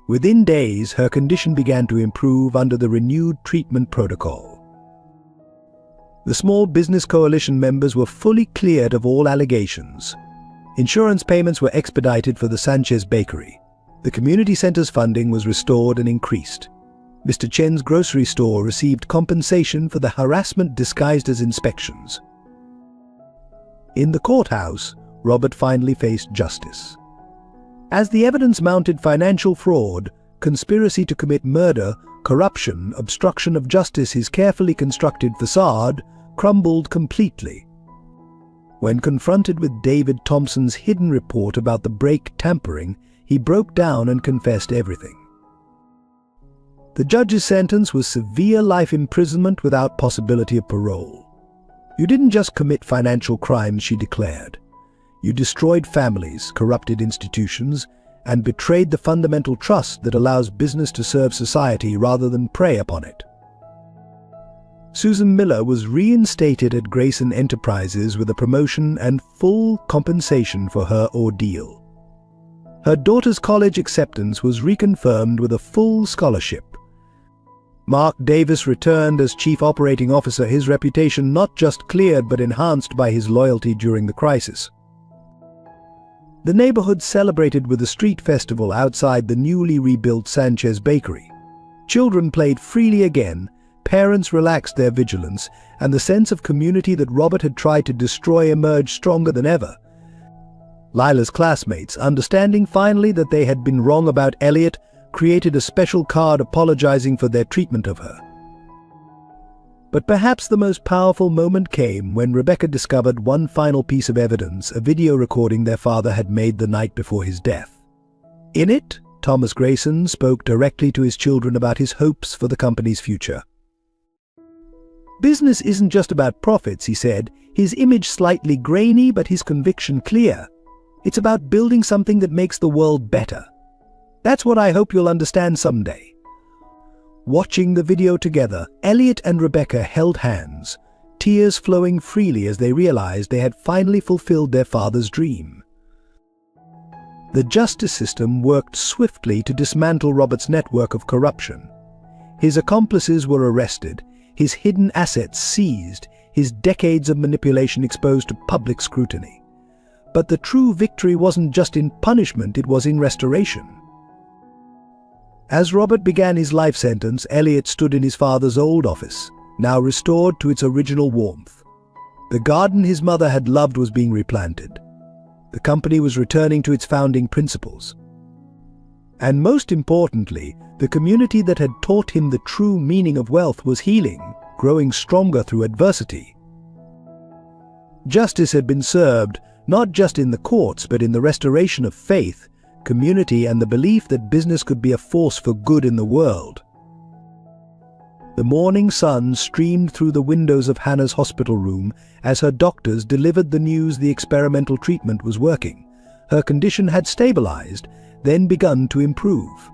Within days, her condition began to improve under the renewed treatment protocol. The Small Business Coalition members were fully cleared of all allegations. Insurance payments were expedited for the Sanchez Bakery. The community center's funding was restored and increased. Mr. Chen's grocery store received compensation for the harassment disguised as inspections. In the courthouse, Robert finally faced justice. As the evidence mounted financial fraud, conspiracy to commit murder, corruption, obstruction of justice, his carefully constructed facade crumbled completely. When confronted with David Thompson's hidden report about the brake tampering, he broke down and confessed everything. The judge's sentence was severe life imprisonment without possibility of parole. "You didn't just commit financial crimes," she declared. "You destroyed families, corrupted institutions, and betrayed the fundamental trust that allows business to serve society rather than prey upon it." Susan Miller was reinstated at Grayson Enterprises with a promotion and full compensation for her ordeal. Her daughter's college acceptance was reconfirmed with a full scholarship. Mark Davis returned as Chief Operating Officer, his reputation not just cleared but enhanced by his loyalty during the crisis. The neighborhood celebrated with a street festival outside the newly rebuilt Sanchez Bakery. Children played freely again, parents relaxed their vigilance, and the sense of community that Robert had tried to destroy emerged stronger than ever. Lila's classmates, understanding finally that they had been wrong about Elliot, created a special card apologizing for their treatment of her. But perhaps the most powerful moment came when Rebecca discovered one final piece of evidence, a video recording their father had made the night before his death. In it, Thomas Grayson spoke directly to his children about his hopes for the company's future. "Business isn't just about profits," he said, his image slightly grainy but his conviction clear. "It's about building something that makes the world better. That's what I hope you'll understand someday." Watching the video together, Elliot and Rebecca held hands, tears flowing freely as they realized they had finally fulfilled their father's dream. The justice system worked swiftly to dismantle Robert's network of corruption. His accomplices were arrested, his hidden assets seized, his decades of manipulation exposed to public scrutiny. But the true victory wasn't just in punishment, it was in restoration. As Robert began his life sentence, Elliot stood in his father's old office, now restored to its original warmth. The garden his mother had loved was being replanted. The company was returning to its founding principles. And most importantly, the community that had taught him the true meaning of wealth was healing, growing stronger through adversity. Justice had been served, not just in the courts, but in the restoration of faith, community, and the belief that business could be a force for good in the world. The morning sun streamed through the windows of Hannah's hospital room as her doctors delivered the news the experimental treatment was working. Her condition had stabilized, then begun to improve.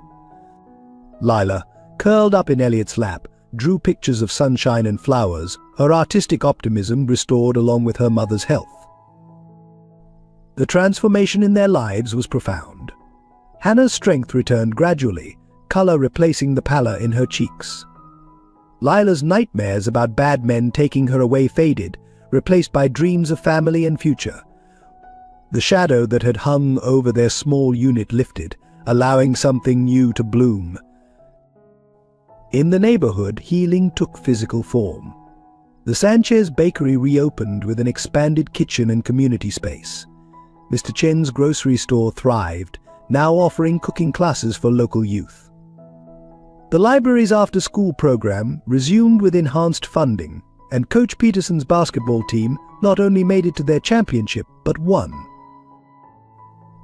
Lila, curled up in Elliot's lap, drew pictures of sunshine and flowers, her artistic optimism restored along with her mother's health. The transformation in their lives was profound. Hannah's strength returned gradually, color replacing the pallor in her cheeks. Lila's nightmares about bad men taking her away faded, replaced by dreams of family and future. The shadow that had hung over their small unit lifted, allowing something new to bloom. In the neighborhood, healing took physical form. The Sanchez Bakery reopened with an expanded kitchen and community space. Mr. Chen's grocery store thrived, now offering cooking classes for local youth. The library's after-school program resumed with enhanced funding, and Coach Peterson's basketball team not only made it to their championship, but won.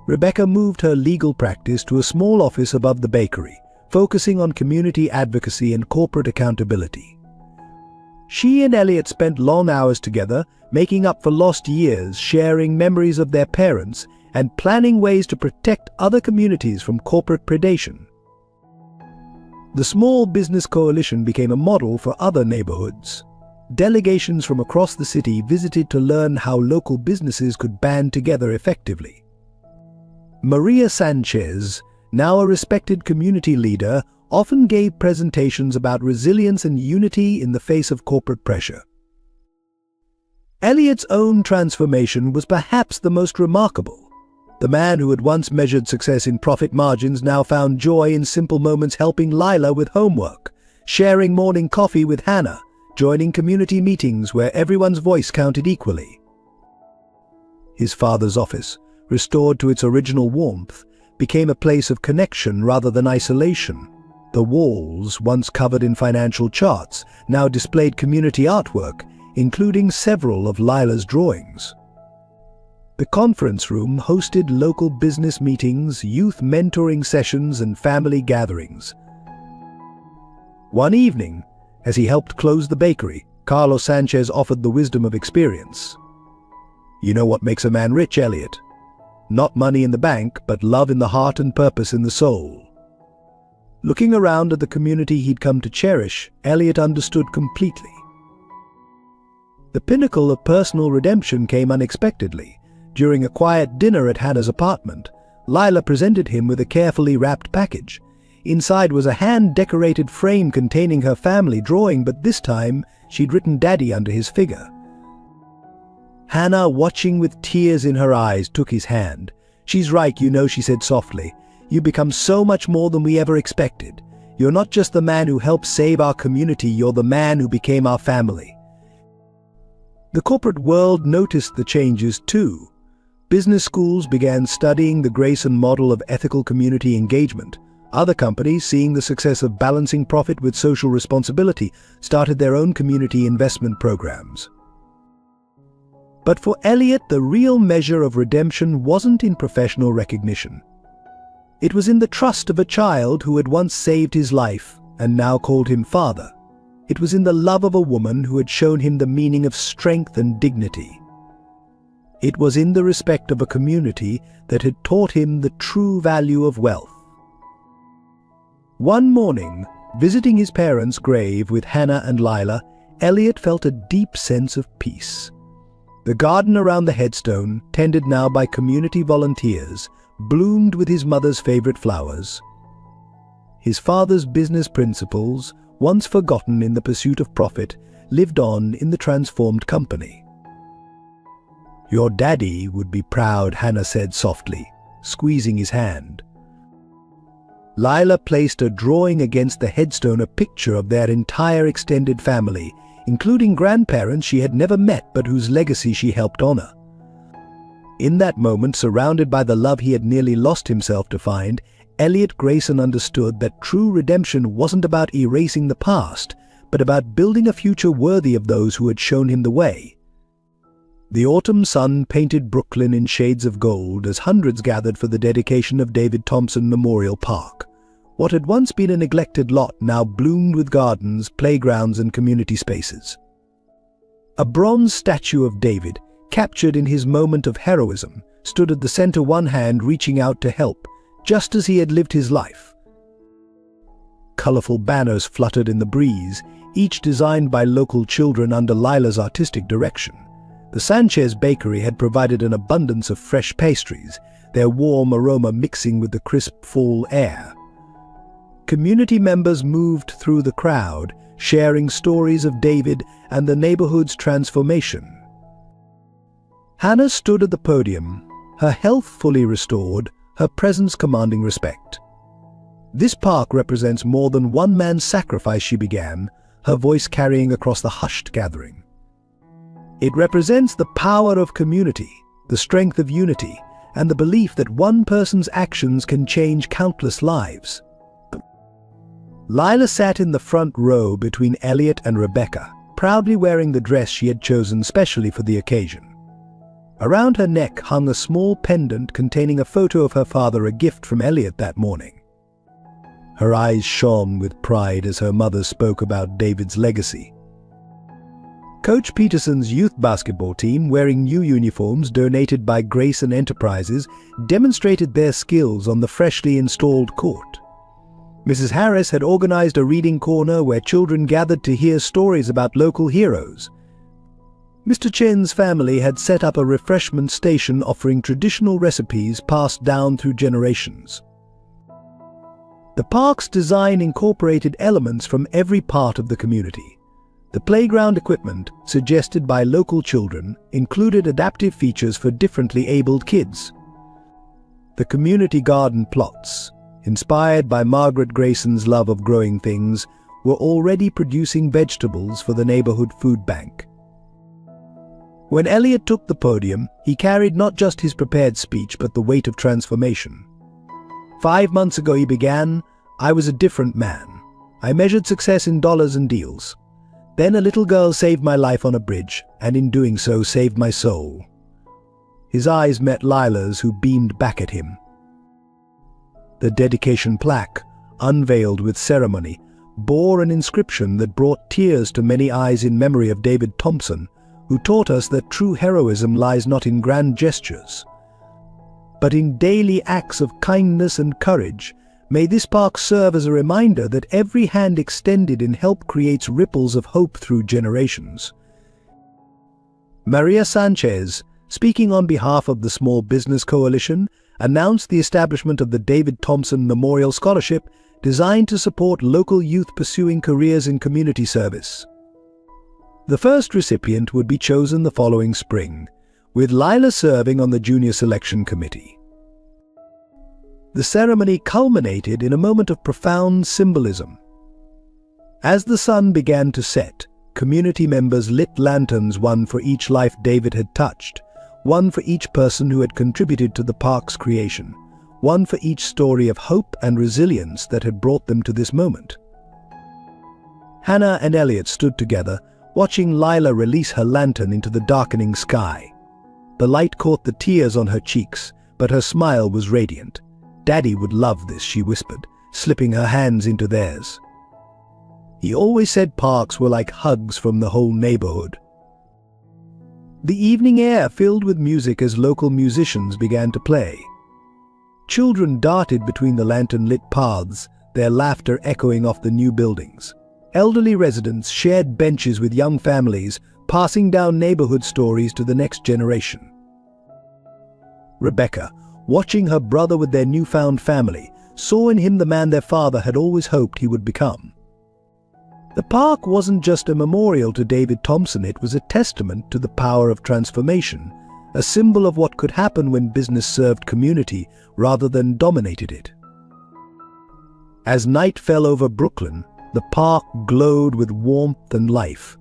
Rebecca moved her legal practice to a small office above the bakery, focusing on community advocacy and corporate accountability. She and Elliot spent long hours together, making up for lost years, sharing memories of their parents, and planning ways to protect other communities from corporate predation. The Small Business Coalition became a model for other neighborhoods. Delegations from across the city visited to learn how local businesses could band together effectively. Maria Sanchez, now a respected community leader, often gave presentations about resilience and unity in the face of corporate pressure. Elliot's own transformation was perhaps the most remarkable. The man who had once measured success in profit margins now found joy in simple moments, helping Lila with homework, sharing morning coffee with Hannah, joining community meetings where everyone's voice counted equally. His father's office, restored to its original warmth, became a place of connection rather than isolation. The walls, once covered in financial charts, now displayed community artwork, including several of Lila's drawings. The conference room hosted local business meetings, youth mentoring sessions, and family gatherings. One evening, as he helped close the bakery, Carlos Sanchez offered the wisdom of experience. "You know what makes a man rich, Elliot? Not money in the bank, but love in the heart and purpose in the soul." Looking around at the community he'd come to cherish, Elliot understood completely. The pinnacle of personal redemption came unexpectedly. During a quiet dinner at Hannah's apartment, Lila presented him with a carefully wrapped package. Inside was a hand-decorated frame containing her family drawing, but this time she'd written Daddy under his figure. Hannah, watching with tears in her eyes, took his hand. "She's right, you know," she said softly. "You become so much more than we ever expected. You're not just the man who helped save our community, you're the man who became our family." The corporate world noticed the changes too. Business schools began studying the Grayson model of ethical community engagement. Other companies, seeing the success of balancing profit with social responsibility, started their own community investment programs. But for Elliot, the real measure of redemption wasn't in professional recognition. It was in the trust of a child who had once saved his life and now called him father. It was in the love of a woman who had shown him the meaning of strength and dignity. It was in the respect of a community that had taught him the true value of wealth. One morning, visiting his parents' grave with Hannah and Lila, Elliot felt a deep sense of peace. The garden around the headstone, tended now by community volunteers, bloomed with his mother's favorite flowers. His father's business principles, once forgotten in the pursuit of profit, lived on in the transformed company. "Your daddy would be proud," Hannah said softly, squeezing his hand. Lila placed a drawing against the headstone, a picture of their entire extended family, including grandparents she had never met but whose legacy she helped honor. In that moment, surrounded by the love he had nearly lost himself to find, Elliot Grayson understood that true redemption wasn't about erasing the past, but about building a future worthy of those who had shown him the way. The autumn sun painted Brooklyn in shades of gold as hundreds gathered for the dedication of David Thompson Memorial Park. What had once been a neglected lot now bloomed with gardens, playgrounds, and community spaces. A bronze statue of David, captured in his moment of heroism, stood at the center, one hand reaching out to help, just as he had lived his life. Colorful banners fluttered in the breeze, each designed by local children under Lila's artistic direction. The Sanchez bakery had provided an abundance of fresh pastries, their warm aroma mixing with the crisp fall air. Community members moved through the crowd, sharing stories of David and the neighborhood's transformation. Hannah stood at the podium, her health fully restored, her presence commanding respect. "This park represents more than one man's sacrifice," she began, her voice carrying across the hushed gathering. "It represents the power of community, the strength of unity, and the belief that one person's actions can change countless lives." Lila sat in the front row between Elliot and Rebecca, proudly wearing the dress she had chosen specially for the occasion. Around her neck hung a small pendant containing a photo of her father, a gift from Elliot that morning. Her eyes shone with pride as her mother spoke about David's legacy. Coach Peterson's youth basketball team, wearing new uniforms donated by Grayson Enterprises, demonstrated their skills on the freshly installed court. Mrs. Harris had organized a reading corner where children gathered to hear stories about local heroes. Mr. Chen's family had set up a refreshment station offering traditional recipes passed down through generations. The park's design incorporated elements from every part of the community. The playground equipment, suggested by local children, included adaptive features for differently abled kids. The community garden plots, inspired by Margaret Grayson's love of growing things, were already producing vegetables for the neighborhood food bank. When Elliot took the podium, he carried not just his prepared speech but the weight of transformation. 5 months ago he began, "I was a different man. I measured success in dollars and deals. Then a little girl saved my life on a bridge, and in doing so saved my soul." His eyes met Lila's, who beamed back at him. The dedication plaque, unveiled with ceremony, bore an inscription that brought tears to many eyes in memory of David Thompson, who taught us that true heroism lies not in grand gestures, but in daily acts of kindness and courage. May this park serve as a reminder that every hand extended in help creates ripples of hope through generations. Maria Sanchez, speaking on behalf of the Small Business Coalition, announced the establishment of the David Thompson Memorial Scholarship, designed to support local youth pursuing careers in community service. The first recipient would be chosen the following spring, with Lila serving on the Junior Selection Committee. The ceremony culminated in a moment of profound symbolism. As the sun began to set, community members lit lanterns, one for each life David had touched, one for each person who had contributed to the park's creation, one for each story of hope and resilience that had brought them to this moment. Hannah and Elliot stood together, watching Lila release her lantern into the darkening sky. The light caught the tears on her cheeks, but her smile was radiant. "Daddy would love this," she whispered, slipping her hands into theirs. He always said parks were like hugs from the whole neighborhood. The evening air filled with music as local musicians began to play. Children darted between the lantern-lit paths, their laughter echoing off the new buildings. Elderly residents shared benches with young families, passing down neighborhood stories to the next generation. Rebecca, watching her brother with their newfound family, saw in him the man their father had always hoped he would become. The park wasn't just a memorial to David Thompson, it was a testament to the power of transformation, a symbol of what could happen when business served community rather than dominated it. As night fell over Brooklyn, the park glowed with warmth and life.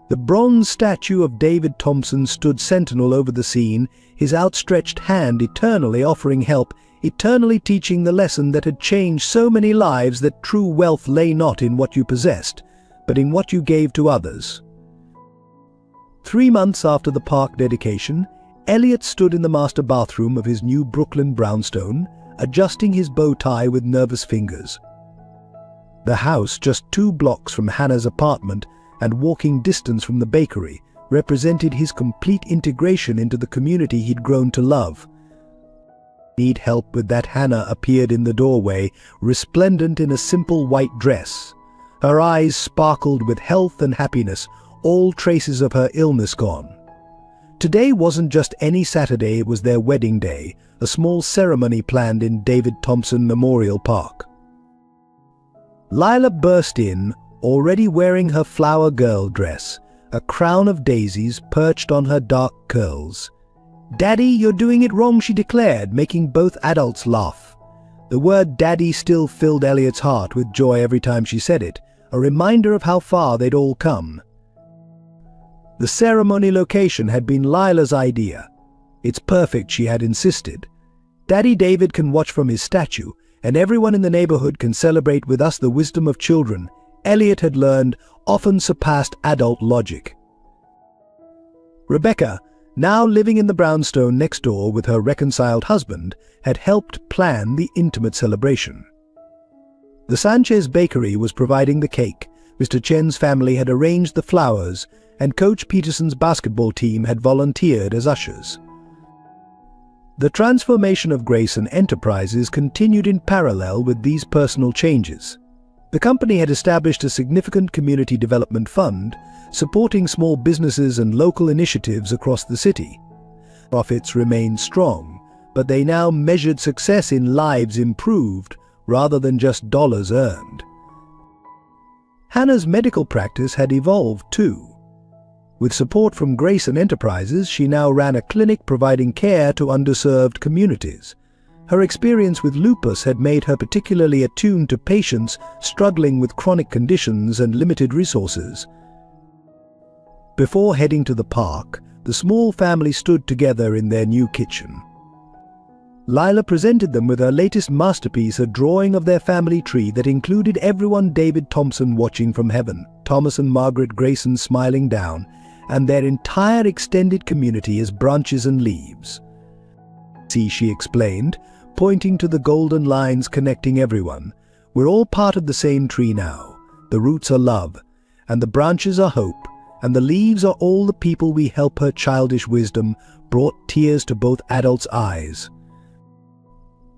The bronze statue of David Thompson stood sentinel over the scene, his outstretched hand eternally offering help, eternally teaching the lesson that had changed so many lives, that true wealth lay not in what you possessed, but in what you gave to others. 3 months after the park dedication, Elliot stood in the master bathroom of his new Brooklyn brownstone, adjusting his bow tie with nervous fingers. The house, just 2 blocks from Hannah's apartment and walking distance from the bakery, represented his complete integration into the community he'd grown to love. "Need help with that?" Hannah appeared in the doorway, resplendent in a simple white dress. Her eyes sparkled with health and happiness, all traces of her illness gone. Today wasn't just any Saturday, it was their wedding day, a small ceremony planned in David Thompson Memorial Park. Lila burst in, already wearing her flower girl dress, a crown of daisies perched on her dark curls. "Daddy, you're doing it wrong," she declared, making both adults laugh. The word daddy still filled Elliot's heart with joy every time she said it, a reminder of how far they'd all come. The ceremony location had been Lila's idea. "It's perfect," she had insisted. "Daddy David can watch from his statue, and everyone in the neighborhood can celebrate with us the wisdom of children," Elliot had learned, often surpassed adult logic. Rebecca, now living in the brownstone next door with her reconciled husband, had helped plan the intimate celebration. The Sanchez Bakery was providing the cake, Mr. Chen's family had arranged the flowers, and Coach Peterson's basketball team had volunteered as ushers. The transformation of Grayson Enterprises continued in parallel with these personal changes. The company had established a significant community development fund, supporting small businesses and local initiatives across the city. Profits remained strong, but they now measured success in lives improved rather than just dollars earned. Hannah Hannah's medical practice had evolved too. With support from Grayson Enterprises, she now ran a clinic providing care to underserved communities. Her experience with lupus had made her particularly attuned to patients struggling with chronic conditions and limited resources. Before heading to the park, the small family stood together in their new kitchen. Lila presented them with her latest masterpiece, a drawing of their family tree that included everyone: David Thompson watching from heaven, Thomas and Margaret Grayson smiling down, and their entire extended community as branches and leaves. "See," she explained, pointing to the golden lines connecting everyone. "We're all part of the same tree now. The roots are love, and the branches are hope, and the leaves are all the people we help." Her childish wisdom brought tears to both adults' eyes.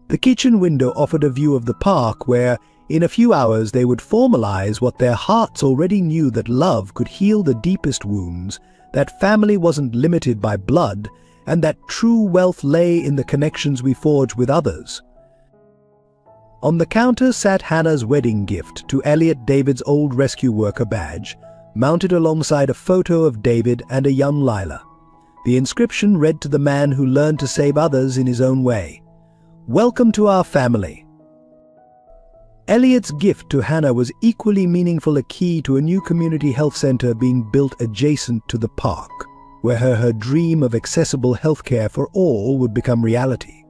The kitchen window offered a view of the park where, in a few hours, they would formalize what their hearts already knew: that love could heal the deepest wounds, that family wasn't limited by blood, and that true wealth lay in the connections we forge with others. On the counter sat Hannah's wedding gift to Elliot, David's old rescue worker badge, mounted alongside a photo of David and a young Lila. The inscription read to the man who learned to save others in his own way: "Welcome to our family." Elliot's gift to Hannah was equally meaningful, a key to a new community health center being built adjacent to the park, where her dream of accessible healthcare for all would become reality.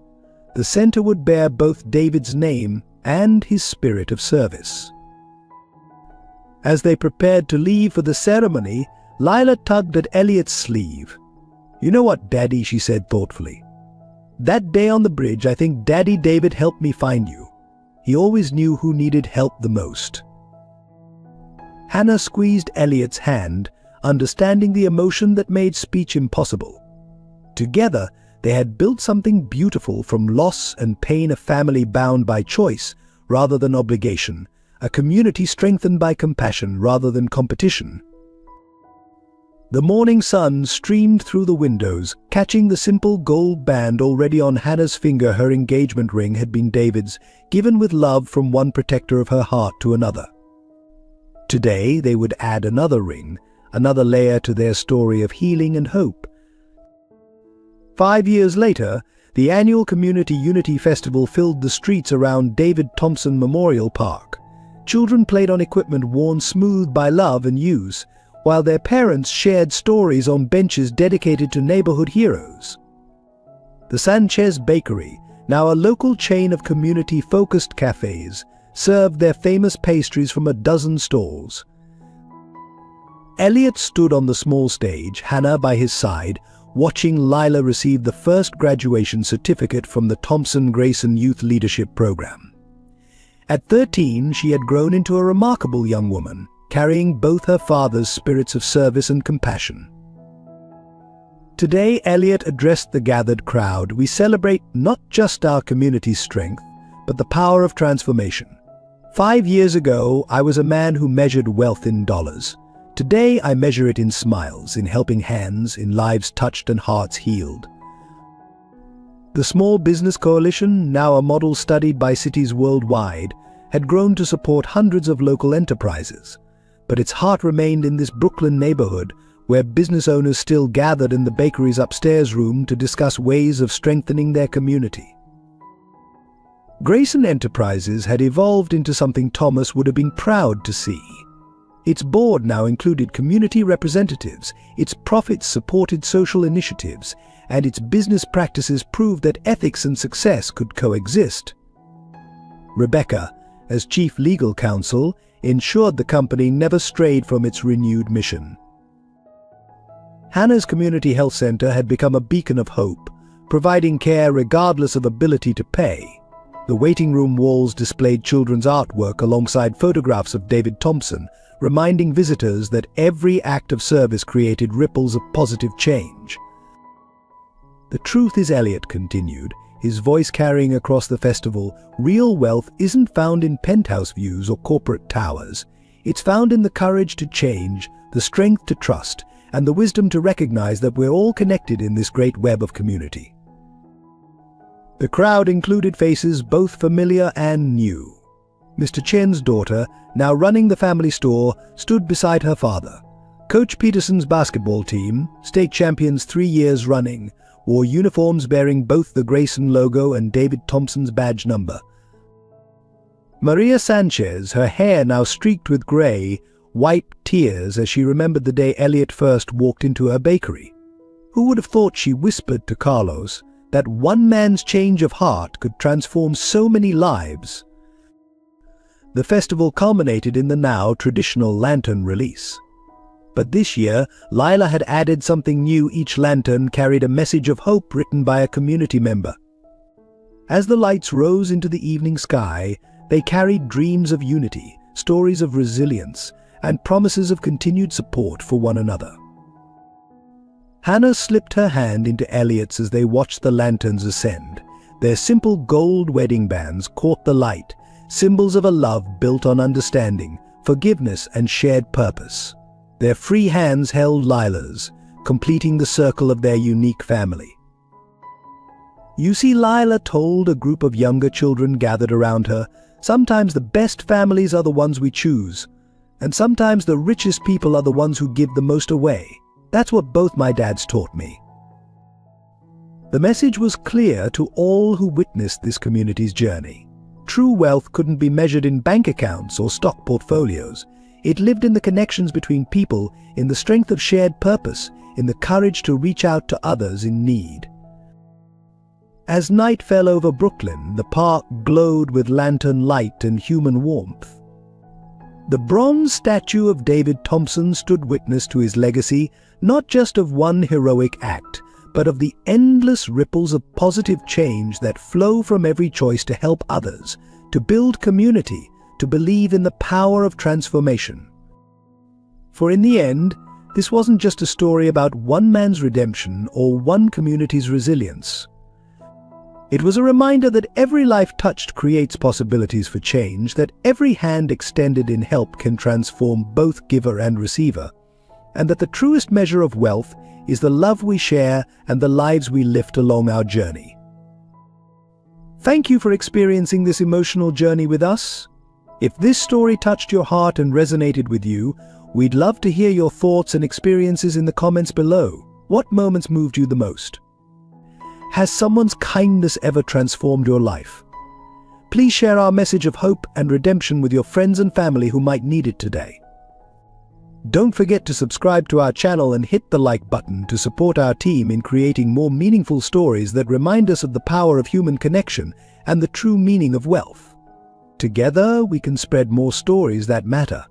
The center would bear both David's name and his spirit of service. As they prepared to leave for the ceremony, Lila tugged at Elliot's sleeve. "You know what, Daddy," she said thoughtfully. "That day on the bridge, I think Daddy David helped me find you. He always knew who needed help the most." Hannah squeezed Elliot's hand, understanding the emotion that made speech impossible. Together, they had built something beautiful from loss and pain: a family bound by choice rather than obligation, a community strengthened by compassion rather than competition. The morning sun streamed through the windows, catching the simple gold band already on Hannah's finger. Her engagement ring had been David's, given with love from one protector of her heart to another. Today they would add another ring, another layer to their story of healing and hope. 5 years later, the annual Community Unity Festival filled the streets around David Thompson Memorial Park. Children played on equipment worn smooth by love and use, while their parents shared stories on benches dedicated to neighborhood heroes. The Sanchez Bakery, now a local chain of community-focused cafes, served their famous pastries from a dozen stalls. Elliot stood on the small stage, Hannah by his side, watching Lila receive the first graduation certificate from the Thompson Grayson Youth Leadership Program. At 13, she had grown into a remarkable young woman, carrying both her father's spirits of service and compassion. Today, Elliot addressed the gathered crowd. "We celebrate not just our community's strength, but the power of transformation. 5 years ago, I was a man who measured wealth in dollars. Today, I measure it in smiles, in helping hands, in lives touched and hearts healed." The Small Business Coalition, now a model studied by cities worldwide, had grown to support hundreds of local enterprises. But its heart remained in this Brooklyn neighborhood, where business owners still gathered in the bakery's upstairs room to discuss ways of strengthening their community. Grayson Enterprises had evolved into something Thomas would have been proud to see. Its board now included community representatives, its profits supported social initiatives, and its business practices proved that ethics and success could coexist. Rebecca, as chief legal counsel, ensured the company never strayed from its renewed mission. Hannah's Community Health Center had become a beacon of hope, providing care regardless of ability to pay. The waiting room walls displayed children's artwork alongside photographs of David Thompson, reminding visitors that every act of service created ripples of positive change. "The truth is," Elliot continued, his voice carrying across the festival, "real wealth isn't found in penthouse views or corporate towers. It's found in the courage to change, the strength to trust, and the wisdom to recognize that we're all connected in this great web of community." The crowd included faces both familiar and new. Mr. Chen's daughter, now running the family store, stood beside her father. Coach Peterson's basketball team, state champions 3 years running, wore uniforms bearing both the Grayson logo and David Thompson's badge number. Maria Sanchez, her hair now streaked with gray, wiped tears as she remembered the day Elliot first walked into her bakery. Who would have thought, she whispered to Carlos, that one man's change of heart could transform so many lives? The festival culminated in the now traditional lantern release. But this year, Lila had added something new. Each lantern carried a message of hope written by a community member. As the lights rose into the evening sky, they carried dreams of unity, stories of resilience, and promises of continued support for one another. Hannah slipped her hand into Elliot's as they watched the lanterns ascend. Their simple gold wedding bands caught the light, symbols of a love built on understanding, forgiveness, and shared purpose. Their free hands held Lila's, completing the circle of their unique family. "You see," Lila told a group of younger children gathered around her, "sometimes the best families are the ones we choose, and sometimes the richest people are the ones who give the most away. That's what both my dads taught me." The message was clear to all who witnessed this community's journey. True wealth couldn't be measured in bank accounts or stock portfolios. It lived in the connections between people, in the strength of shared purpose, in the courage to reach out to others in need. As night fell over Brooklyn, the park glowed with lantern light and human warmth. The bronze statue of David Thompson stood witness to his legacy, not just of one heroic act, but of the endless ripples of positive change that flow from every choice to help others, to build community, to believe in the power of transformation. For in the end, this wasn't just a story about one man's redemption or one community's resilience. It was a reminder that every life touched creates possibilities for change, that every hand extended in help can transform both giver and receiver, and that the truest measure of wealth is the love we share and the lives we lift along our journey. Thank you for experiencing this emotional journey with us. If this story touched your heart and resonated with you, we'd love to hear your thoughts and experiences in the comments below. What moments moved you the most? Has someone's kindness ever transformed your life? Please share our message of hope and redemption with your friends and family who might need it today. Don't forget to subscribe to our channel and hit the like button to support our team in creating more meaningful stories that remind us of the power of human connection and the true meaning of wealth. Together, we can spread more stories that matter.